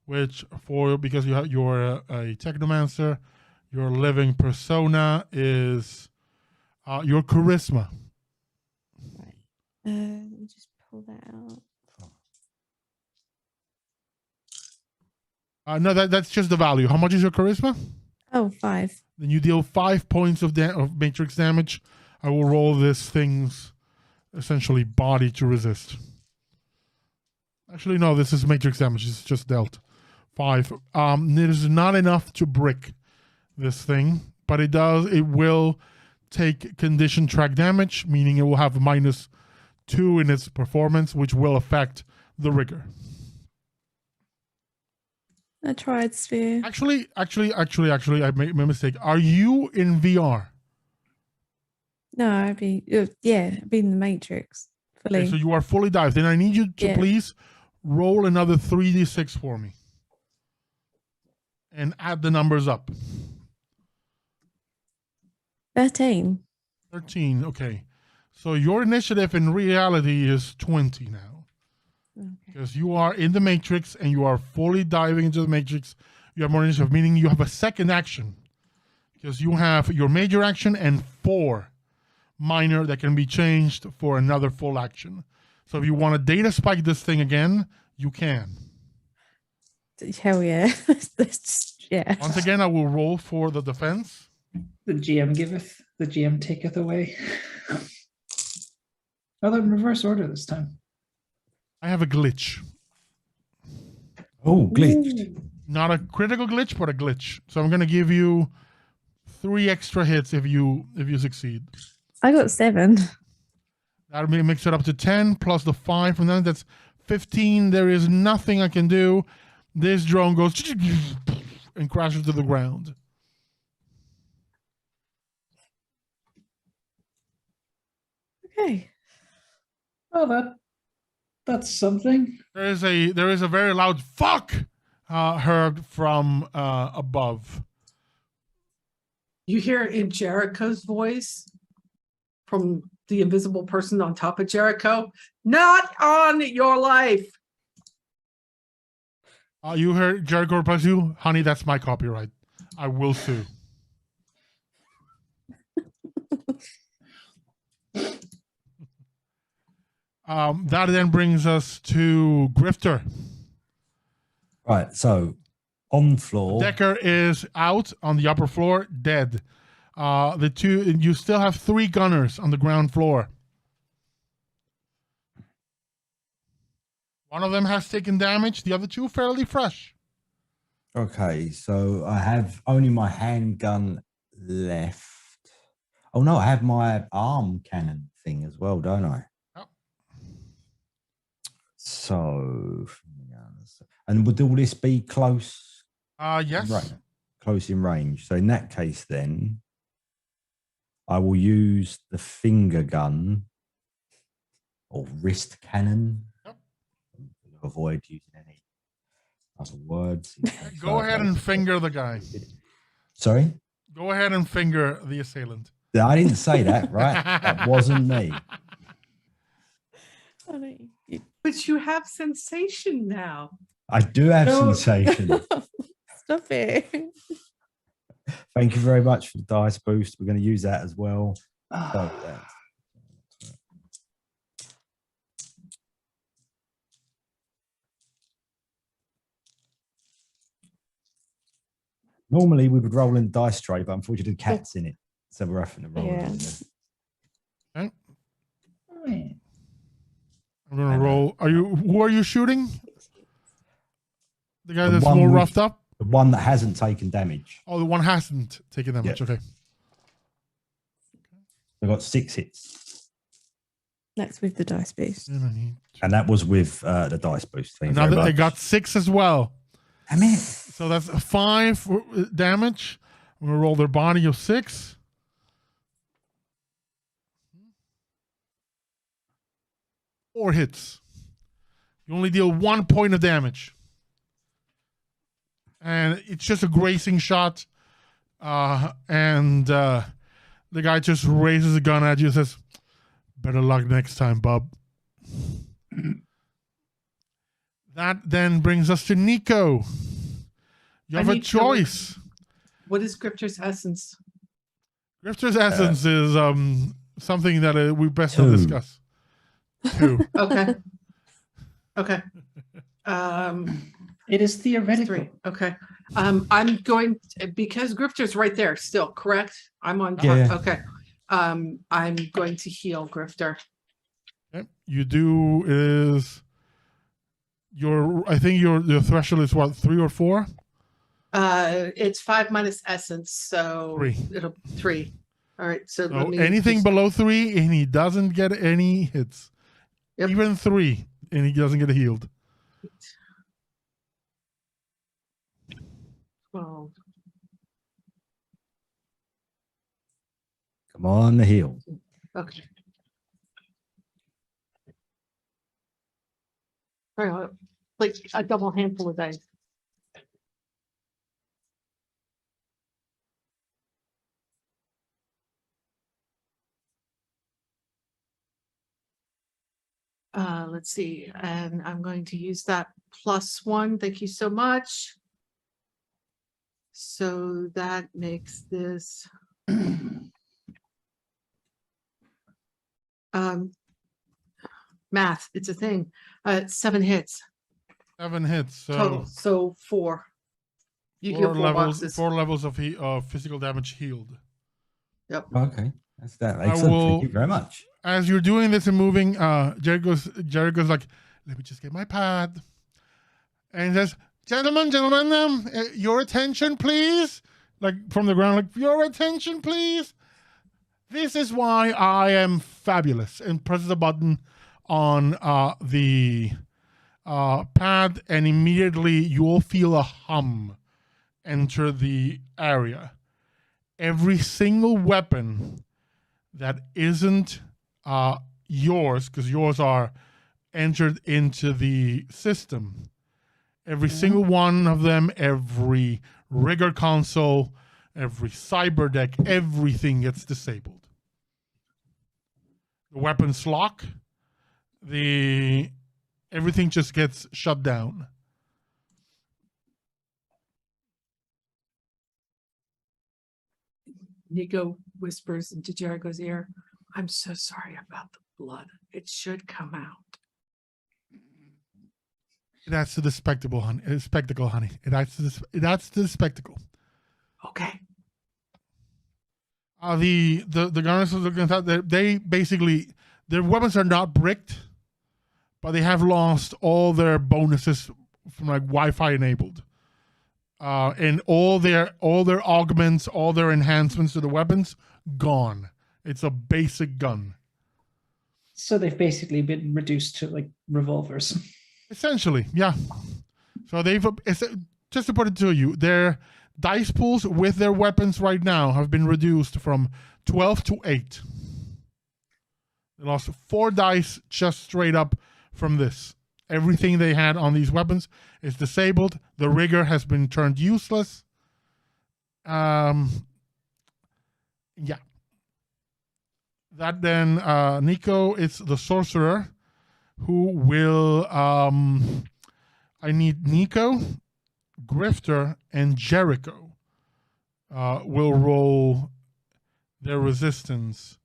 which because you're a technomancer, your living persona is your charisma. Right. Let me just pull that out. No, that's just the value. How much is your charisma? Oh, 5. Then you deal 5 points of matrix damage. I will roll this thing's essentially body to resist. Actually, no, this is matrix damage. It's just dealt 5. It is not enough to brick this thing, but it will take condition track damage, meaning it will have -2 in its performance, which will affect the rigor. I tried sphere. Actually, I made a mistake. Are you in VR? No, I'd be in the Matrix fully. Okay, so you are fully dived. Then I need you to Yeah. please roll another 3d6 for me. And add the numbers up. 13. 13, okay. So your initiative in reality is 20 now. Okay. Because you are in the Matrix and you are fully diving into the Matrix. You have more initiative, meaning you have a second action. Because you have your major action and 4 minor that can be changed for another full action. So if you want to data spike this thing again, you can. Hell yeah. Yeah. Once again, I will roll for the defense. The GM giveth, the GM taketh away. Oh, they're in reverse order this time. I have a glitch. Oh, glitched. Ooh. Not a critical glitch, but a glitch. So I'm going to give you 3 extra hits if you succeed. I got 7. That'll mix it up to 10 plus the 5 from that. That's 15. There is nothing I can do. This drone goes and crashes to the ground. Okay. Oh, that's something. There is a very loud fuck heard from above. You hear in Jericho's voice from the invisible person on top of Jericho, not on your life. You heard Jericho replies you, honey, that's my copyright. I will sue. That then brings us to Grifter. Right, so on floor. Decker is out on the upper floor, dead. You still have 3 gunners on the ground floor. One of them has taken damage, the other 2 fairly fresh. Okay, so I have only my handgun left. Oh no, I have my arm cannon thing as well, don't I? Yep. So, and would all this be close? Yes. Right, close in range. So in that case, then I will use the finger gun or wrist cannon. Yep. Avoid using any other words. Go ahead and finger the guy. Sorry? Go ahead and finger the assailant. I didn't say that, right? That wasn't me. But you have sensation now. I do have No. sensation. Stop it. Thank you very much for the dice boost. We're going to use that as well. So that's- Normally we would roll in the dice tray, but unfortunately the cat's in it. So we're having to roll. Yeah. it in there. Right. I'm gonna roll. Who are you shooting? The guy The that's one more with- roughed up? The one that hasn't taken damage. Oh, the one hasn't taken damage. Yeah. Okay. We got 6 hits. That's with the dice boost. Then I need And that was with the dice boost. Thank you very another. I much. got 6 as well. Damn it. So that's 5 damage. I'm gonna roll their body of 6. Four hits. You only deal 1 point of damage. And it's just a grazing shot. And the guy just raises a gun at you and says, better luck next time, bub. That then brings us to Nico. You I have a need to know choice. What is Grifter's essence? Grifter's essence is something that we best not 2. discuss. 2. Okay. Okay. It is It's theoretical. 3. Okay. I'm going because Grifter's right there still, correct? I'm on. Yeah. Okay. I'm going to heal Grifter. Okay. You do is I think your threshold is what, 3 or 4? It's 5 minus essence, so 3. it'll 3. All right. So So let me anything just- below 3 and he doesn't get any hits. Yep. Even 3 and he doesn't get healed. 12. Come on, the heel. Okay. All right. Like a double handful of dice. Let's see, and I'm going to use that +1. Thank you so much. So that makes this math. It's a thing. 7 hits 7 hits. So total. So 4. You get 4 boxes. 4 levels of physical damage healed. Yep. Okay, that's that. I Excellent. will- Thank you very much. As you're doing this and moving, Jericho's like, let me just get my pad. And he says, gentlemen, your attention, please. Like from the ground, like, your attention, please. This is why I am fabulous. And presses a button on the pad, and immediately you will feel a hum enter the area. Every single weapon that isn't yours, because yours are entered into the system. Every single one of them, every rigger console, every cyber deck, everything gets disabled. The weapons lock. Everything just gets shut down. Nico whispers into Jericho's ear, I'm so sorry about the blood. It should come out. It adds to the spectacle, honey. It adds to the spectacle. Okay. The gunners are looking at that. They basically, their weapons are not bricked, but they have lost all their bonuses from like Wi-Fi enabled, and all their augments, all their enhancements to the weapons gone. It's a basic gun. So they've basically been reduced to like revolvers. Essentially, yeah. So just to put it to you, their dice pools with their weapons right now have been reduced from 12 to 8. They lost 4 dice just straight up from this. Everything they had on these weapons is disabled. The rigger has been turned useless. Yeah. That then, Nico, it's the sorcerer who will, I need Nico, Grifter, and Jericho will roll their resistance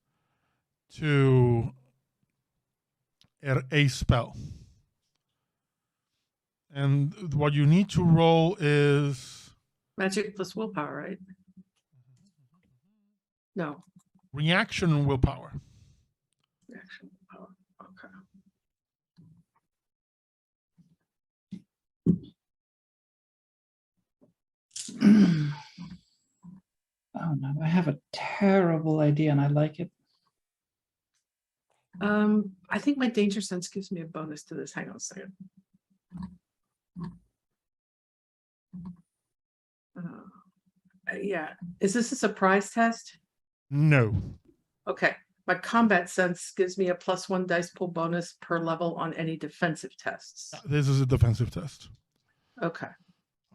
to a spell. And what you need to roll is Magic plus willpower, right? No. reaction willpower. Reaction willpower. Okay. Oh no, I have a terrible idea and I like it. I think my danger sense gives me a bonus to this. Hang on a second. Yeah. Is this a surprise test? No. Okay. My combat sense gives me a +1 dice pool bonus per level on any defensive tests. This is a defensive test. Okay.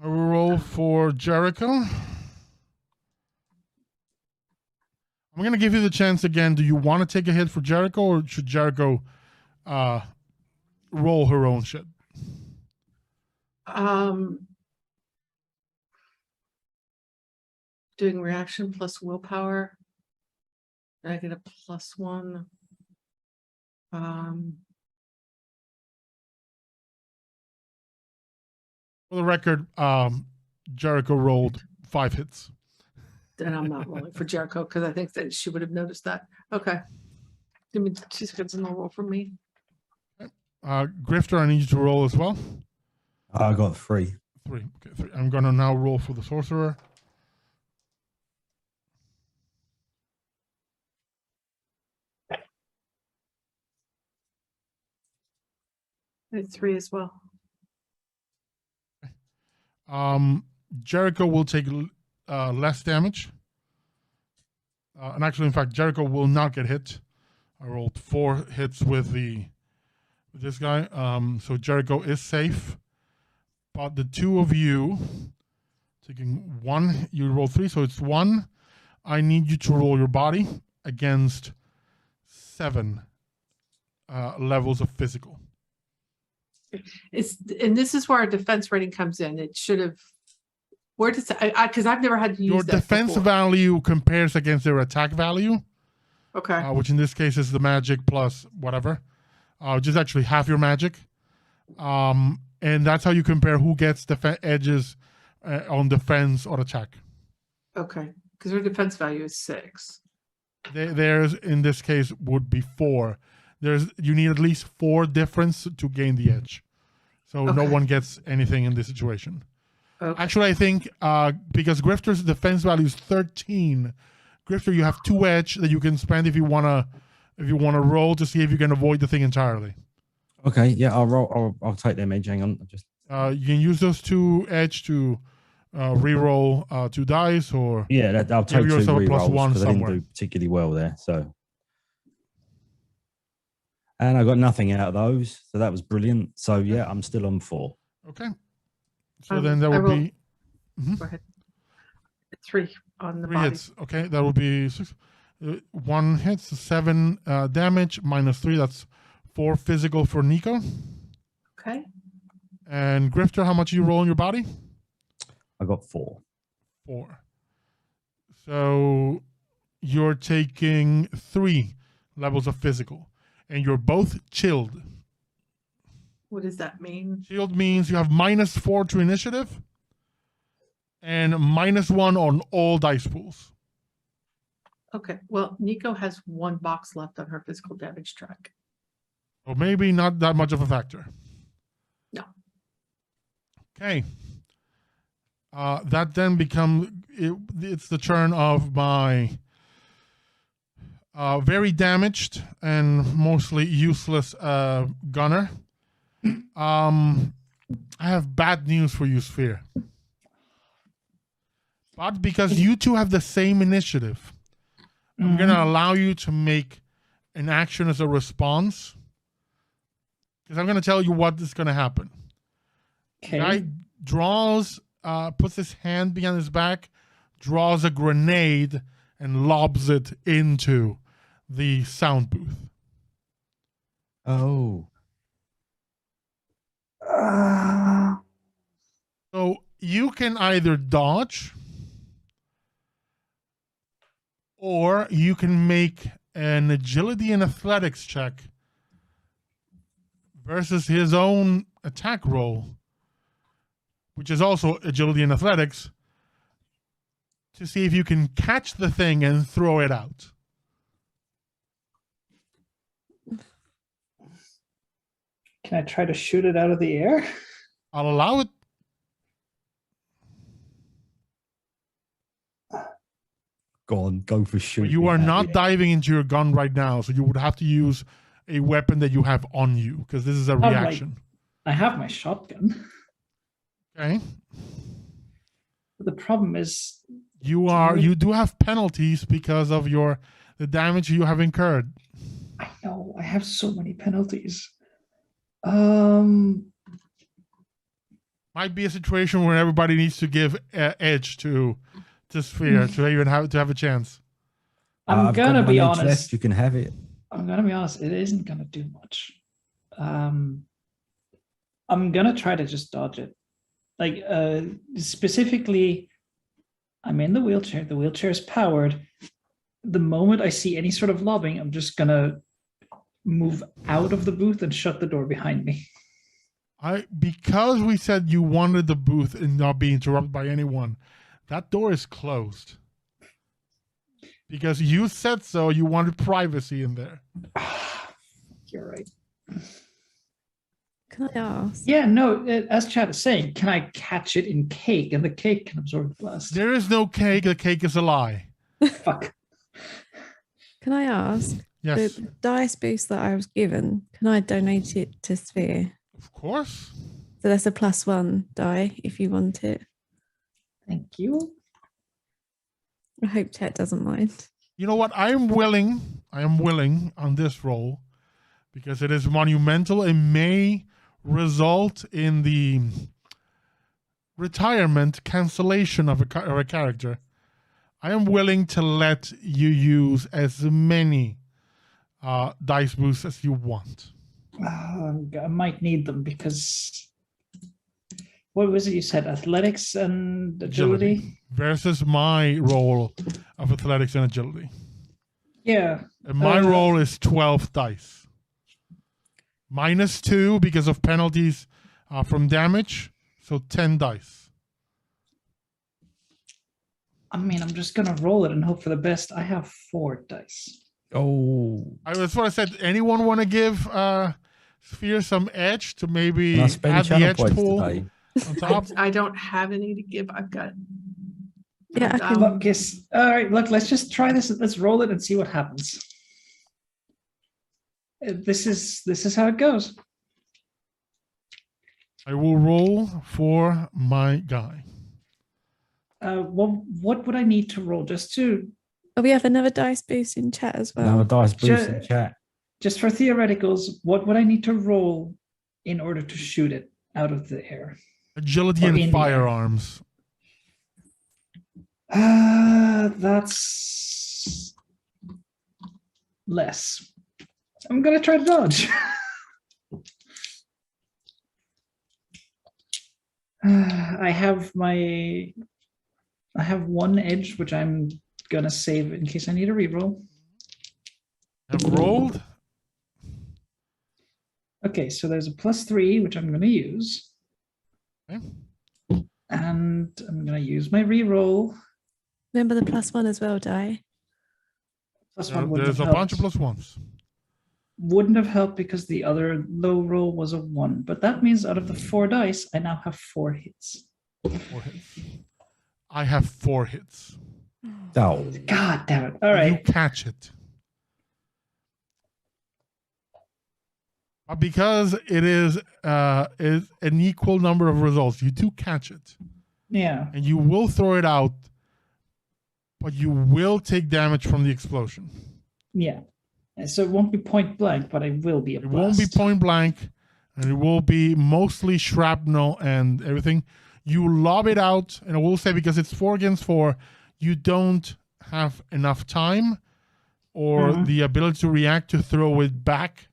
I will roll for Jericho. I'm going to give you the chance again. Do you want to take a hit for Jericho, or should Jericho roll her own shit? Doing reaction plus willpower. I get a +1. For the record, Jericho rolled 5 hits. Then I'm not rolling for Jericho because I think that she would have noticed that. Okay. Give me 2 seconds and I'll roll for me. Grifter, I need you to roll as well. I got 3. 3. Okay, 3. I'm gonna now roll for the sorcerer. It's 3 as well. Jericho will take less damage. And actually, in fact, Jericho will not get hit. I rolled 4 hits with this guy. So Jericho is safe. But the two of you taking 1, you roll 3, so it's 1. I need you to roll your body against 7 levels of physical. And this is where our defense rating comes in. It should have. Where does because I've never had to use Your that defense before. value compares against their attack value, Okay. which in this case is the magic plus whatever, which is actually half your magic. And that's how you compare who gets edges on defense or attack. Okay. Because our defense value is 6. Theirs in this case would be 4. You need at least 4 difference to gain the edge. So no Okay. one gets anything in this situation. Okay. Actually, I think because Grifter's defense value is 13, Grifter, you have 2 edge that you can spend if you wanna roll to see if you can avoid the thing entirely. Okay, yeah, I'll roll. I'll take them edge. Hang on, You can use those 2 edge to re-roll 2 dice, or I'll take 2 yourself a plus rerolls 1 because I didn't somewhere. do particularly well there. So, and I got nothing out of those, so that was brilliant. So yeah, I'm still on 4. Okay. So then that I would roll- be Go ahead. 3 on the 3 body. hits. Okay, that would be 6. 1 hits, 7 damage minus 3. That's 4 physical for Nico. Okay. And Grifter, how much you roll in your body? I got 4. 4. So you're taking 3 levels of physical, and you're both chilled. What does that mean? Chilled means you have minus 4 to initiative and minus 1 on all dice pools. Okay. Well, Nico has 1 box left on her physical damage track. So maybe not that much of a factor. No. Okay. That then it's the turn of my very damaged and mostly useless gunner. I have bad news for you, Sphere. But because you two have the same initiative, I'm going to allow you to make an action as a response. Because I'm going to tell you what is going to happen. Okay. Guy draws, puts his hand behind his back, draws a grenade, and lobs it into the sound booth. Oh, So you can either dodge, or you can make an agility and athletics check versus his own attack roll, which is also agility and athletics, to see if you can catch the thing and throw it out. Can I try to shoot it out of the air? I'll allow it. go for shooting. You are at not it. diving into your gun right now, so you would have to use a weapon that you have on you, because this is a right. reaction. I have my shotgun. Okay. But the problem is, You do have penalties because of the damage you have incurred. I know I have so many penalties. Might be a situation where everybody needs to give edge to Sphere to even have a chance. I'm I've got gonna be one edge honest. left, you can have it. I'm gonna be honest. It isn't gonna do much. I'm gonna try to just dodge it. Like specifically, I'm in the wheelchair. The wheelchair is powered. The moment I see any sort of lobbing, I'm just gonna move out of the booth and shut the door behind me. Because we said you wanted the booth and not be interrupted by anyone, that door is closed. Because you said so, you wanted privacy in there. You're right. Can I ask? Yeah, no, as Chad is saying, can I catch it in cake and the cake can absorb the blast? There is no cake. The cake is a lie. Fuck. Can I ask? Yes, The dice boost that I was given, can I donate it to Sphere? of course. So that's a +1 die if you want it. Thank you. I hope Chet doesn't mind. You know what? I am willing on this roll because it is monumental. It may result in the retirement cancellation of a character. I am willing to let you use as many dice boosts as you want. I might need them because what was it you said? Athletics and agility? Versus my roll of athletics and agility. Yeah. And my roll is 12 dice. -2 because of penalties from damage. So 10 dice. I mean, I'm just gonna roll it and hope for the best. I have 4 dice. Oh, That's what I said. Anyone want to give Sphere some edge to maybe can I spend add the channel edge points pool today? on top? I don't have any to give. I've got. Yeah, I can. Look, yes. All right, look, let's just try this. Let's roll it and see what happens. This is how it goes. I will roll for my guy. What would I need to roll just to Oh, we have another dice boost in chat as Now a well. dice boost in Ju- chat. just for theoreticals? What would I need to roll in order to shoot it out of the air? Agility Or and in the air. firearms. That's less. I'm gonna try to dodge. I have 1 edge, which I'm gonna save in case I need a reroll. Have rolled. Okay, so there's a +3, which I'm gonna use. Okay. And I'm gonna use my reroll. Remember the +1 as well, die. +1 wouldn't There's have a bunch of helped. +1s. Wouldn't have helped because the other low roll was a 1. But that means out of the 4 dice, I now have 4 hits. 4 hits. I have 4 hits. Oh, God damn it. All You right. catch it. Because it is an equal number of results, you do catch it. Yeah. And you will throw it out, but you will take damage from the explosion. Yeah. And so it won't be point blank, but it will be a It blast. won't be point blank, and it will be mostly shrapnel and everything. You lob it out, and I will say because it's 4 against 4, you don't have enough time or Mhm. the ability to react to throw it back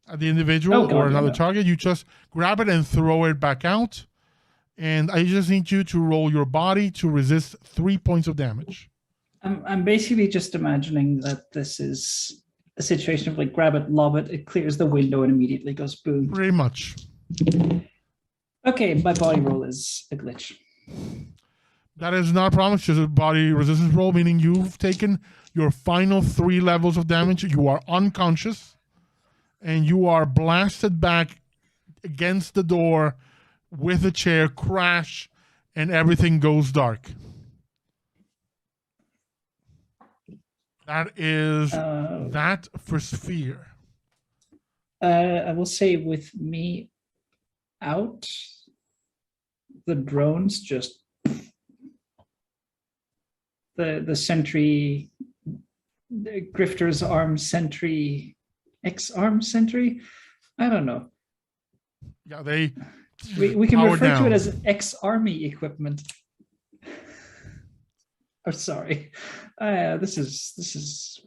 at the individual Oh, God, or yeah, another no. target. You just grab it and throw it back out. And I just need you to roll your body to resist 3 points of damage. I'm basically just imagining that this is a situation of like grab it, lob it, it clears the window and immediately goes boom. Pretty much. Okay, my body roll is a glitch. That is not a problem. It's just a body resistance roll, meaning you've taken your final 3 levels of damage. You are unconscious, and you are blasted back against the door with a chair, crash, and everything goes dark. That is that for Sphere. I will say with me out, the drones just the sentry, the grifter's arm sentry, X-arm sentry. I don't know. Yeah, they We can power refer to down. it as ex-army equipment. I'm sorry. This is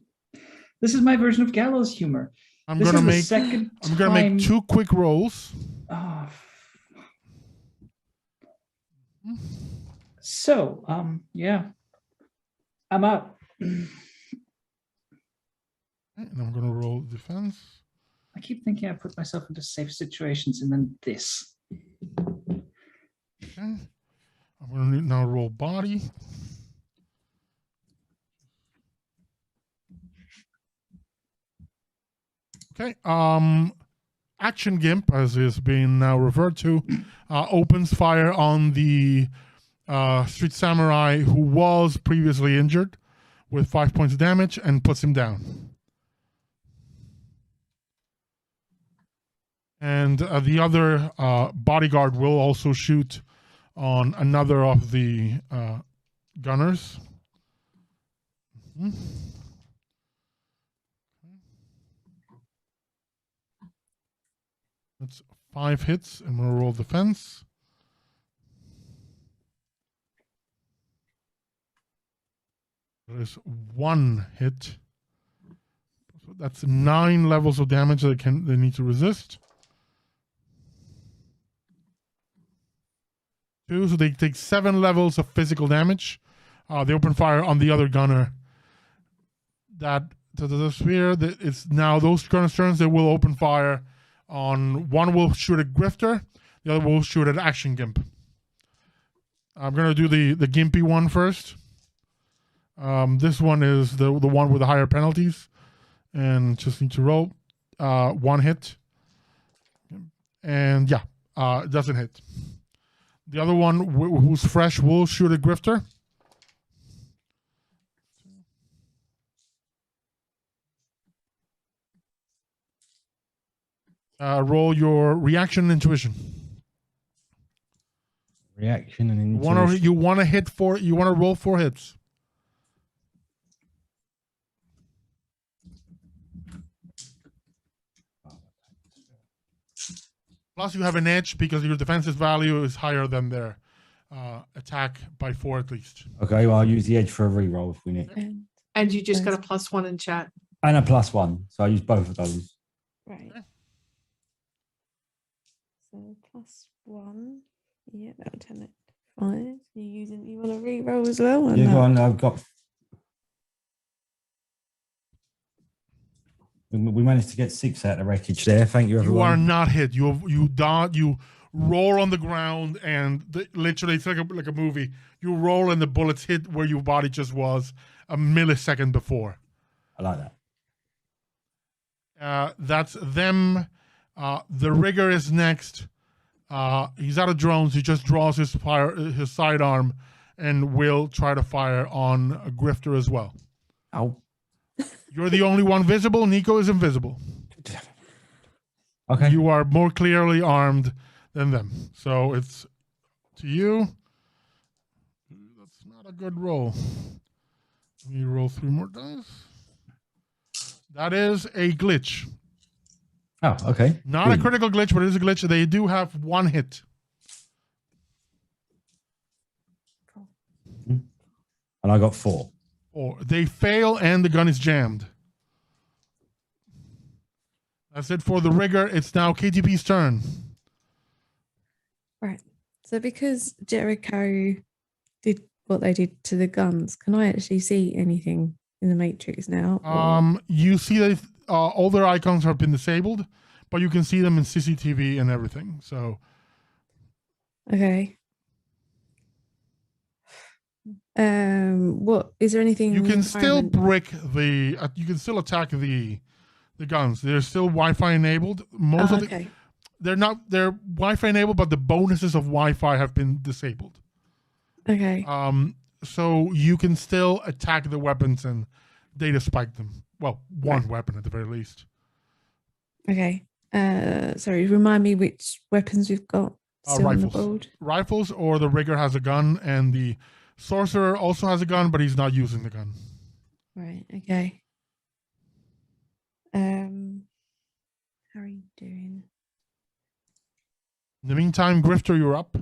my version of gallows humor. I'm This gonna is the make second I'm gonna make time- 2 quick rolls. Oh. So, yeah, I'm out. And I'm gonna roll defense. I keep thinking I put myself into safe situations, and then this. Okay. I'm going to now roll body. Okay. Action Gimp, as is being now referred to, opens fire on the Street Samurai who was previously injured with 5 points of damage and puts him down. And the other bodyguard will also shoot on another of the gunners. Mhm. That's 5 hits, and we'll roll defense. There is 1 hit. So that's 9 levels of damage that they need to resist. 2, so they take 7 levels of physical damage. They open fire on the other gunner. The sphere. It's now those gunners' turns. They will open fire on one. Will shoot at Grifter. The other will shoot at Action Gimp. I'm gonna do the Gimpy one first. This one is the one with the higher penalties, and just need to roll 1 hit, and yeah, it doesn't hit. The other one who's fresh will shoot at Grifter. Roll your reaction and intuition. Reaction and intuition. You want to roll 4 hits. Plus, you have an edge because your defensive value is higher than their attack by 4 at least. Okay, well, I'll use the edge for a reroll if we need. And you just got a +1 in chat. And a +1, so I use both of those. Right. Okay. So +1. Yeah, that'll turn it 5. You want to re-roll as well? Or Yeah, no? go on. I've got. We managed to get 6 out of the wreckage there. Thank you, everyone. You are not hit. You roll on the ground, and literally it's like a movie. You roll, and the bullets hit where your body just was a millisecond before. I like that. That's them. The rigger is next. He's out of drones. He just draws his sidearm and will try to fire on a Grifter as well. Ow. You're the only one visible. Nico is invisible. Okay. You are more clearly armed than them. So it's to you. That's not a good roll. Let me roll 3 more dice. That is a glitch. Oh, okay. Not a critical glitch, but it is a glitch. They do have 1 hit. And I got 4. Or they fail and the gun is jammed. That's it for the rigger. It's now KTP's turn. Right. So because Jericho did what they did to the guns, can I actually see anything in the Matrix now? You see that all their icons have been disabled, but you can see them in CCTV and everything. So Okay. What is there anything you in the can still environment? you can still attack the guns. They're still Wi-Fi enabled. Most of the, Okay. they're Wi-Fi enabled, but the bonuses of Wi-Fi have been disabled. Okay. So you can still attack the weapons and data spike them. Well, one Right. weapon at the very least. Okay. Sorry, remind me which weapons we've got still on the Rifles. board. Rifles, or the rigger has a gun, and the sorcerer also has a gun, but he's not using the gun. Right. Okay. How are you doing? In the meantime, Grifter, you're up.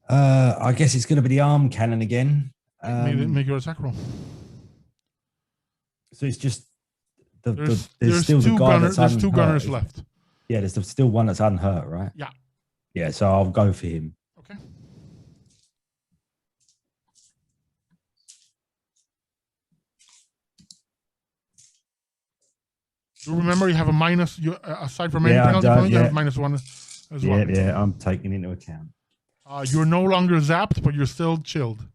I guess it's going to be the arm cannon again. Make your attack roll. So it's just There's still the guy that's there's 2 unhurt, gunners isn't it? left. Yeah, there's still one that's unhurt, right? Yeah. Yeah, so I'll go for him. Okay. You remember you have a minus. You aside from any Yeah, penalty, you yeah. have -1 as Yeah, well. yeah, I'm taking into account. You're no longer zapped, but you're still chilled.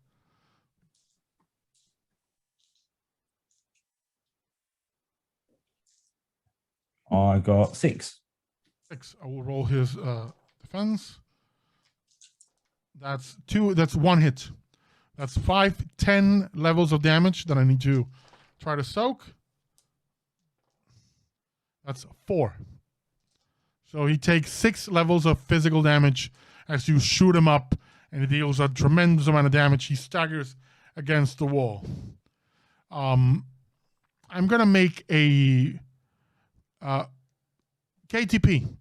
I got 6. 6. I will roll his defense. That's 2. That's 1 hit. That's 5, 10 levels of damage that I need to try to soak. That's 4. So he takes 6 levels of physical damage as you shoot him up, and he deals a tremendous amount of damage. He staggers against the wall. I'm gonna make a KTP.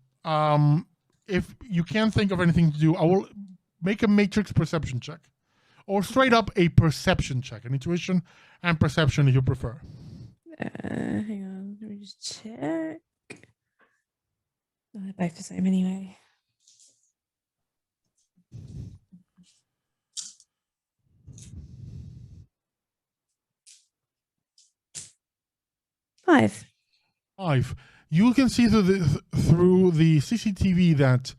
If you can't think of anything to do, I will make a matrix perception check, or straight up a perception check, an intuition and perception if you prefer. Hang on, let me just check. Oh, they're both the same anyway. Five. 5. You can see through the CCTV that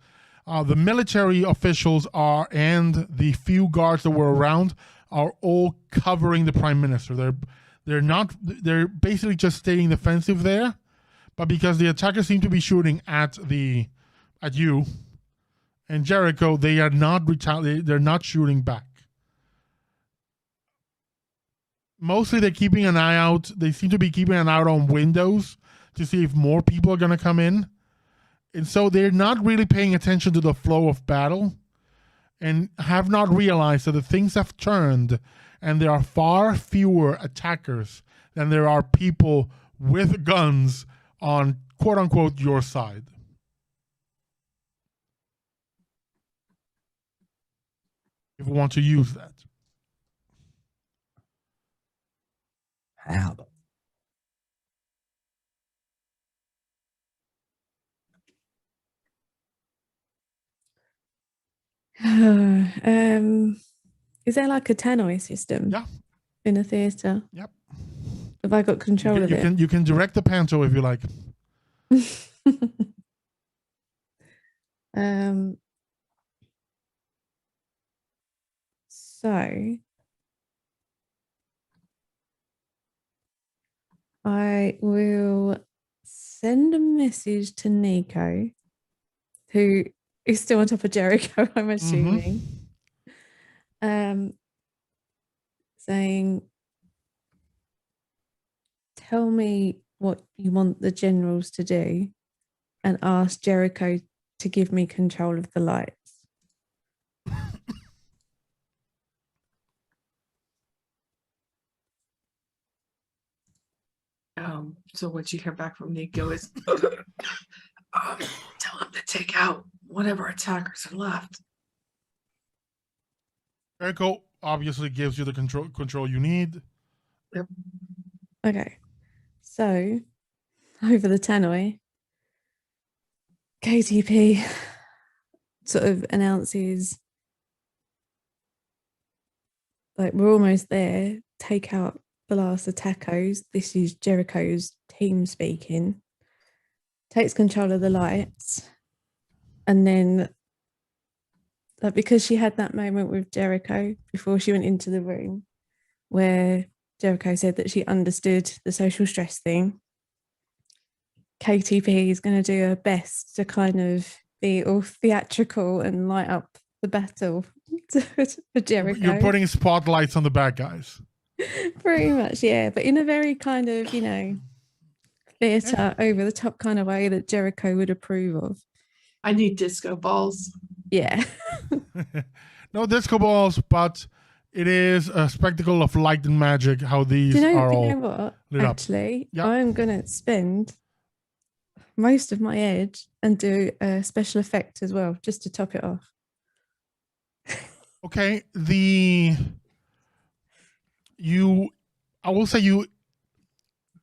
the military officials and the few guards that were around are all covering the prime minister. They're basically just staying defensive there, but because the attackers seem to be shooting at you and Jericho, they are not they're not shooting back. Mostly they're keeping an eye out. They seem to be keeping an eye out on windows to see if more people are going to come in. And so they're not really paying attention to the flow of battle and have not realized that the things have turned and there are far fewer attackers than there are people with guns on quote unquote your side. If we want to use that. How? Is there like a tannoy system? Yeah. In a theatre? Yep. Have I got control of it? You can direct the panto if you like. So I will send a message to Nico, who is still on top of Jericho, I'm assuming. Saying, tell me what you want the generals to do and ask Jericho to give me control of the lights. So what you hear back from Nico is tell him to take out whatever attackers are left. Jericho obviously gives you the control you need. Yep. Okay. So over the tannoy, KTP sort of announces, like, we're almost there. Take out the last attackos. This is Jericho's team speaking. Takes control of the lights. And then, like, because she had that moment with Jericho before she went into the room where Jericho said that she understood the social stress thing, KTP is going to do her best to kind of be all theatrical and light up the battle for Jericho. You're putting spotlights on the bad guys. Pretty much, yeah. But in a very kind of, theatre, over the top kind of way that Jericho would approve of. I need disco balls. Yeah. No disco balls, but it is a spectacle of light and magic how these are all what? lit up. Actually, Yep. I'm going to spend most of my edge and do a special effect as well, just to top it off. Okay, I will say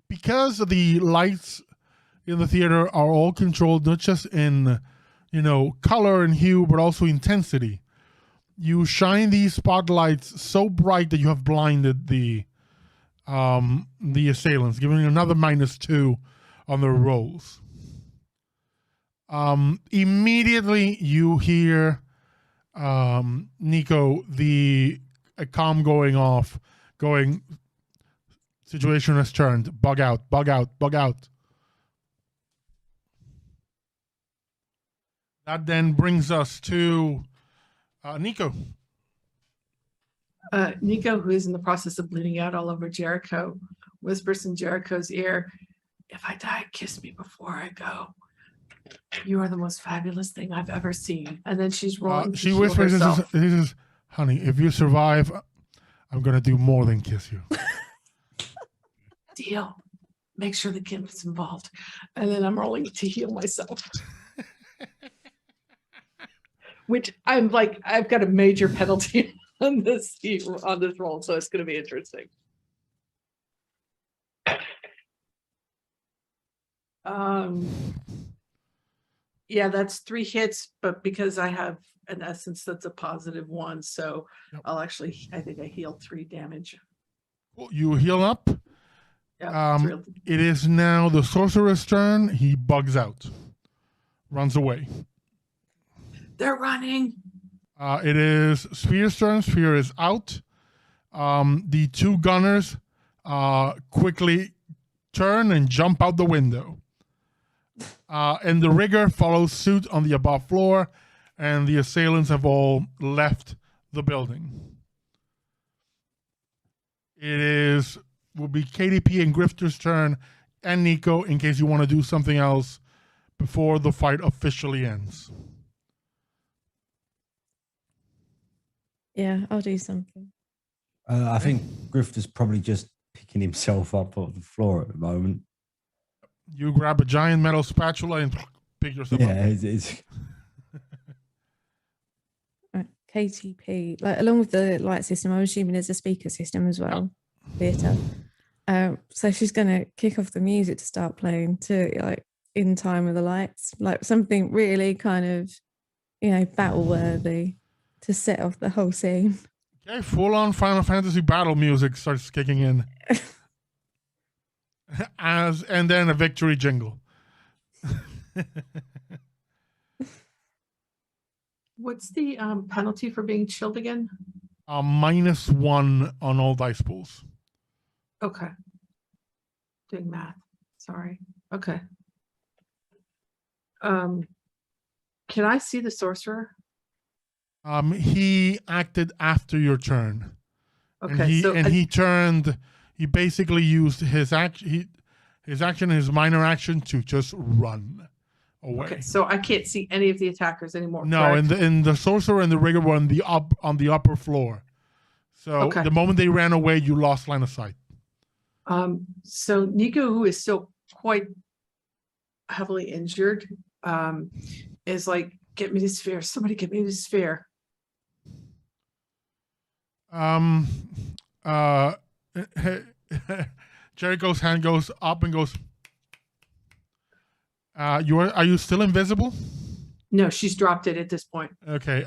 because the lights in the theater are all controlled not just in color and hue, but also intensity. You shine these spotlights so bright that you have blinded the assailants, giving another -2 on their rolls. Immediately you hear Nico, a comm going off, going, situation has turned, bug out, bug out, bug out. That then brings us to Nico. Nico, who is in the process of bleeding out all over Jericho, whispers in Jericho's ear, "If I die, kiss me before I go. You are the most fabulous thing I've ever seen." And then she's rolling. She whispers, this is, honey, if you survive, I'm going to do more than kiss you. Deal. Make sure the gimp's involved. And then I'm rolling to heal myself. Which I'm like, I've got a major penalty on this roll, so it's going to be interesting. Yeah, that's 3 hits, but because I have an essence that's a +1, so Yep. I think I healed 3 damage. You heal up. Yeah, It is now the sorcerer's turn. He bugs out, runs away. they're running. It is Sphere's turn. Sphere is out. The 2 gunners quickly turn and jump out the window. And the rigger follows suit on the above floor, and the assailants have all left the building. Will be KDP and Grifter's turn, and Nico, in case you want to do something else before the fight officially ends. Yeah, I'll do something. I think Grifter's probably just picking himself up off the floor at the moment. You grab a giant metal spatula and pick yourself up. Yeah, it's Right, KTP, like along with the light system, I'm assuming there's a speaker system as well. Theatre. So she's gonna kick off the music to start playing to like in time with the lights, like something really kind of, battle worthy to set off the whole scene. Okay, full-on Final Fantasy battle music starts kicking in. And then a victory jingle. What's the penalty for being chilled again? -1 on all dice pools. Okay. Doing math. Sorry. Okay. Can I see the sorcerer? He acted after your turn. Okay. He turned. He basically used his action, his minor action to just run away. Okay, so I can't see any of the attackers anymore. No, correct? in the sorcerer and the rigger were on the upper floor. So Okay. the moment they ran away, you lost line of sight. So Nico, who is still quite heavily injured, is like, "Get me the sphere. Somebody get me the sphere." Jericho's hand goes up and goes. Are you still invisible? No, she's dropped it at this point. Okay.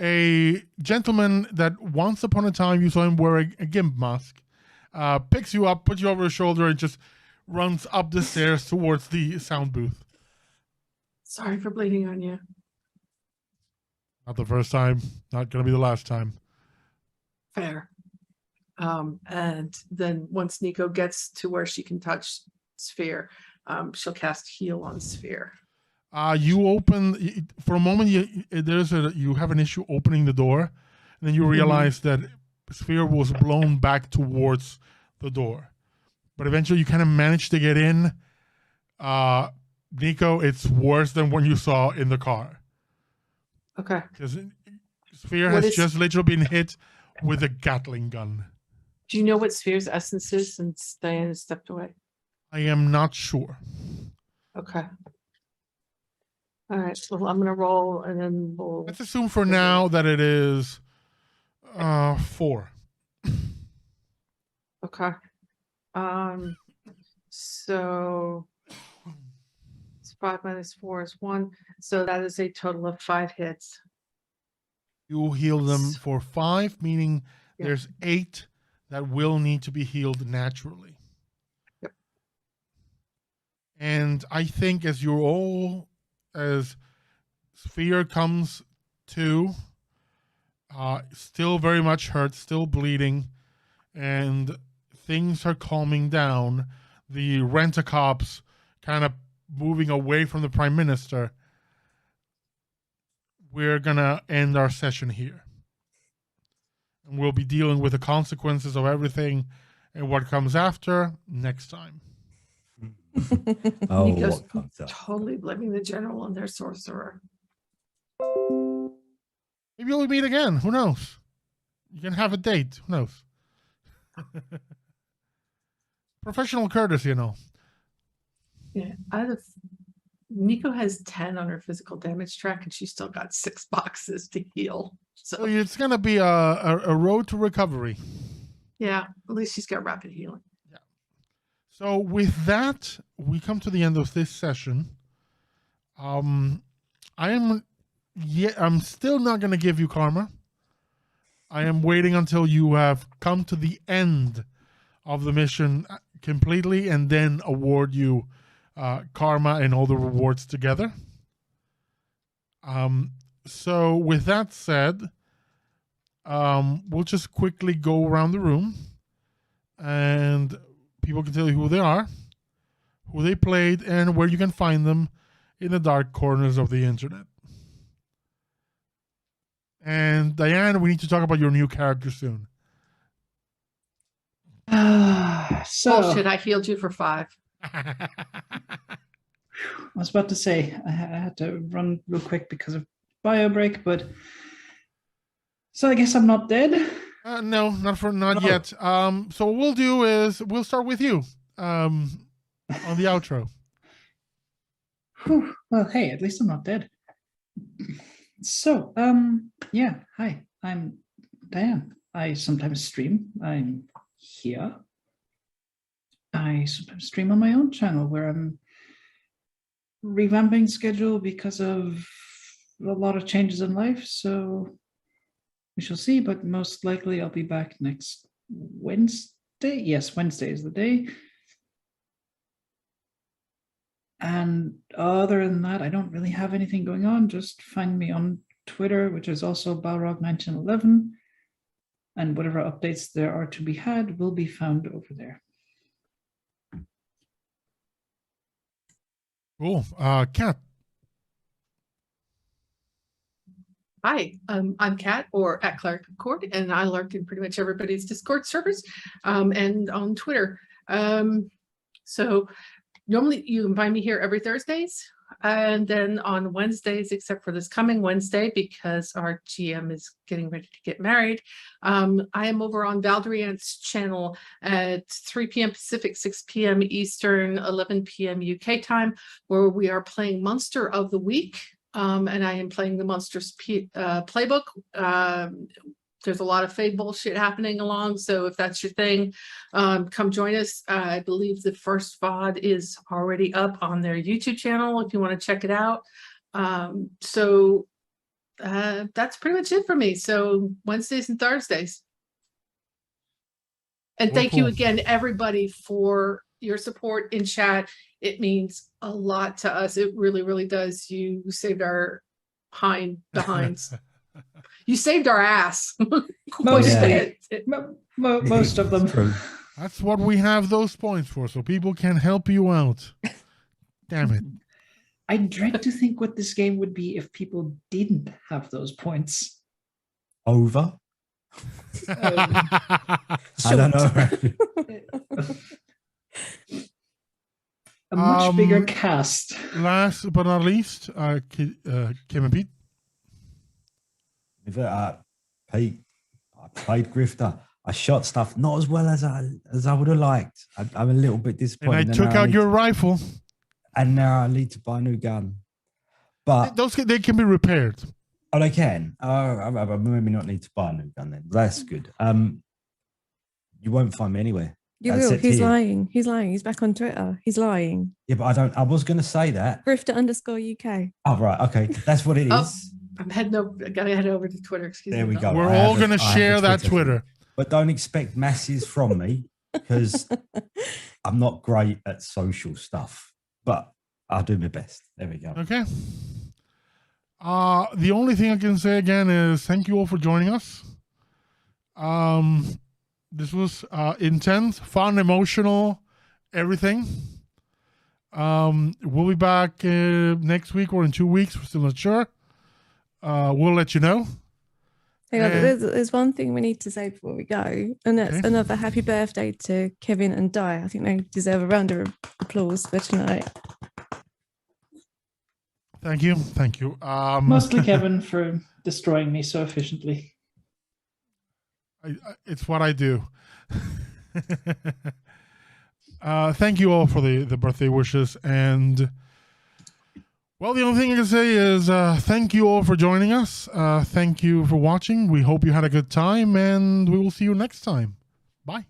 A gentleman that once upon a time you saw him wearing a gimp mask picks you up, puts you over his shoulder, and just runs up the stairs towards the sound booth. Sorry for bleeding on you. Not the first time. Not going to be the last time. Fair. And then once Nico gets to where she can touch sphere, she'll cast heal on sphere. You open for a moment. You have an issue opening the door, and then you realize that sphere was blown back towards the door. But eventually, you kind of managed to get in. Nico, it's worse than what you saw in the car. Okay. Because sphere has just literally been hit with a Gatling gun. Do you know what sphere's essence is since Diana stepped away? I am not sure. Okay. All right. Well, I'm gonna roll, and then we'll. Let's assume for now that it is 4. Okay. So it's 5 minus 4 is 1. So that is a total of 5 hits. You heal them for 5, meaning there's 8 that will need to be healed naturally. Yep. And I think as Sphere comes to, still very much hurt, still bleeding, and things are calming down, the rent-a-cops kind of moving away from the Prime Minister, we're going to end our session here. And we'll be dealing with the consequences of everything and what comes after next time. Oh, Nico's what comes up? totally blaming the general and their sorcerer. Maybe we'll meet again. Who knows? You can have a date. Who knows? Professional courtesy, you know. Yeah, Nico has 10 on her physical damage track, and she's still got 6 boxes to heal. So So it's going to be a road to recovery. yeah, at least she's got rapid healing. So with that, we come to the end of this session. I'm still not going to give you karma. I am waiting until you have come to the end of the mission completely, and then award you karma and all the rewards together. So with that said, we'll just quickly go around the room, and people can tell you who they are, who they played, and where you can find them in the dark corners of the internet. And Diane, we need to talk about your new character soon. So Bullshit, I healed you for 5. I was about to say I had to run real quick because of bio break, but so I guess I'm not dead. No, not yet. So what we'll do is we'll start with you on the outro. Whew. Well, hey, at least I'm not dead. So, yeah, hi, I'm Diane. I sometimes stream. I'm here. I sometimes stream on my own channel where I'm revamping schedule because of a lot of changes in life. So we shall see, but most likely I'll be back next Wednesday. Yes, Wednesday is the day. And other than that, I don't really have anything going on. Just find me on Twitter, which is also Balrog1911. And whatever updates there are to be had will be found over there. Cool. Kat. Hi, I'm Kat, or at Clark Court, and I lurk in pretty much everybody's Discord servers and on Twitter. So normally you can find me here every Thursdays, and then on Wednesdays, except for this coming Wednesday, because our GM is getting ready to get married. I am over on Valdrian's channel at 3 p.m. Pacific, 6 p.m. Eastern, 11 p.m. UK time, where we are playing Monster of the Week. And I am playing the Monsters playbook. There's a lot of fade bullshit happening along, so if that's your thing, come join us. I believe the first VOD is already up on their YouTube channel if you want to check it out. So that's pretty much it for me. So Wednesdays and Thursdays. And Well, thank you cool. again, everybody, for your support in chat. It means a lot to us. It really, really does. You saved our behinds. You saved our ass. Most, Yeah. most of them. True. That's what we have those points for, so people can help you out. Damn it. I dread to think what this game would be if people didn't have those points. Over. I don't know. A much bigger Um, cast. Last but not least, Kim and Pete. Pete, I played Grifter. I shot stuff not as well as I would have liked. I'm a little bit And disappointed. I took out your rifle. and now I need to buy a new gun. But They can be repaired. oh, they can. I maybe not need to buy a new gun then. That's good. You won't find me anywhere. You That's will. it He's here. lying. He's lying. He's back on Twitter. He's lying. Yeah, but I don't. I was going to say that. Grifter_UK. Oh, right. Okay, that's what it is. Oh, I'm heading over. I gotta head over to Twitter. Excuse There me. we go. We're I all have a- going to I have a share that Twitter. Twitter. But don't expect masses from me because I'm not great at social stuff. but I'll do my best. There we go. Okay. The only thing I can say again is thank you all for joining us. This was intense, fun, emotional, everything. We'll be back next week or in 2 weeks. We're still not sure. We'll let you know. Hang on, there's one thing we need to say before we go, and that's another happy birthday to Kevin and Di. I think they deserve a round of applause for tonight. Thank you. Thank you. Mostly Kevin for destroying me so efficiently. It's what I do. Thank you all for the birthday wishes. And, well, the only thing I can say is thank you all for joining us. Thank you for watching. We hope you had a good time, and we will see you next time. Bye.